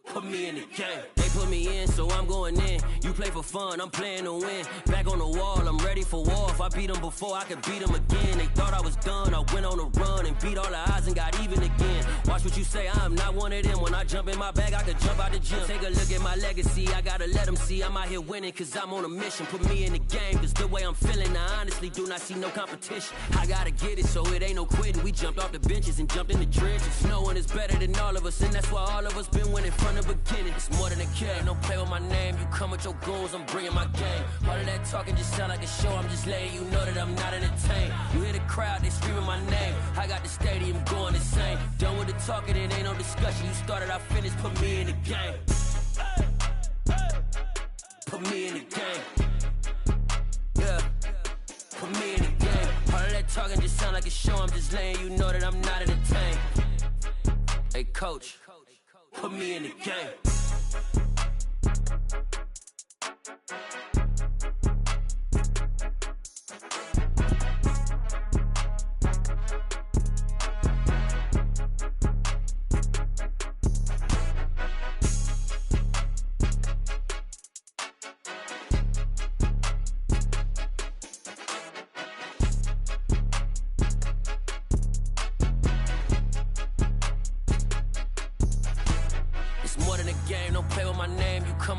put me in the game. They put me in, so I'm going in. You play for fun, I'm playing to win. Back on the wall, I'm ready for war. If I beat them before, I could beat them again. They thought I was done, I went on a run and beat all the odds and got even again. Watch what you say, I'm not one of them. When I jump in my bag, I could jump out the gym. Take a look at my legacy, I gotta let them see I'm out here winning, cause I'm on a mission. Put me in the game, cause the way I'm feeling, now honestly honestly do not see no competition. I gotta get it, so it ain't no quitting. We jumped off the benches and jumped in the trenches. No one is better than all of us, and that's why all of us been winning from the beginning. It's more than a game, don't play with my name. You come with your goons, I'm bringing my game. All of that talking just sound like a show, I'm just letting you know that I'm not entertained. You hear the crowd, they screaming my name. I got the stadium going insane. Done with the talking, it ain't no discussion. You started, I finished, put me in the game. Put me in the game. Yeah, put me in the game. All of that talking just sound like a show, I'm just letting you know that I'm not entertained. Hey coach, put me in the game.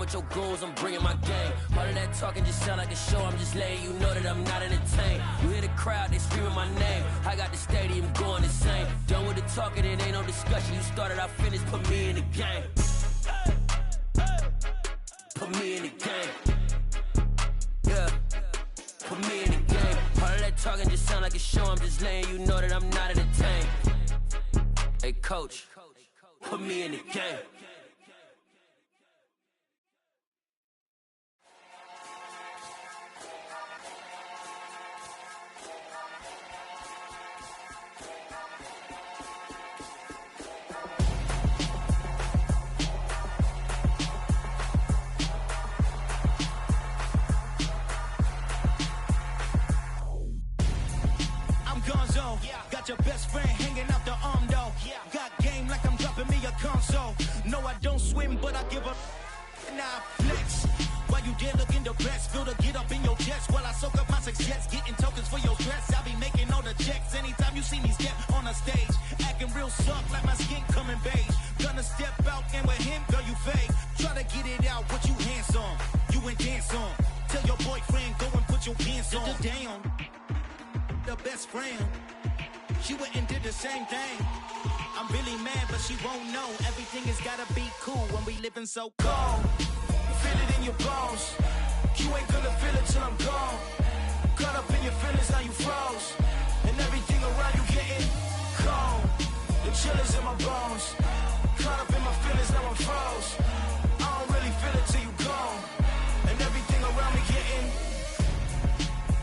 With your goons, I'm bringing my game. All of that talking just sound like a show, I'm just letting you know that I'm not entertained. You hear the crowd, they screaming my name. I got the stadium going insane. Done with the talking, it ain't no discussion. You started, I finished, put me in the game. Put me in the game. Yeah, put me in the game. All of that talking just sound like a show, I'm just letting you know that I'm not entertained. Hey coach, put me in the game. Got your best friend hanging out the arm though. Got game like I'm dropping me a console. No, I don't swim, but I give a now flex. While you there looking depressed, feel the get up in your chest while I soak up my success, getting tokens for your stress. I be making all the checks anytime you see me step on a stage, acting real suck like my skin coming beige. Gonna step out and with him, girl, you fake. Try to get it out, what you handsome, you ain't dance on. Tell your boyfriend go and put your pants on. Down, the best friend. She went and did the same thing. I'm really mad, but she won't know. Everything has gotta be cool when we living so cold. Feel it in your bones. You ain't gonna feel it till I'm gone. Caught up in your feelings, now you froze. And everything around you getting cold. The chill is in my bones. Caught up in my feelings, now I'm froze. I don't really feel it till you gone. And everything around me getting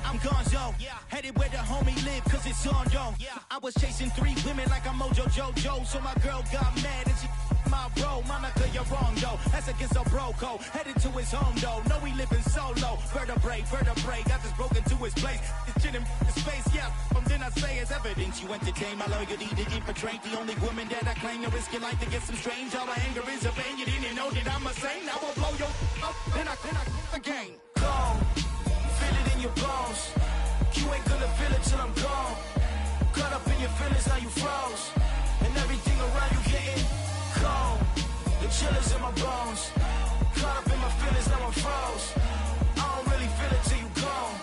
I'm gonzo, headed where the homie live, cause it's on, yo. I was chasing 3 women like I'm Mojo Jojo, so my girl got mad and she my bro. Monica, you're wrong, though. That's against a bro code. Headed to his home, though. No, we living solo. Vertebrae, got this broken to his place. It's chin in his face, yeah. From then I say it's evidence you entertain my loyalty to infiltrate. The only woman that I claim to risk your life to get some strange. All my anger is a pain. You didn't know that I'm a saint. I will blow your up, then I again. Gone. Feel it in your bones. You ain't gonna feel it till I'm gone. Caught up in your feelings, now you froze. And everything around you getting cold. The chill is in my bones. Caught up in my feelings, now I'm froze. I don't really feel it till you gone.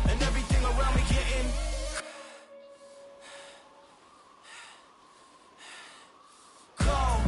And everything around me getting cold.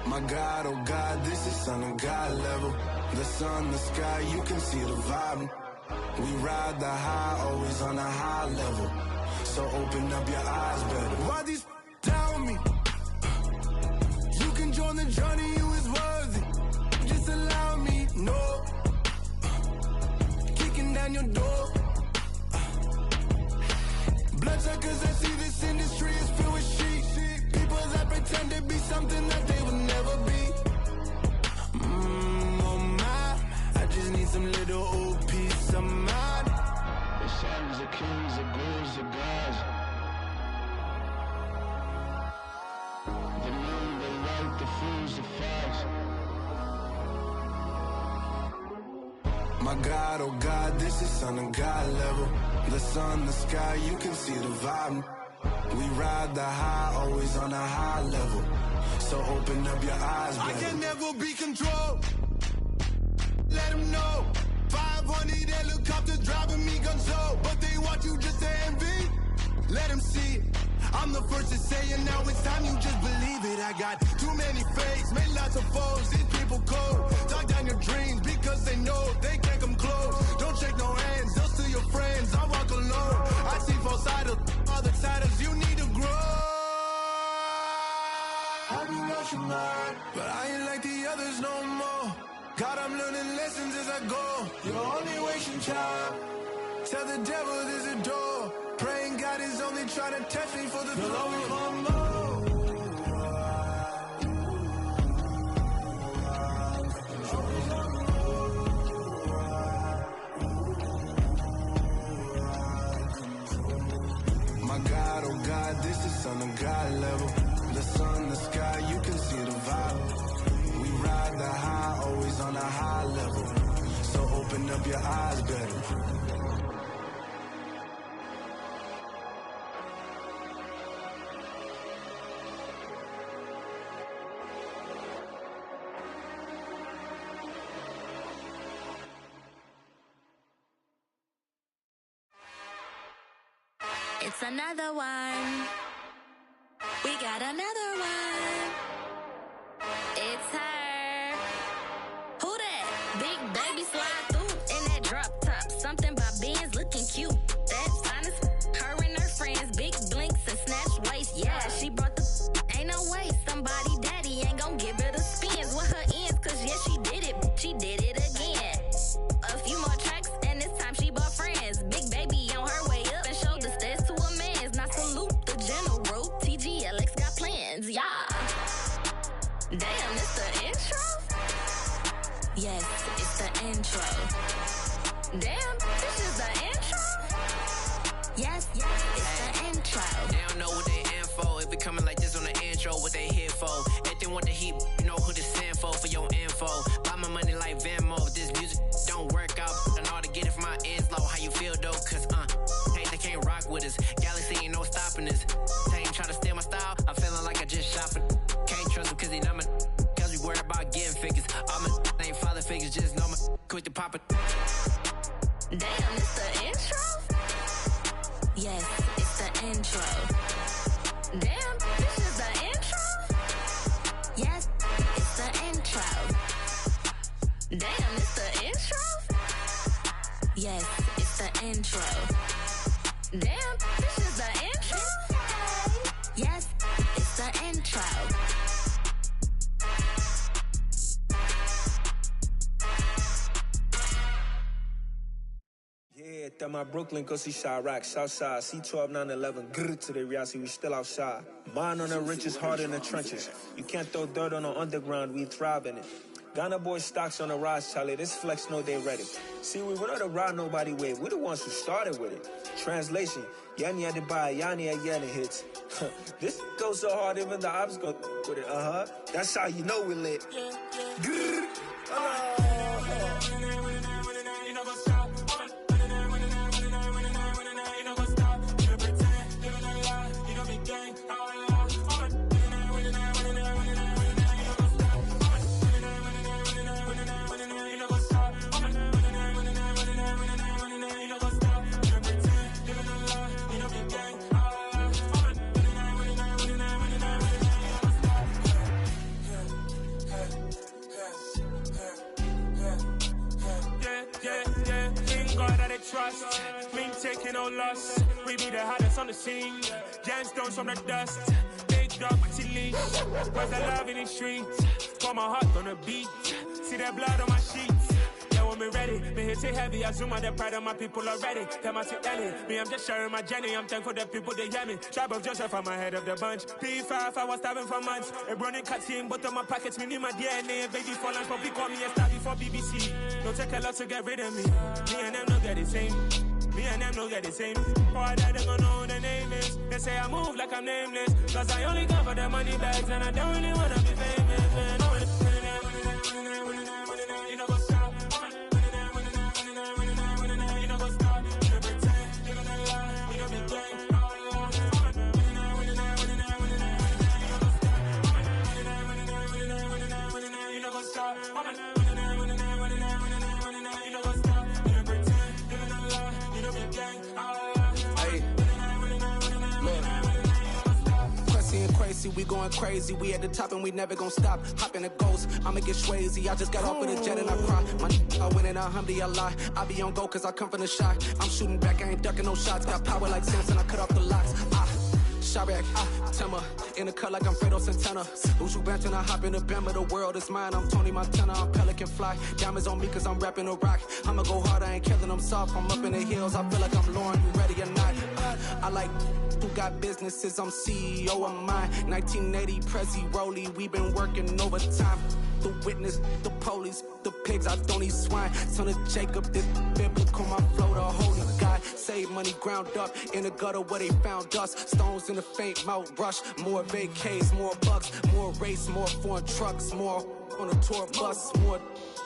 My God, oh God, this is on a God level. The sun, the sky, you can see the vibe. We ride the high, always on a high level. So open up your eyes better. Why these tell me? You can join the journey, you is worthy. Just allow me, no. Kicking down your door. Bloodshot cause I see this industry is filled with sheep. People that pretend pretend to be something that they would never be. Oh my, I just need some little old peace of mind. The sons of kings, the ghouls, the gods. The moon, the light, the fools, the facts. My God, oh God, this is son of God level. The sun, the sky, you can see the vibe. We ride the high, always on a high level. So open up your eyes, baby. I can never be controlled. Let them know. 500 helicopters driving me gonzo. But they want you just to envy. Let them see it. I'm the first to say it, now it's time you just believe it. I got too many fakes, made lots of foes. These people cold. Talk down your dreams because they know they can't come close. Don't shake no hands, they'll steal your friends. I walk alone. I see falsettos, other titles. You need to grow. I be watching mine, but I ain't like the others no more. God, I'm learning lessons as I go. You're only wasting time. Tell the devil there's a door. Praying God is only trying to test me for the glory. Always want more. My God, oh God, this is son of God level. The sun, the sky, you can see the vibe. We ride the high, always on a high level. So open up your eyes better. It's another one. We got another one. It's her. Who that? Big baby slide through in that drop top. Something by Benz looking cute. That's honest. Her and her friends, big blinks and snatch waist. Yeah, she brought the. Ain't no way somebody daddy ain't gon' give her the spins with her ends. Cause yeah, she did it. She did it again. A few more tracks and this time she bought friends. Big baby on her way up and showed the stairs to a man's. Now salute the general. TGLX got plans, yeah. Damn, it's the intro? Yes, it's the intro. Damn, this is the intro? Yes, it's the intro. They don't know what they in for. If it coming like this on the intro, what they here for? If they want the heat, you know who to send for your info. Buy my money like Venmo. If this music don't work out, I know how to get it from my ends low. How you feel though? Cause hey, they can't rock with us. Galaxy ain't no stopping us. They ain't try to steal my style. I'm feeling like I just shopping. Can't trust them cause they not my. Cause we worried about getting figures. All my ain't father figures, just know my quick to pop it. Damn, it's the intro? Yes, it's the intro. Damn, this is the intro? Yes, it's the intro. Damn, it's the intro? Yes, it's the intro. Damn, this is the intro? Yes, it's the intro. Yeah, that my Brooklyn, go see Chirac, Southside, C12, 911, grrr to the reality, we still outside. Mine on the riches, hard in the trenches. You can't throw dirt on the underground, we thrive in it. Ghana boys stocks on the rise, Charlie, this flex know they ready. See, we were not to ride nobody wave, we the ones who started with it. Translation, Yanni had to buy, Yanni had Yanni hits. This goes so hard, even the ops go with it, That's how you know we lit. Grrr, trust, me taking no loss. We be the hottest on the scene. Gemstones from the dust. Big dog, leash. Where's the love in the streets? Got my heart on the beat. See that blood on my sheets. Yeah, want me ready. Me hit it heavy, I zoom on the pride of my people already. Tell my shit Ellie, me I'm just sharing my journey. I'm thankful that people they hear me. Tribe of Joseph, I'm ahead of the bunch. P5, I was starving for months. A running cutscene, but on my pockets, me need my DNA. Baby for lunch, probably call me a star before BBC. Don't take a lot to get rid of me. Me and them don't get the same. Me and them don't get the same. Boy, that they gonna know who the name is. They say I move like I'm nameless. Cause I only come for the money bags and I don't really wanna be famous, man. You know what's up? You know what's up? You pretend, you gonna lie, you know be gang. You know what's up? We going crazy, we at the top and we never gonna stop. Hop in a ghost, I'ma get swayzy. I just got off of the jet and I cry. I win in a Humvee, I lie. I be on go cause I come from the shot. I'm shooting back, I ain't ducking no shots. Got power like Samson, I cut off the locks. Chirac, Timmer, in the cut like I'm Fredo Santana. Who's you benching? I hop in the Bama, the world is mine. I'm Tony Montana, I'm Pelican Fly. Diamonds on me cause I'm rapping a rock. I'ma go hard, I ain't killing them soft. I'm up in the hills, I feel like I'm Lauren, you ready or not? I like who got businesses, I'm CEO of mine. 1980 Prezi Rolly, we been working overtime. The witness, the police, the pigs, I don't eat swine. Son of Jacob, this biblical, my flow, the holy God. Save money ground up in the gutter where they found us. Stones in the faint mouth rush. More vacays, more bucks, more race, more foreign trucks, more on a tour bus, more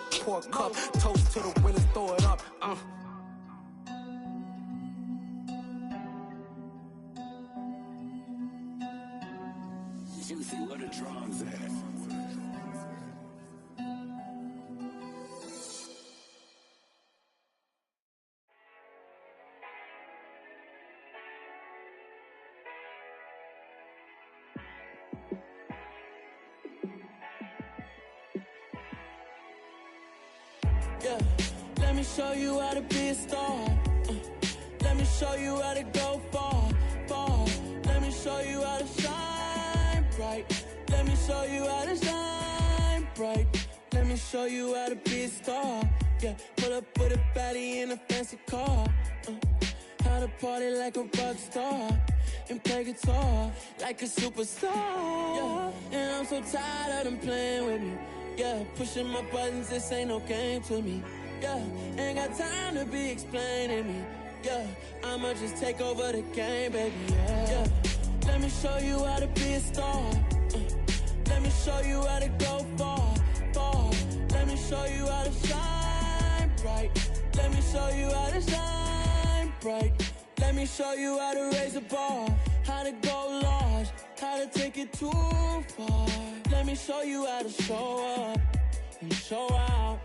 pour cup. Toast to the winners, throw it up. Juicy, where the drums at? Yeah, let me show you how to be a star. Let me show you how to go far, far. Let me show you how to shine bright. Let me show you how to shine bright. Let me show you how to be a star. Yeah, pull up with a baddie in a fancy car. How to party like a rock star and play guitar like a superstar. Yeah, and I'm so tired of them playing with me. Yeah, pushing my buttons, this ain't no game to me. Yeah, ain't got time to be explaining me. Yeah, I'ma just take over the game, baby. Yeah, let me show you how to be a star. Let me show you how to go far, far. Let me show you how to shine bright. Let me show you how to shine bright. Let me show you how to raise a bar, how to go large, how to take it too far. Let me show you how to show up and show out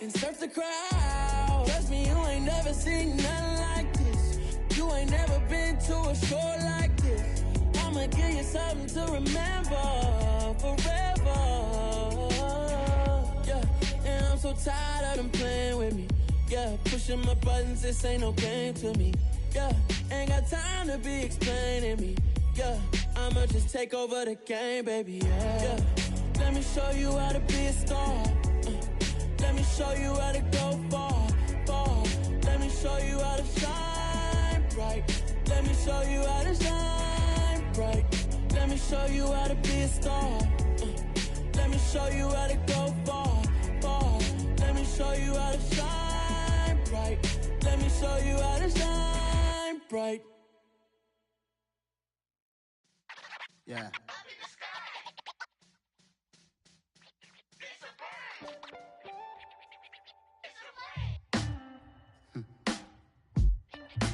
and surf the crowd. Trust me, you ain't never seen nothing like this. You ain't never been to a show like this. I'ma give you something to remember forever. Yeah, and I'm so tired of them playing with me. Yeah, pushing my buttons, this ain't no game to me. Yeah, ain't got time to be explaining me. Yeah, I'ma just take over the game, baby. Yeah, let me show you how to be a star. Let me show you how to go far, far. Let me show you how to shine bright. Let me show you how to shine bright. Let me show you how to be a star. Let me show you how to go far, far. Let me show you how to shine bright. Let me show you how to shine bright. Yeah.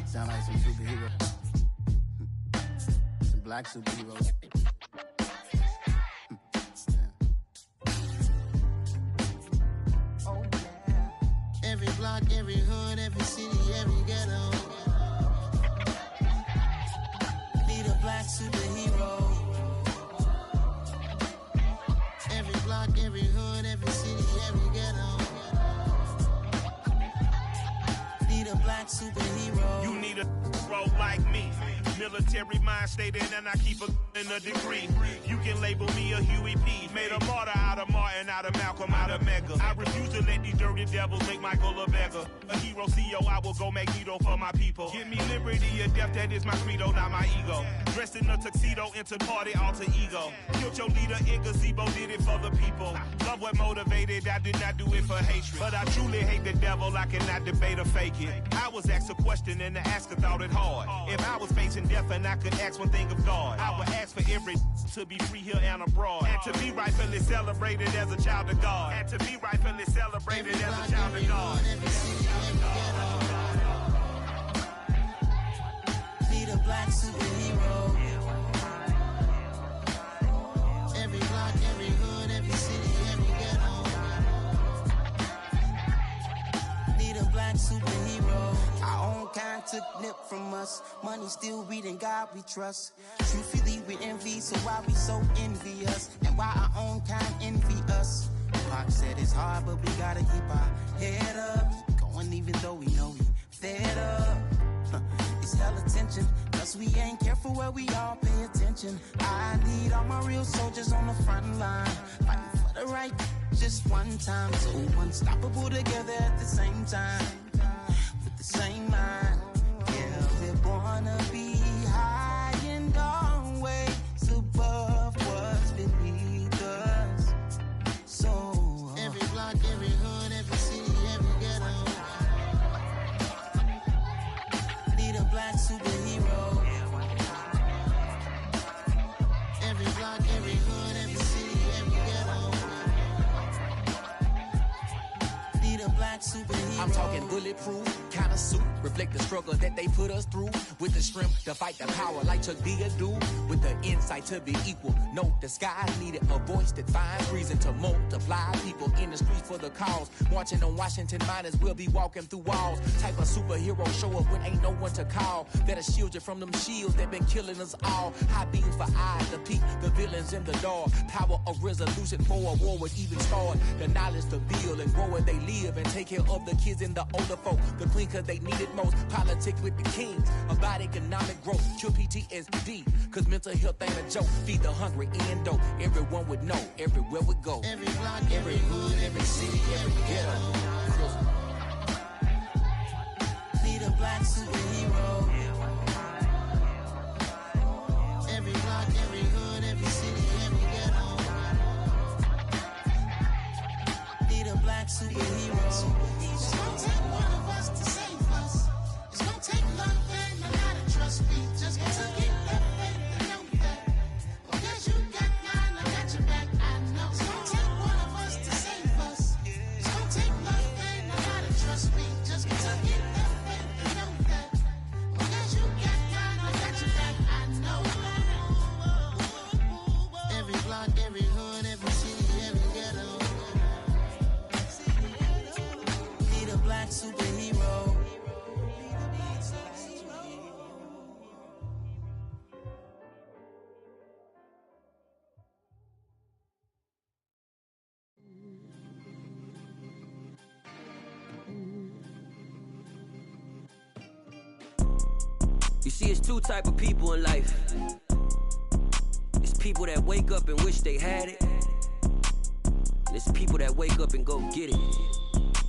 Sound like some superheroes. Some black superheroes. Oh, yeah. Every block, every hood, every city, every ghetto. Need a black superhero. Every block, every hood, every city, every ghetto. Need a black superhero. You need a role like me. Military mind stated and I keep in a degree. You can label me a Huey P. made a martyr out of Martin, out of Malcolm, out of Mega. I refuse to let these dirty devils make Michael a beggar. A hero CEO, I will go Magneto for my people. Give me liberty or death, that is my credo, not my ego. Dressed in a tuxedo, into party, alter ego. Killed your leader in gazebo, did it for the people. Love what motivated, I did not do it for hatred. But I truly hate the devil, I cannot debate or fake it. I was asked a question and the asker thought it hard. If I was facing death and I could ask one thing of God, I would ask for every to be free here and abroad. And to be rightfully celebrated as a child of God. And to be rightfully celebrated as a child of God. Need a black superhero. Every block, every hood, every city, every ghetto. Need a black superhero. Our own kind took nip from us. Money still reading God we trust. Truthfully we envy, so why we so envious? And why our own kind envy us? Pac said it's hard, but we gotta keep our head up. Going even though we know we fed up. It's hella tension, cause we ain't careful where we all pay attention. I need all my real soldiers on the front line, fighting for the right just one time. So unstoppable together at the same time, with the same mind. Yeah, we're gonna be high and always above what's beneath us. So every block, every hood, every city, every ghetto. Need a black superhero. Every block, every hood, every city, every ghetto. Need a black superhero. I'm talking bulletproof kind of suit, reflect the struggle that they put us through, with the strength to fight the power like Chuck D do, with the insight to be equal. No disguise needed, a voice that finds reason to multiply people in the streets for the cause. Marching on Washington, might as well be walking through walls. Type of superhero show up when ain't no one to call. That'll shield you from them shields that been killing us all. High beams for eyes to peek the villains in the dark. Power of resolution for a war would even start. The knowledge to build and grow where they live and take care of the kids and the older folk. The clean cause they need it most. Politics with the kings about economic growth. Cure PTSD cause mental health ain't a joke. Feed the hungry and dope. Everyone would know everywhere we go. Every block, every hood, every city, every ghetto. Need a black superhero. Every block, every hood, every city, every ghetto. Need a black superhero. It's gonna take one of us to save us. It's gonna take love and a lot of trust. We just gotta get that faith and know that. Well, guess you got mine, I got your back, I know. It's gonna take one of us to save us. It's gonna take love and a lot of trust. We just gotta get that faith and know that. Well, guess you got mine, I got your back, I know. Every block, every hood, every city, every ghetto. Need a black superhero. You see, it's two type of people in life. It's people that wake up and wish they had it. And it's people that wake up and go get it.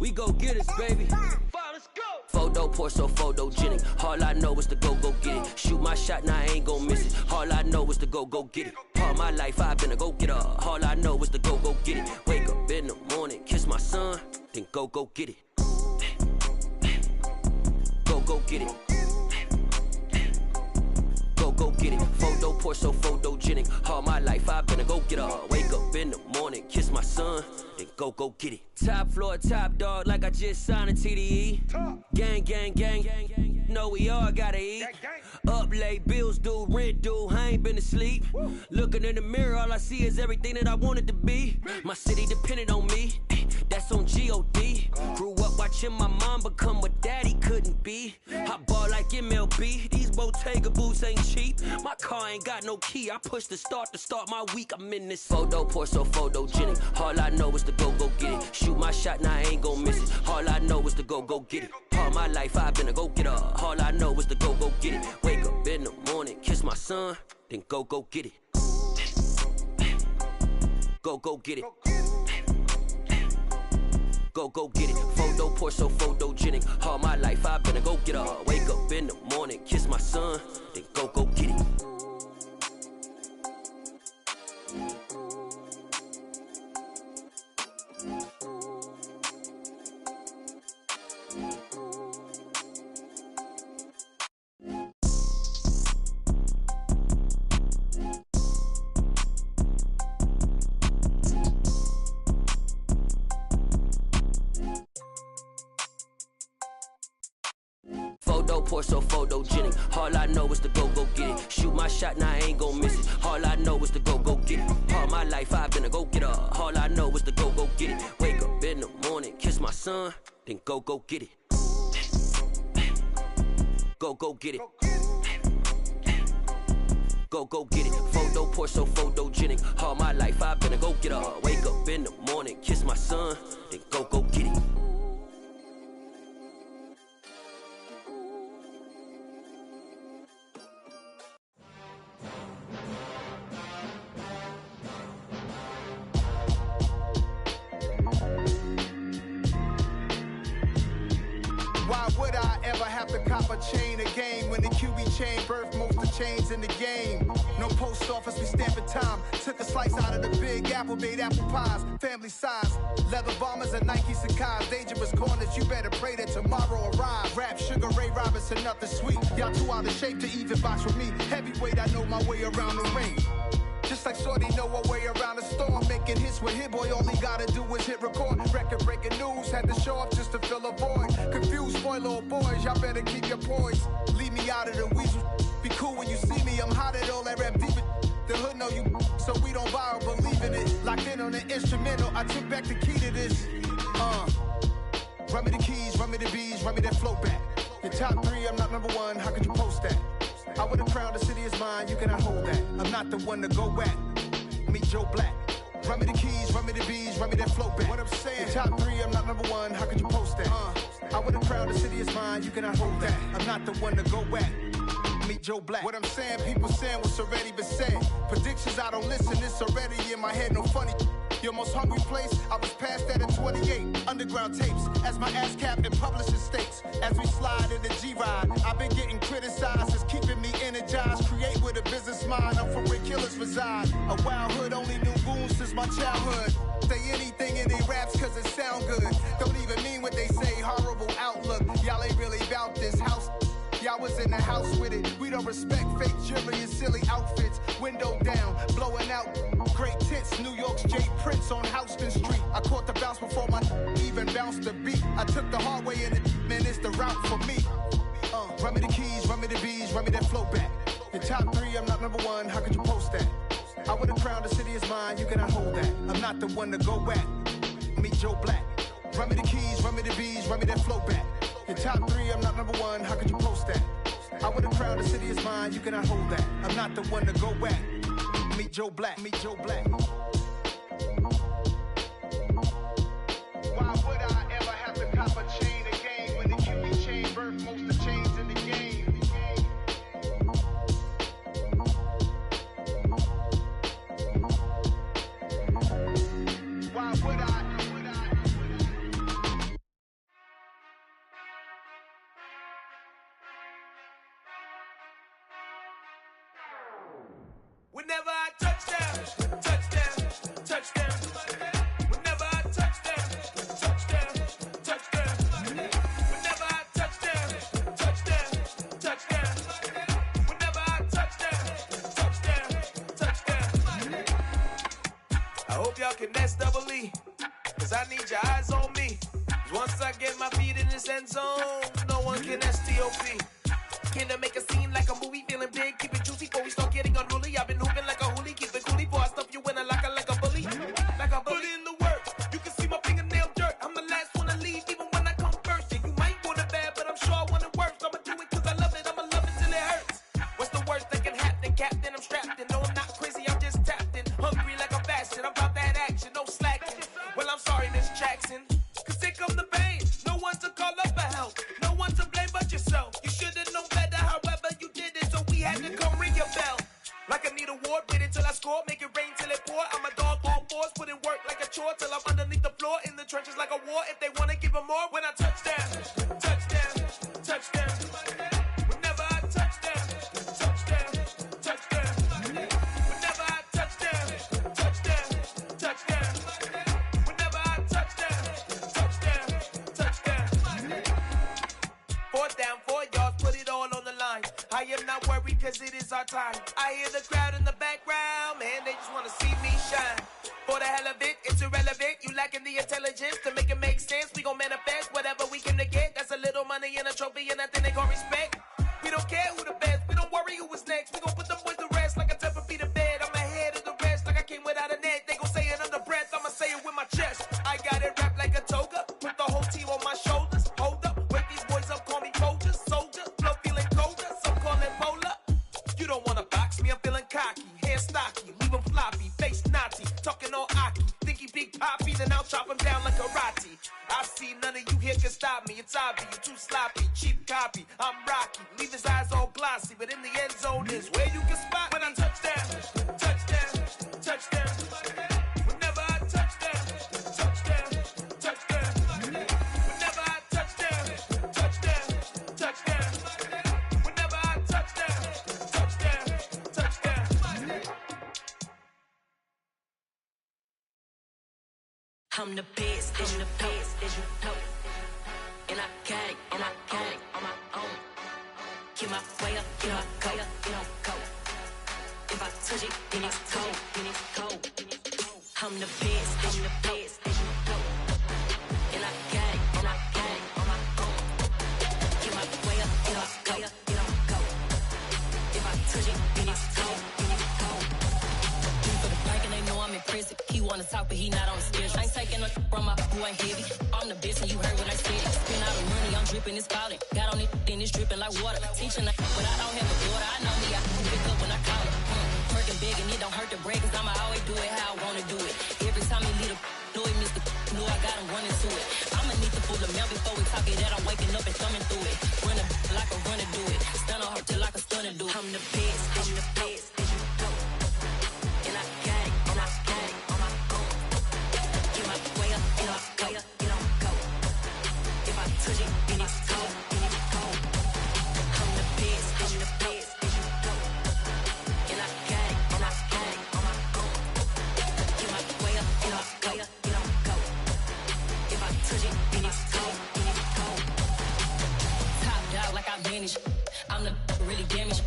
We go get it, baby. Photo poor, so photogenic. All I know is to go get it. Shoot my shot, now I ain't gon' miss it. All I know is to go get it. All my life I've been a go-getter. All I know is to go get it. Wake up in the morning, kiss my son, then go get it. Go get it. Go get it. Photo poor, so photogenic. All my life I've been a go-getter. Wake up in the morning, kiss my son, then go get it. Top floor, top dog, like I just signed a TDE. Gang, gang, gang. Know we all gotta eat. Up late, bills due, rent due, I ain't been asleep. Looking in the mirror, all I see is everything that I wanted to be. My city depended on me, that's on G.O.D. Grew up watching my mom become what daddy couldn't be. I ball like MLB, these Bottega boots ain't cheap. My car ain't got no key, I push the start to start my week. I'm in this photo poor, so photogenic. All I know is to go get it. Shoot my shot, now I ain't gon' miss it. All I know is to go get it. All my life I've been a go-getter. All I know is to go get it. Wake up in the morning, kiss my son, then go get it. Go get it. Go get it. Photo poor, so photogenic. All my life I've been a go getter. Wake up in the morning, kiss my son, then go get it. Poor, so photogenic. All I know is to go get it. Shoot my shot, now I ain't gon' miss it. All I know is to go get it. All my life I've been a go getter. All I know is to go get it. Wake up in the morning, kiss my son, then go get it. Go get it. Go get it. Photo poor, so photogenic. All my life I've been a go getter. Wake up in the morning, kiss my son, then go get it. Why would I ever have to cop a chain a game when the QB chain birthed most of the chains in the game? No post office, we stamping time. Took a slice out of the Big Apple, made apple pies, family size. Leather bombers and Nike Sacai's. Dangerous corners, you better pray that tomorrow arrives. Rap, Sugar Ray Robinson, nothing sweet. Y'all too out of shape to even box with me. Heavyweight, I know my way around the ring. Just like Shorty know her way around the storm. Making hits with Hit Boy, all he gotta do is hit record. Record breaking news, had to show up just to fill a void. Confused, spoiled little boys, y'all better keep your poise. Leave me out of the weasel. Be cool when you see me, I'm hot at all that rap deep. The hood know you, so we don't borrow, believe in it. Locked in on the instrumental, I took back the key to this. Run me the keys, run me the bees, run me that flow back. Your top three, I'm not number one, how could you post that? I would have crowned the city is mine, you cannot hold that. I'm not the one to go at. Meet Joe Black. Run me the keys, run me the bees, run me that flow back. What I'm saying, your top three, I'm not number one, how could you post that? I would have crowned the city is mine, you cannot hold that. I'm not the one to go at. Meet Joe Black. What I'm saying, people saying what's already been said. Predictions, I don't listen, it's already in my head, no funny. Your most hungry place, I was past that at 28. Underground tapes, as my ass cap in publishing states. As we slide in the G-Ride, I've been getting criticized, it's keeping me energized. Create with a business mind, I'm from where killers reside. A wild hood, only knew goons since my childhood. Say anything in they raps cause it sound good. Don't even mean what they say, horrible outlook. Y'all ain't really about this house. Y'all was in the house with it. We don't respect fake jewelry and silly outfits. Window down, blowing out great tits. New York's J. Prince on Houston Street. I caught the bounce before my even bounced the beat. I took the hard way in it, man, it's the route for me. Run me the keys, run me the bees, run me that flow back. Your top three, I'm not number one, how could you post that? I would have crowned the city is mine, you cannot hold that. I'm not the one to go at. Meet Joe Black. Run me the keys, run me the bees, run me that flow back. Your top three, I'm not number one, how could you post that? I would have crowned the city is mine, you cannot hold that. I'm not the one to go at. Meet Joe Black, meet Joe Black. Why would I ever have to cop a chain a game when the QB chain birthed most of the chains in the game? Why would I? Whenever I touch them, touch them. Whenever I touch them, touch them. Whenever I touch them, touch them. Whenever I touch them. I hope y'all can S-double-E, cause I need your eyes on me. Cause once I get my feet in this end zone, no one can S-T-O-P. Can I make a scene like a movie, feeling big, keep it juicy before we start getting unruly. I've been hooping like a hoolie, keep it coolie before I stuff you in a locker like a bully. Like a bully. Put in the work, you can see my fingernail dirt. I'm the last one to leave, even when I come first. Yeah, you might want it bad, but I'm sure I want it worse. I'ma do it cause I love it, I'ma love it till it hurts. What's the worst that can happen, Captain? I'm strapped in, no I'm not crazy, I'm just tapped in. Hungry like a bastard, I'm about that action, no slacking. Well, I'm sorry, Miss Jackson, cause here come the pain. No one to call up for help, no one to blame but yourself. You should've known better, however you did it, so we had to come ring your bell. Like I need a award, waiting chore till I'm underneath the floor in the trenches like a war. If they wanna give them more, when I touch down, touchdown, touchdown. Whenever I touch down, touchdown, touchdown. Whenever I touch down, touchdown, touchdown. Whenever I touch down, touchdown, touchdown. 4th down, 4 yards, put it all on the line. I am not worried cause it is our time. I hear the crowd in the background, man, they just wanna see me shine. For the hell of it, it's irrelevant. You lacking the intelligence to make it make sense. We gon' manifest whatever we came to get. That's a little money and a trophy and nothing they gon' respect. We don't care who the best, we don't worry who was next. We gon' put them boys to rest like a temper feet of bed. I'm ahead of the rest like I came without a net. They gon' say it under breath, I'ma say it with my chest. I got it wrapped like a toga, put the whole team on my shoulders. Hold up, wake these boys up, call me Folger, soldier. Flow feeling colder, some call it polar. You don't wanna box me, I'm feeling cocky. Hair stocky, leave him floppy, face naughty. Talking all aki, think he big poppy, then I'll chop him down like karate. I see none of you here can stop me. It's obvious, you too sloppy, cheap copy. I'm Rocky, leave his eyes all glossy, but in the end zone is where you can spot when I touch down, touchdown, touchdown. Whenever I touch down, touchdown, touchdown. Whenever I touch down, touchdown, touchdown. Whenever I touch down, touchdown, touchdown. I'm the best, and you know, and I got it, and I got it on my own. Get my way up, get my go, go. If I touch it, then it's cold, I'm the best, and you know, and I got it, and I got it on my own. Get my way up, get my go, go. If I touch it, then it's cold, For the bank and they know I'm in prison. He wanna talk, but he not on the schedule. I ain't taking no from my who ain't heavy. I'm the best and you heard what I said. Spend all the money, I'm dripping, it's falling. Got on it, then it's dripping like water. Teaching but I don't have a daughter. I know me, I can pick up when I call it. Working big and it don't hurt to break, cause I'ma always do it how I wanna do it. Every time he lead a know he missed the know I got him running to it. I'ma need to pull the mail before we talk it that I'm waking up and thumbing through it. Run like a runner do it. Stun on her till like a stunner do it. I'm the best, and you know. And I got it, and I got it on my own. Get my way up, get my go, go. If I touch it, then it's cold, I'm the best, and you know. And I got it, and I got it on my own. Get my way up, get my go, go. If I touch it, then it's cold, Top dog like I manage. I'm the really damaged.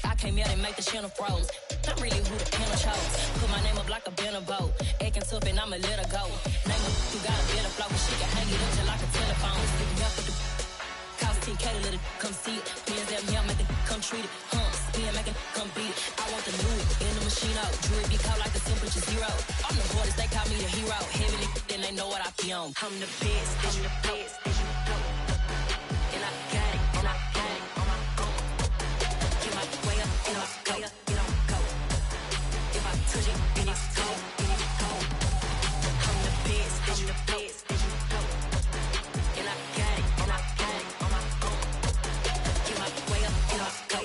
I came out and make the channel froze. I'm really who the panel chose. Put my name up like a banner boat. Acting tough and I'ma let her go. Name her who got a better flow. She can hang it up till like a telephone. Stick me up with the cost 10K to let it come see it. Hands that me, I make it come treat it. Spin, make it come beat it. I want the new in the machine out. Jewelry be called like the temperature 0. I'm the hardest, they call me the hero. Heavily, then they know what I be on. I'm the best, and the best, and you know. And I got it, and I got it on my own. Get my way up, and I go, go. If I touch it, then it's cold, I'm the best, and the best, and you know. And I got it, and I got it on my own. Get my way up, and I go,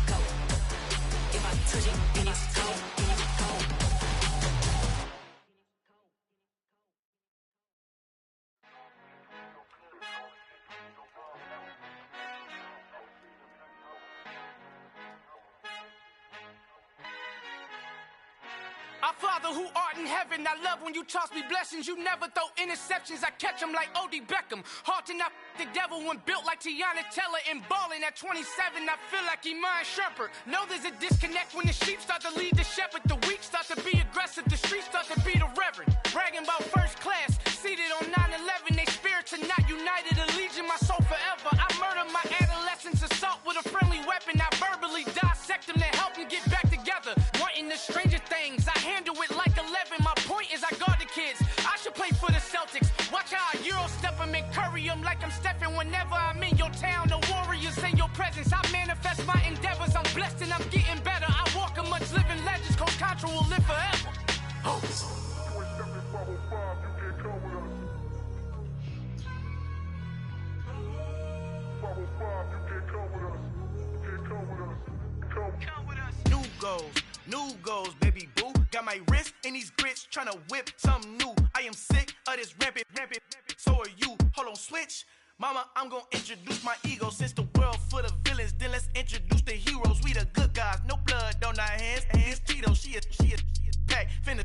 go. If I touch it, then it's cold, Our Father who art in heaven, I love when you toss me blessings. You never throw interceptions, I catch them like O.D. Beckham. Hard to not the devil when built like Tiana Teller and balling at 27. I feel like Iman Shumpert. Know there's a disconnect when the sheep start to lead the shepherd. The weak start to be aggressive, the streets start to be the reverend. Bragging about first class, seated on 9/11. They spirits are not united, a legion, my soul forever. I murder my adolescence, assault with a friendly weapon. I verbally dissect them to help them get back together. Wanting the stranger things, I handle it like 11. My point is I guard the kids. I should play for the Celtics. Watch how I Euro step them and curry them like I'm Stephen. Whenever I'm in your town, the Warriors in your presence. I manifest my endeavors. I'm blessed and I'm getting better. I walk amongst living legends. Coach Contra will live forever. New goals, baby boo. Got my wrist in these grits, tryna whip something new. I am sick of this rampant. So are you. Hold on, switch. Mama, I'm gonna introduce my ego. Since the world full of villains, then let's introduce the heroes. We the good guys, no blood on our hands. Hands Tito, she is back. Finna,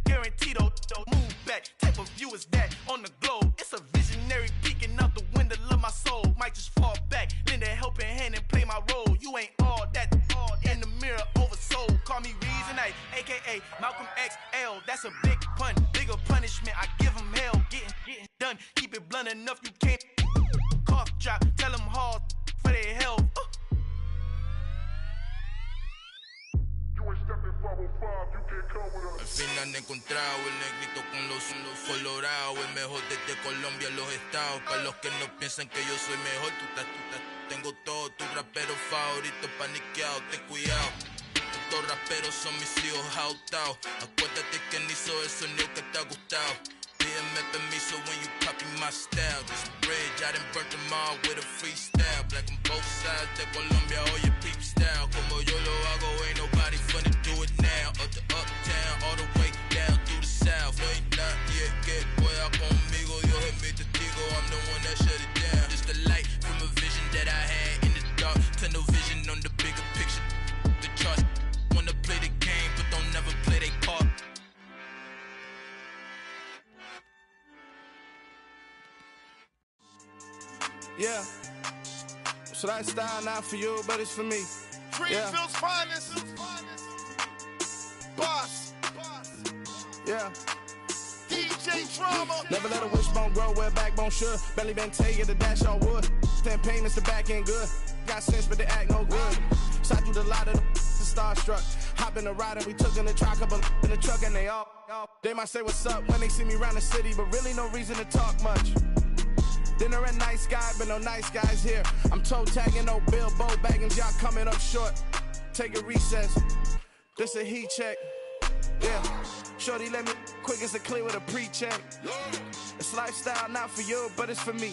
guaranteed though. Move back. Type of view is that on the globe? It's a visionary peeking out the window of my soul. Might just fall back, lend a helping hand and play my role. You ain't all that. In the mirror, oversold. Call me Reason A, aka Malcolm XL. That's a big pun, bigger punishment. I give him hell. Getting done. Keep it blunt enough, you can't. Cough drop, tell them hard for their health. Al fin han encontrado el negrito con los colorados, el mejor desde Colombia, los estados. Para los que no piensan que yo soy mejor, tengo todo, tu rapero favorito paniqueado, ten cuidado. Estos raperos son mis hijos jautados. Acuérdate que ni hizo el sonido que te ha gustado. Pídeme permiso when you copy my style. This bridge, I done burnt them all with a freestyle. Black on both sides de Colombia, oye peep style. Como yo lo hago, ain't nobody finna do it now. Up to uptown, all the way down through the south. No hay nadie que pueda conmigo, Dios es mi testigo. I'm the one that shut it down. Just the light from a vision that I had in the dark. Tunnel vision on the bigger picture. The charts wanna play the game, but don't never play their part. Yeah, so that style not for you, but it's for me. Greenfield's finest. Boss. Yeah. DJ Drama. Never let a wishbone grow where backbone should. Belly been taking the dash all wood. 10 payments, the back end good. Got sense, but they act no good. Shot through the lot of the starstruck. Hop in the ride and we took in the truck, couple in the truck, and they might say what's up when they see me around the city, but really no reason to talk much. Dinner and nice guy, but no nice guys here. I'm toe tagging, no Bilbo baggins, y'all coming up short. Take a recess. This a heat check. Yeah. Shorty let me quick as a clear with a pre-check. It's lifestyle not for you, but it's for me.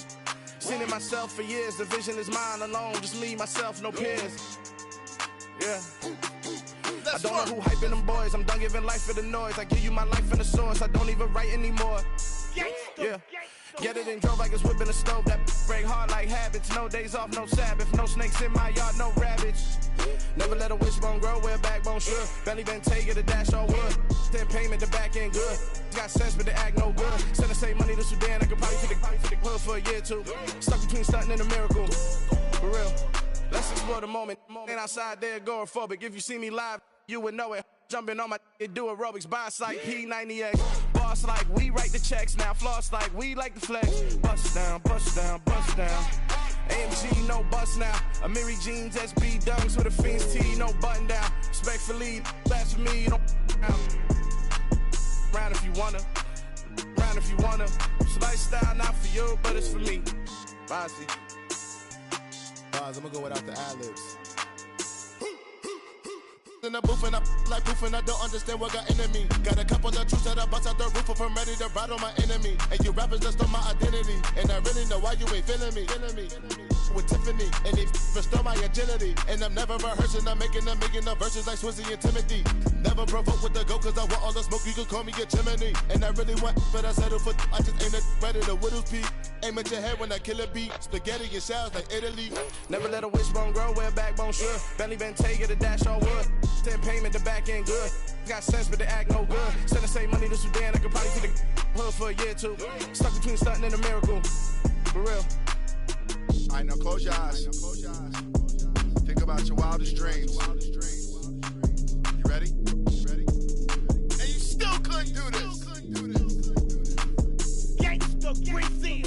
Seen it myself for years. The vision is mine alone. Just me, myself, no peers. Yeah. I don't know who hyping them boys. I'm done giving life for the noise. I give you my life in the source. I don't even write anymore. Yeah. Get it and drove like it's whipping a stove. That break hard like habits. No days off, no Sabbath. No snakes in my yard, no rabbits. Never let a wishbone grow where backbone should. Belly been taking the dash all wood. 10 payment, the back end good. Got sense, but they act no good. Send the same money to Sudan. I could probably take the hood for a year or two. Stuck between stunting and a miracle. For real. Let's explore the moment. Ain't outside there agoraphobic. If you see me live, you would know it. Jumping on my do aerobics, boss like P90X. Boss like we write the checks now. Floss like we like the flex. Bust down, bust down, bust down. AMG, no bust now. Amiri jeans, SB dunks with a Fiends T, no button down. Respectfully, that's for me, you don't round if you wanna. Round if you wanna. It's lifestyle not for you, but it's for me. Bossy. Boz, I'm gonna go without the ad-libs. In the booth and I like proof and I don't understand what got into me. Got a couple of troops that I bust out the roof if I'm ready to ride on my enemy. And you rappers just stole my identity, and I really know why you ain't feeling me. With Tiffany, and they restore my agility. And I'm never rehearsing, I'm making a million of verses like Swizzy and Timothy. Never provoke with the go, cause I want all the smoke, you can call me a chimney. And I really want, but I settle for, I just aim it ready to Whittles Peak. Aim at your head when I kill a beat. Spaghetti and shells like Italy. Never let a wishbone grow where backbone should. Belly been taking the dash all wood. 10 payment, the back end good. Got sense, but they act no good. Send the same money to Sudan, I could probably take the hood for a year or two. Stuck between stunting and a miracle. For real. Alright, now close your eyes. Think about your wildest dreams. You ready? And you still couldn't do this. Gangsta Brazil.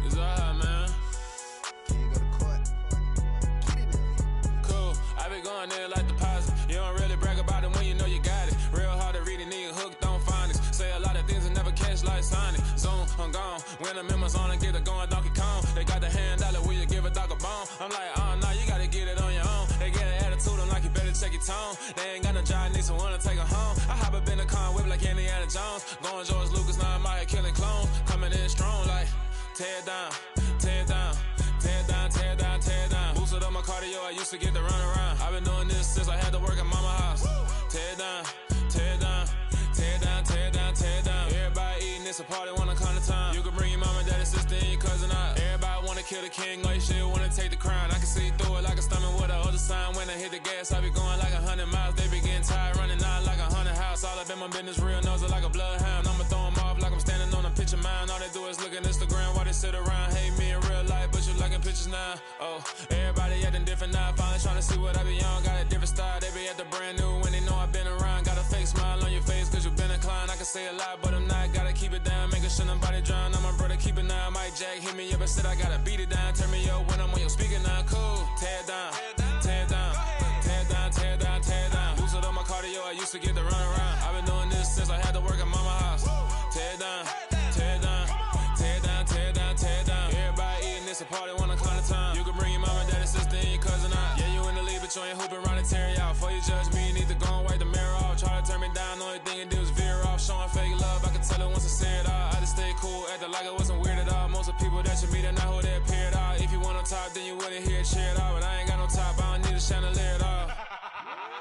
It's alright, man. Cool. I be going there like deposit. You don't really brag about it when you know you got it. Real hard to read a nigga hooked on phonics. Say a lot of things and never catch like Sonic. Zone, I'm gone. When I'm in my zone, I get it going Donkey Kong. They got the hand dollar, will you give a dog a bone? I'm like, oh no, you gotta get it on your own. They get an attitude, I'm like, you better check your tone. They ain't got no job, need someone to take her home. I hop up in the car, whip like Indiana Jones. Going George Lucas, now I'm out here killing clones. Coming in strong like, tear down, tear down. Tear down, tear down, tear down. Boosted up my cardio, I used to get to run around. I've been doing this the king, like shit, wanna take the crown. I can see through it like a stomach with a other sign. When I hit the gas, I be going like 100 miles. They be getting tired, running out like 100 house. All up in my business, real nose like a bloodhound. I'ma throw them off like I'm standing on a picture mine. All they do is look at Instagram while they sit around. Hate me in real life, but you liking pictures now. Oh, everybody acting different now. Finally trying to see what I be on. Got a different style, they be at the brand new when they know I've been around. Got a fake smile on your face, cause you been inclined. I can say a lot, but I'm not. Gotta keep it down, making sure nobody drown. I'm my brother, keep it now. Mike Jack hit me up and said I gotta beat it down. Turn me up when I'm on your speaker now. Cool, tear it down, tear it down, tear it down, tear it down, tear it down. Boosted up my cardio, I used to get the run around. I've been doing this since I had to work at mama house. Tear it down, tear it down, tear it down, tear it down, tear it down. Everybody eating this a party, one o'clock of time. You can bring your mama, daddy, sister, and your cousin out. Yeah, you in the lead, but you ain't hooping around and tear you out. Before you judge me, you need to go and wipe the mirror off. Try to turn me down, only thing it do is veer off. Showing fake love, I can tell it once I see it all. I just stay cool, acting like it wasn't weird at all. Most of the people that you meet are not who they appear at all. If you want on top, then you wouldn't hear it cheer at all. But I ain't got no top, I don't need a chandelier at all.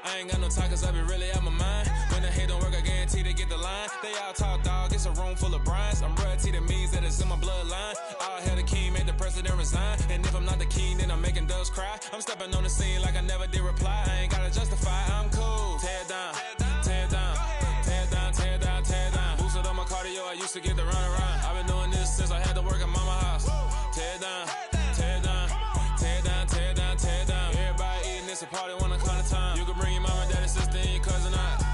I ain't got no time, cause I be really out my mind. When the hate don't work, I guarantee they get the line. They all talk, dog, it's a room full of brinds. I'm royalty, that means that it's in my bloodline. All hail the king, made the president resign. And if I'm not the king, then I'm making doves cry. I'm stepping on the scene like I never did reply. I ain't gotta justify, I'm cool. Tear it down, tear it down, tear it down, tear it down, tear it down. Boosted up my cardio, I used to get the run around. I've been doing this since I had to work at mama house. Tear it down, tear it down, tear it down, tear it down, tear it down. Everybody eating this a party, 1 o'clock of time. You can bring your mama, daddy, sister, and your cousin out.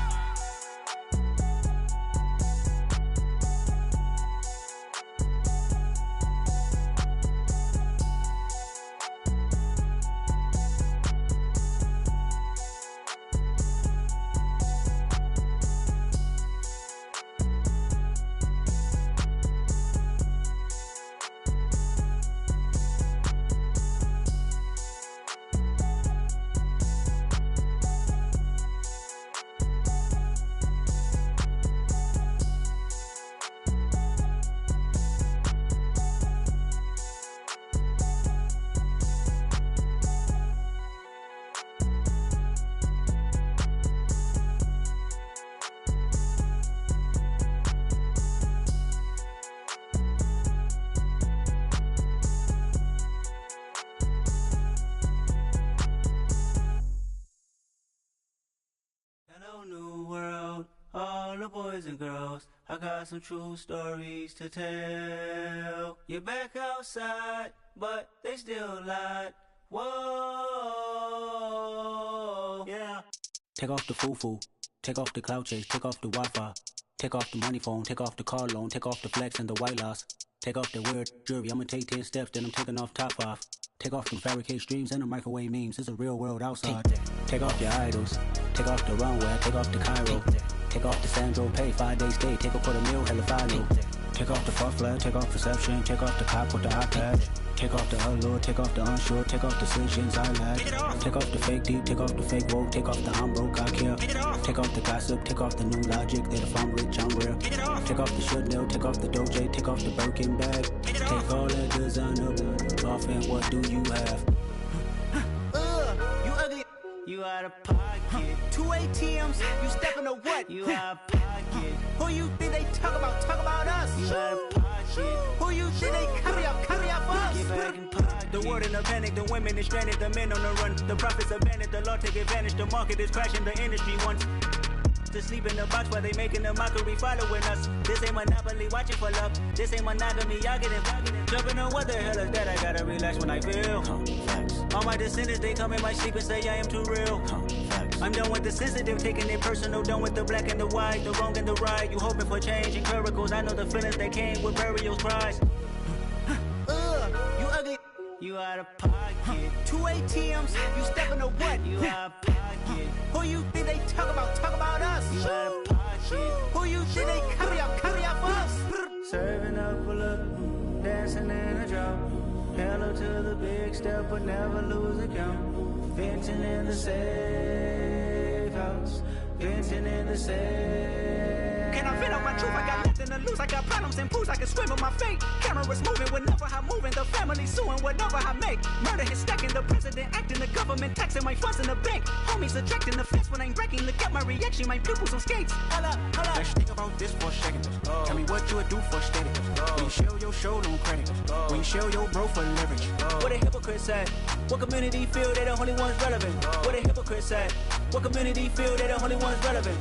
New world, all the boys and girls, I got some true stories to tell. You're back outside, but they still lied. Whoa, yeah. Take off the foo-foo, take off the cloud chase, take off the Wi-Fi, take off the money phone, take off the car loan, take off the flex and the white loss, take off the weird jewelry, I'ma take 10 steps, then I'm taking off top 5. Take off them fabricate streams and the microwave memes. It's a real world outside. Take off your idols. Take off the runway. Take off the Cairo. Take off the Sandro Pay. 5 days stay. Take off for the meal. Hella final. Take off the fuck flag. Take off perception. Take off the cop with the iPad. Take off the allure. Take off the unsure. Take off decisions I lack. Take off the fake deep. Take off the fake woke. Take off the I'm broke. I care. Take off the gossip. Take off the new logic. That if I'm rich, I'm real. Take off the should know. Take off the Doja. Take off the Birkin bag. Take all that designer off and what do you have? You ugly. You out of pocket. 2 ATMs. You stepping to what? You out of pocket. Who you think they talk about? Talk about us. You out of pocket. Who you think they carry up us? Get back in pocket. The world in a panic. The women is stranded. The men on the run. The profits abandoned. The law take advantage. The market is crashing. The industry wants to sleep in the box while they making a mockery following us. This ain't Monopoly, watching for love. This ain't monogamy, y'all get it. Jumping on what the hell is that? I gotta relax when I feel. All my descendants, they come in my sleep and say I am too real. I'm done with the sensitive, taking it personal. Done with the black and the white, the wrong and the right. You hoping for change and miracles. I know the feelings that came with burials, cries. You ugly. You out of pocket. 2 ATMs. You stepping to what? You out of pocket. Who you think they talk about? Talk about us. You out of pocket. Who you think they carry up us? Serving up a look, dancing in a drop. Hello to the big step, but never lose a count. Venting in the safe house. Venting in the safe. Can I vent out my truth? I got nothing to lose. I got problems and booze. I can swim with my fate. Cameras moving whenever I'm moving. The family family suing whatever I make. Murder is stacking, the president acting, the government taxing my funds in the bank. Homies subtracting the fence when I'm breaking. Look at my reaction, my pupils on skates. Hold up. Let's think about this for a second. Tell me what you would do for steady. When you show your show, no credit. When you show your bro for leverage. What a hypocrite said. What community feel they the only ones relevant? What a hypocrite said. What community feel they the only ones relevant?